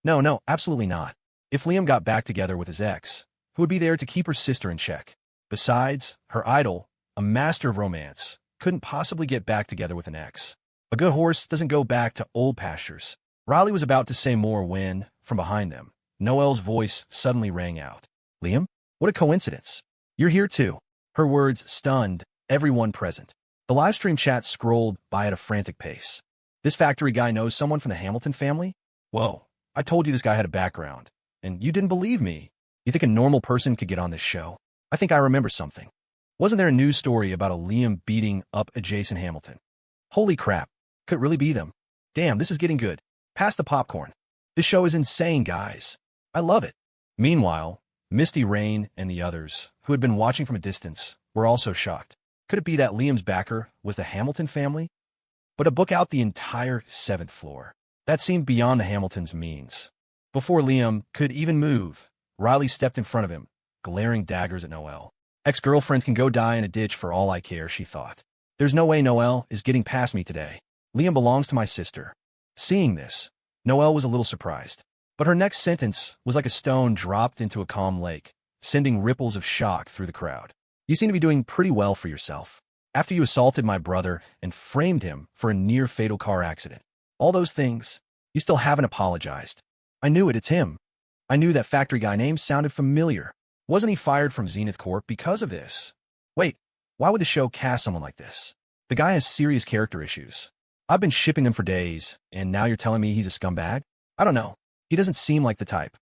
No, absolutely not. If Liam got back together with his ex, who would be there to keep her sister in check? Besides, her idol, a master of romance, couldn't possibly get back together with an ex. A good horse doesn't go back to old pastures. Riley was about to say more when, from behind them, Noel's voice suddenly rang out. Liam? What a coincidence. You're here too. Her words stunned everyone present. The livestream chat scrolled by at a frantic pace. This factory guy knows someone from the Hamilton family? Whoa, I told you this guy had a background, and you didn't believe me. You think a normal person could get on this show? I think I remember something. Wasn't there a news story about a Liam beating up a Jason Hamilton? Holy crap, could it really be them? Damn, this is getting good. Pass the popcorn. This show is insane, guys. I love it. Meanwhile, Misty, Rain, and the others, who had been watching from a distance, were also shocked. Could it be that Liam's backer was the Hamilton family? But a book out the entire 7th floor. That seemed beyond the Hamiltons' means. Before Liam could even move, Riley stepped in front of him, glaring daggers at Noel. Ex-girlfriends can go die in a ditch for all I care, she thought. There's no way Noel is getting past me today. Liam belongs to my sister. Seeing this, Noel was a little surprised. But her next sentence was like a stone dropped into a calm lake, sending ripples of shock through the crowd. You seem to be doing pretty well for yourself. After you assaulted my brother and framed him for a near-fatal car accident. All those things, you still haven't apologized. I knew it, it's him. I knew that factory guy name sounded familiar. Wasn't he fired from Zenith Corp because of this? Wait, why would the show cast someone like this? The guy has serious character issues. I've been shipping them for days, and now you're telling me he's a scumbag? I don't know. He doesn't seem like the type.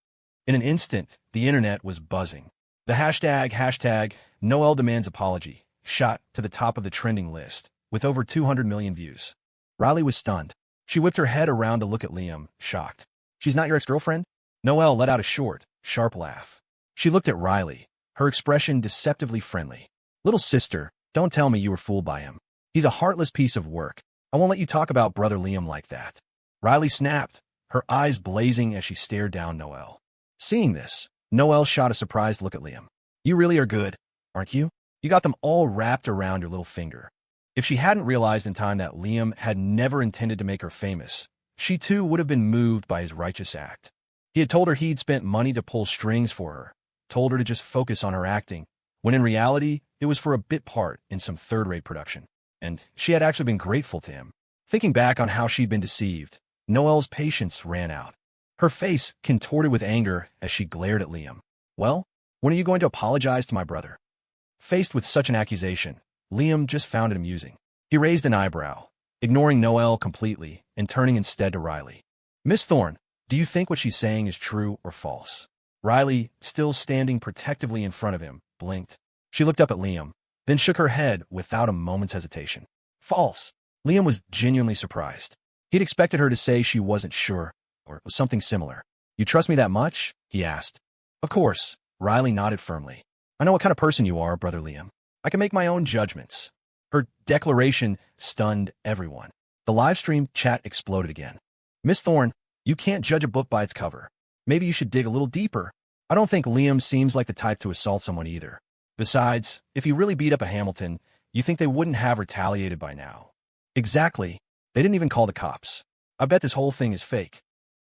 In an instant, the internet was buzzing. The hashtag Noel demands apology shot to the top of the trending list, with over 200 million views. Riley was stunned. She whipped her head around to look at Liam, shocked. She's not your ex-girlfriend? Noel let out a short, sharp laugh. She looked at Riley, her expression deceptively friendly. Little sister, don't tell me you were fooled by him. He's a heartless piece of work. I won't let you talk about brother Liam like that. Riley snapped, her eyes blazing as she stared down Noel. Seeing this, Noel shot a surprised look at Liam. You really are good, aren't you? You got them all wrapped around your little finger. If she hadn't realized in time that Liam had never intended to make her famous, she too would have been moved by his righteous act. He had told her he'd spent money to pull strings for her, told her to just focus on her acting, when in reality, it was for a bit part in some third-rate production. And she had actually been grateful to him. Thinking back on how she'd been deceived, Noel's patience ran out. Her face contorted with anger as she glared at Liam. Well, when are you going to apologize to my brother? Faced with such an accusation, Liam just found it amusing. He raised an eyebrow, ignoring Noel completely and turning instead to Riley. Miss Thorne, do you think what she's saying is true or false? Riley, still standing protectively in front of him, blinked. She looked up at Liam, then shook her head without a moment's hesitation. False. Liam was genuinely surprised. He'd expected her to say she wasn't sure, or something similar. You trust me that much? He asked. Of course. Riley nodded firmly. I know what kind of person you are, brother Liam. I can make my own judgments. Her declaration stunned everyone. The live stream chat exploded again. Miss Thorne, you can't judge a book by its cover. Maybe you should dig a little deeper. I don't think Liam seems like the type to assault someone either. Besides, if he really beat up a Hamilton, you think they wouldn't have retaliated by now. Exactly. They didn't even call the cops. I bet this whole thing is fake.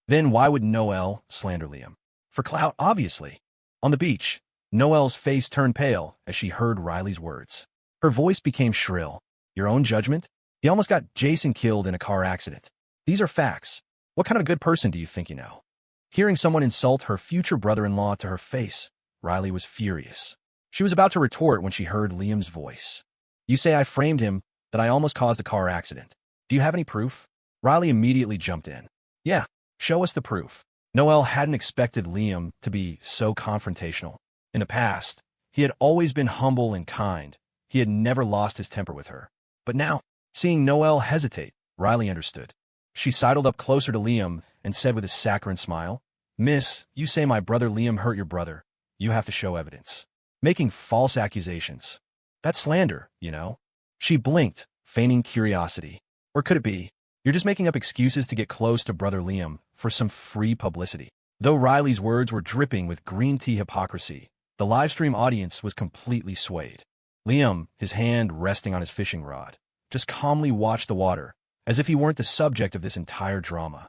Then why would Noel slander Liam? For clout, obviously. On the beach, Noel's face turned pale as she heard Riley's words. Her voice became shrill. Your own judgment? He almost got Jason killed in a car accident. These are facts. What kind of good person do you think you know? Hearing someone insult her future brother-in-law to her face, Riley was furious. She was about to retort when she heard Liam's voice. You say I framed him, that I almost caused a car accident. Do you have any proof? Riley immediately jumped in. Yeah, show us the proof. Noel hadn't expected Liam to be so confrontational. In the past, he had always been humble and kind. He had never lost his temper with her. But now, seeing Noel hesitate, Riley understood. She sidled up closer to Liam and said with a saccharine smile, Miss, you say my brother Liam hurt your brother. You have to show evidence. Making false accusations. That's slander, you know. She blinked, feigning curiosity. Or could it be, you're just making up excuses to get close to brother Liam for some free publicity? Though Riley's words were dripping with green tea hypocrisy, the livestream audience was completely swayed. Liam, his hand resting on his fishing rod, just calmly watched the water, as if he weren't the subject of this entire drama.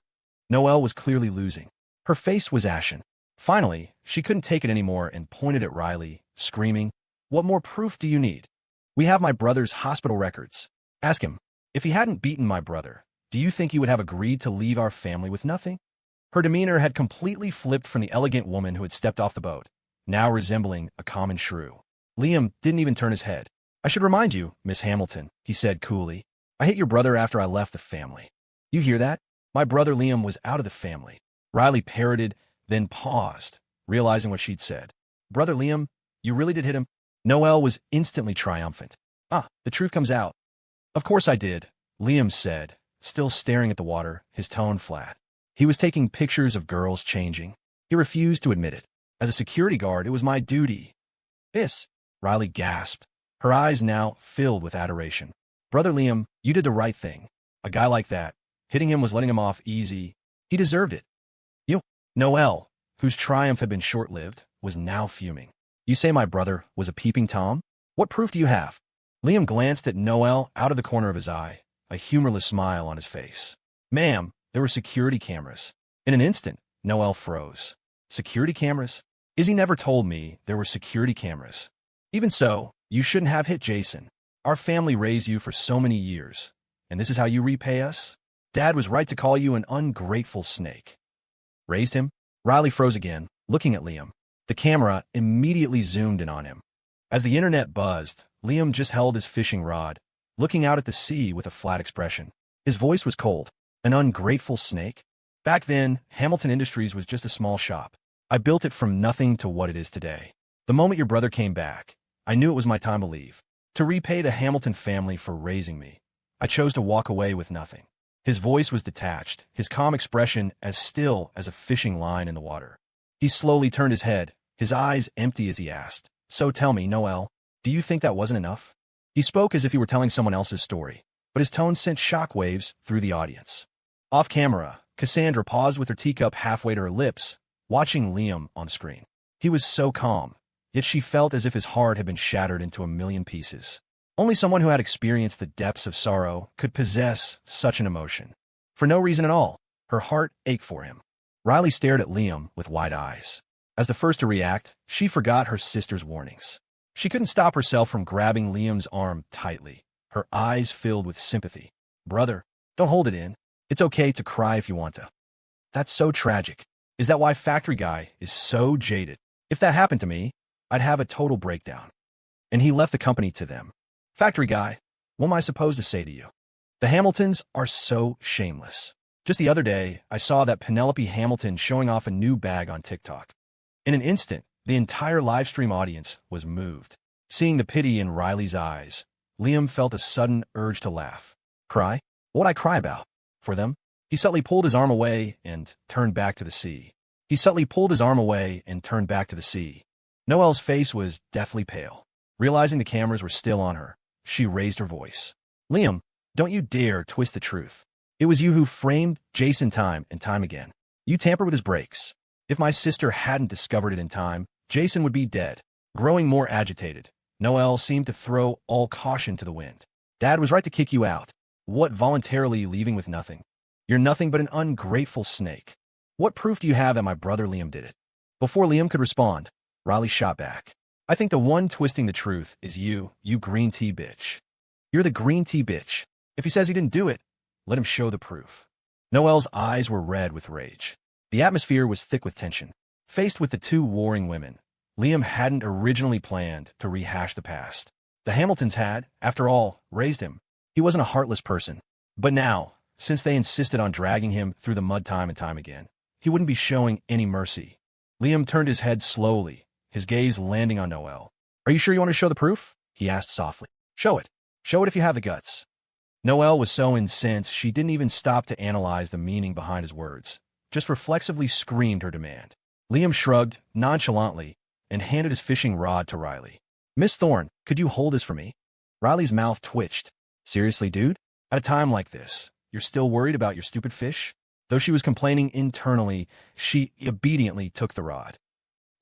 Noel was clearly losing. Her face was ashen. Finally, she couldn't take it anymore and pointed at Riley, screaming, What more proof do you need? We have my brother's hospital records. Ask him. If he hadn't beaten my brother, do you think you would have agreed to leave our family with nothing? Her demeanor had completely flipped from the elegant woman who had stepped off the boat, now resembling a common shrew. Liam didn't even turn his head. I should remind you, Miss Hamilton, he said coolly. I hit your brother after I left the family. You hear that? My brother Liam was out of the family. Riley parroted, then paused, realizing what she'd said. Brother Liam, you really did hit him? Noel was instantly triumphant. Ah, the truth comes out. Of course I did, Liam said, still staring at the water, his tone flat. He was taking pictures of girls changing. He refused to admit it. As a security guard, it was my duty. This, Riley gasped, her eyes now filled with adoration. Brother Liam, you did the right thing. A guy like that, hitting him was letting him off easy. He deserved it. You, Noel, whose triumph had been short-lived, was now fuming. You say my brother was a peeping Tom? What proof do you have? Liam glanced at Noel out of the corner of his eye, a humorless smile on his face. Ma'am, there were security cameras. In an instant, Noel froze. Security cameras? Izzy never told me there were security cameras. Even so, you shouldn't have hit Jason. Our family raised you for so many years, and this is how you repay us? Dad was right to call you an ungrateful snake. Raised him? Riley froze again, looking at Liam. The camera immediately zoomed in on him. As the internet buzzed, Liam just held his fishing rod, looking out at the sea with a flat expression. His voice was cold. An ungrateful snake? Back then, Hamilton Industries was just a small shop. I built it from nothing to what it is today. The moment your brother came back, I knew it was my time to leave. To repay the Hamilton family for raising me, I chose to walk away with nothing. His voice was detached, his calm expression as still as a fishing line in the water. He slowly turned his head, his eyes empty as he asked, So tell me, Noel, do you think that wasn't enough? He spoke as if he were telling someone else's story, but his tone sent shockwaves through the audience. Off camera, Cassandra paused with her teacup halfway to her lips, watching Liam on the screen. He was so calm, yet she felt as if his heart had been shattered into a million pieces. Only someone who had experienced the depths of sorrow could possess such an emotion. For no reason at all, her heart ached for him. Riley stared at Liam with wide eyes. As the first to react, she forgot her sister's warnings. She couldn't stop herself from grabbing Liam's arm tightly, her eyes filled with sympathy. Brother, don't hold it in. It's okay to cry if you want to. That's so tragic. Is that why Factory Guy is so jaded? If that happened to me, I'd have a total breakdown. And he left the company to them. Factory Guy, what am I supposed to say to you? The Hamiltons are so shameless. Just the other day, I saw that Penelope Hamilton showing off a new bag on TikTok. In an instant, the entire livestream audience was moved. Seeing the pity in Riley's eyes, Liam felt a sudden urge to laugh. Cry? What'd I cry about? For them? He subtly pulled his arm away and turned back to the sea. Noel's face was deathly pale. Realizing the cameras were still on her, she raised her voice. Liam, don't you dare twist the truth. It was you who framed Jason time and time again. You tampered with his brakes. If my sister hadn't discovered it in time, Jason would be dead. Growing more agitated, Noel seemed to throw all caution to the wind. Dad was right to kick you out. What, voluntarily leaving with nothing? You're nothing but an ungrateful snake. What proof do you have that my brother Liam did it? Before Liam could respond, Riley shot back. I think the one twisting the truth is you green tea bitch. You're the green tea bitch. If he says he didn't do it, let him show the proof. Noel's eyes were red with rage. The atmosphere was thick with tension. Faced with the two warring women, Liam hadn't originally planned to rehash the past. The Hamiltons had, after all, raised him. He wasn't a heartless person. But now, since they insisted on dragging him through the mud time and time again, he wouldn't be showing any mercy. Liam turned his head slowly, his gaze landing on Noel. Are you sure you want to show the proof? He asked softly. Show it. Show it if you have the guts. Noel was so incensed she didn't even stop to analyze the meaning behind his words, just reflexively screamed her demand. Liam shrugged nonchalantly and handed his fishing rod to Riley. Miss Thorne, could you hold this for me? Riley's mouth twitched. Seriously, dude? At a time like this, you're still worried about your stupid fish? Though she was complaining internally, she obediently took the rod.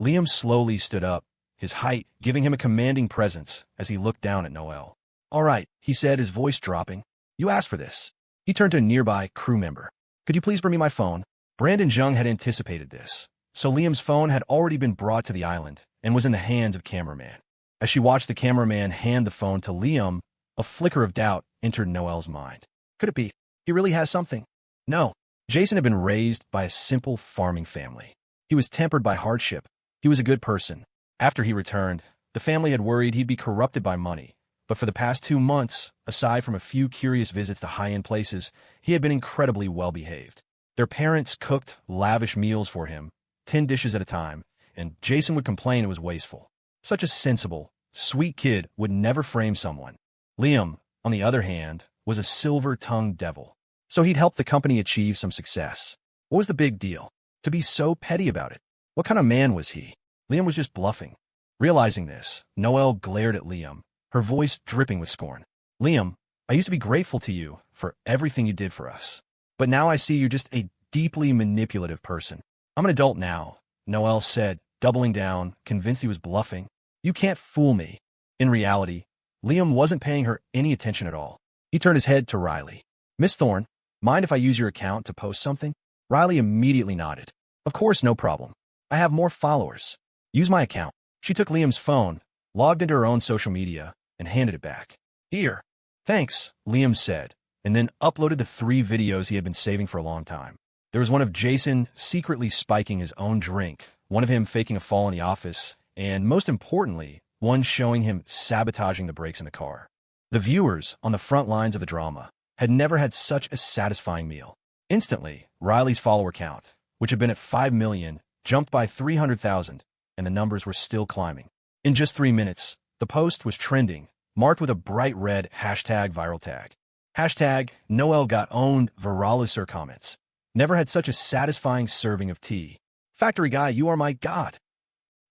Liam slowly stood up, his height giving him a commanding presence as he looked down at Noel. All right, he said, his voice dropping. You asked for this. He turned to a nearby crew member. Could you please bring me my phone? Brandon Jung had anticipated this, so Liam's phone had already been brought to the island and was in the hands of cameraman. As she watched the cameraman hand the phone to Liam, a flicker of doubt entered Noel's mind. Could it be? He really has something. No. Jason had been raised by a simple farming family. He was tempered by hardship. He was a good person. After he returned, the family had worried he'd be corrupted by money. But for the past 2 months, aside from a few curious visits to high-end places, he had been incredibly well-behaved. Their parents cooked lavish meals for him, 10 dishes at a time, and Jason would complain it was wasteful. Such a sensible, sweet kid would never frame someone. Liam, on the other hand, was a silver-tongued devil. So he'd helped the company achieve some success. What was the big deal? To be so petty about it? What kind of man was he? Liam was just bluffing. Realizing this, Noel glared at Liam, her voice dripping with scorn. Liam, I used to be grateful to you for everything you did for us. But now I see you're just a deeply manipulative person. I'm an adult now, Noel said, doubling down, convinced he was bluffing. You can't fool me. In reality, Liam wasn't paying her any attention at all. He turned his head to Riley. Miss Thorne, mind if I use your account to post something? Riley immediately nodded. Of course, no problem. I have more followers. Use my account. She took Liam's phone, logged into her own social media, and handed it back. Here. Thanks, Liam said, and then uploaded the 3 videos he had been saving for a long time. There was one of Jason secretly spiking his own drink, one of him faking a fall in the office, and most importantly, one showing him sabotaging the brakes in the car. The viewers, on the front lines of the drama, had never had such a satisfying meal. Instantly, Riley's follower count, which had been at 5 million, jumped by 300,000, and the numbers were still climbing. In just 3 minutes, the post was trending, marked with a bright red #viral tag. #Noel got owned viraluser comments. Never had such a satisfying serving of tea. Factory guy, you are my god.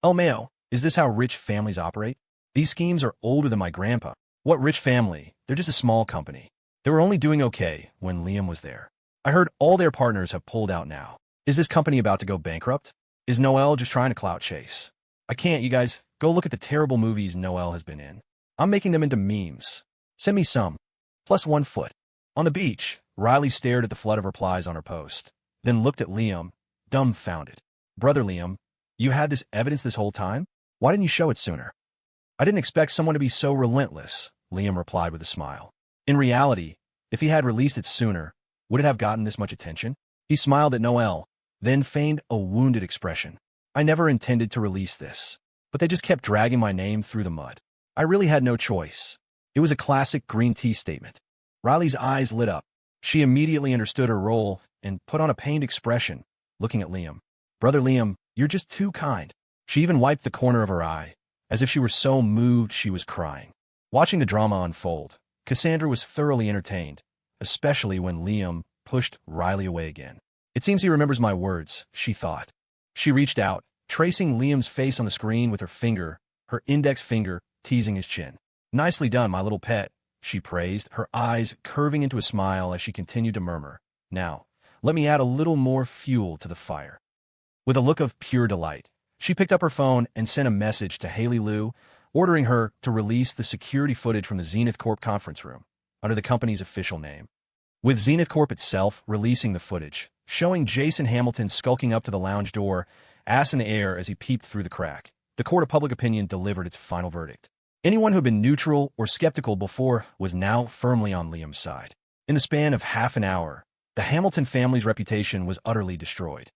El Mayo, is this how rich families operate? These schemes are older than my grandpa. What rich family? They're just a small company. They were only doing okay when Liam was there. I heard all their partners have pulled out now. Is this company about to go bankrupt? Is Noel just trying to clout chase? I can't, you guys. Go look at the terrible movies Noel has been in. I'm making them into memes. Send me some. +1 foot. On the beach, Riley stared at the flood of replies on her post, then looked at Liam, dumbfounded. Brother Liam, you had this evidence this whole time? Why didn't you show it sooner? I didn't expect someone to be so relentless, Liam replied with a smile. In reality, if he had released it sooner, would it have gotten this much attention? He smiled at Noel, then feigned a wounded expression. I never intended to release this, but they just kept dragging my name through the mud. I really had no choice. It was a classic green tea statement. Riley's eyes lit up. She immediately understood her role and put on a pained expression, looking at Liam. Brother Liam, you're just too kind. She even wiped the corner of her eye, as if she were so moved she was crying. Watching the drama unfold, Cassandra was thoroughly entertained, especially when Liam pushed Riley away again. It seems he remembers my words, she thought. She reached out, tracing Liam's face on the screen with her finger, her index finger teasing his chin. Nicely done, my little pet, she praised, her eyes curving into a smile as she continued to murmur. Now, let me add a little more fuel to the fire. With a look of pure delight, she picked up her phone and sent a message to Haley Liu, ordering her to release the security footage from the Zenith Corp conference room, under the company's official name. With Zenith Corp itself releasing the footage, showing Jason Hamilton skulking up to the lounge door, ass in the air as he peeped through the crack, the court of public opinion delivered its final verdict. Anyone who had been neutral or skeptical before was now firmly on Liam's side. In the span of half an hour, the Hamilton family's reputation was utterly destroyed.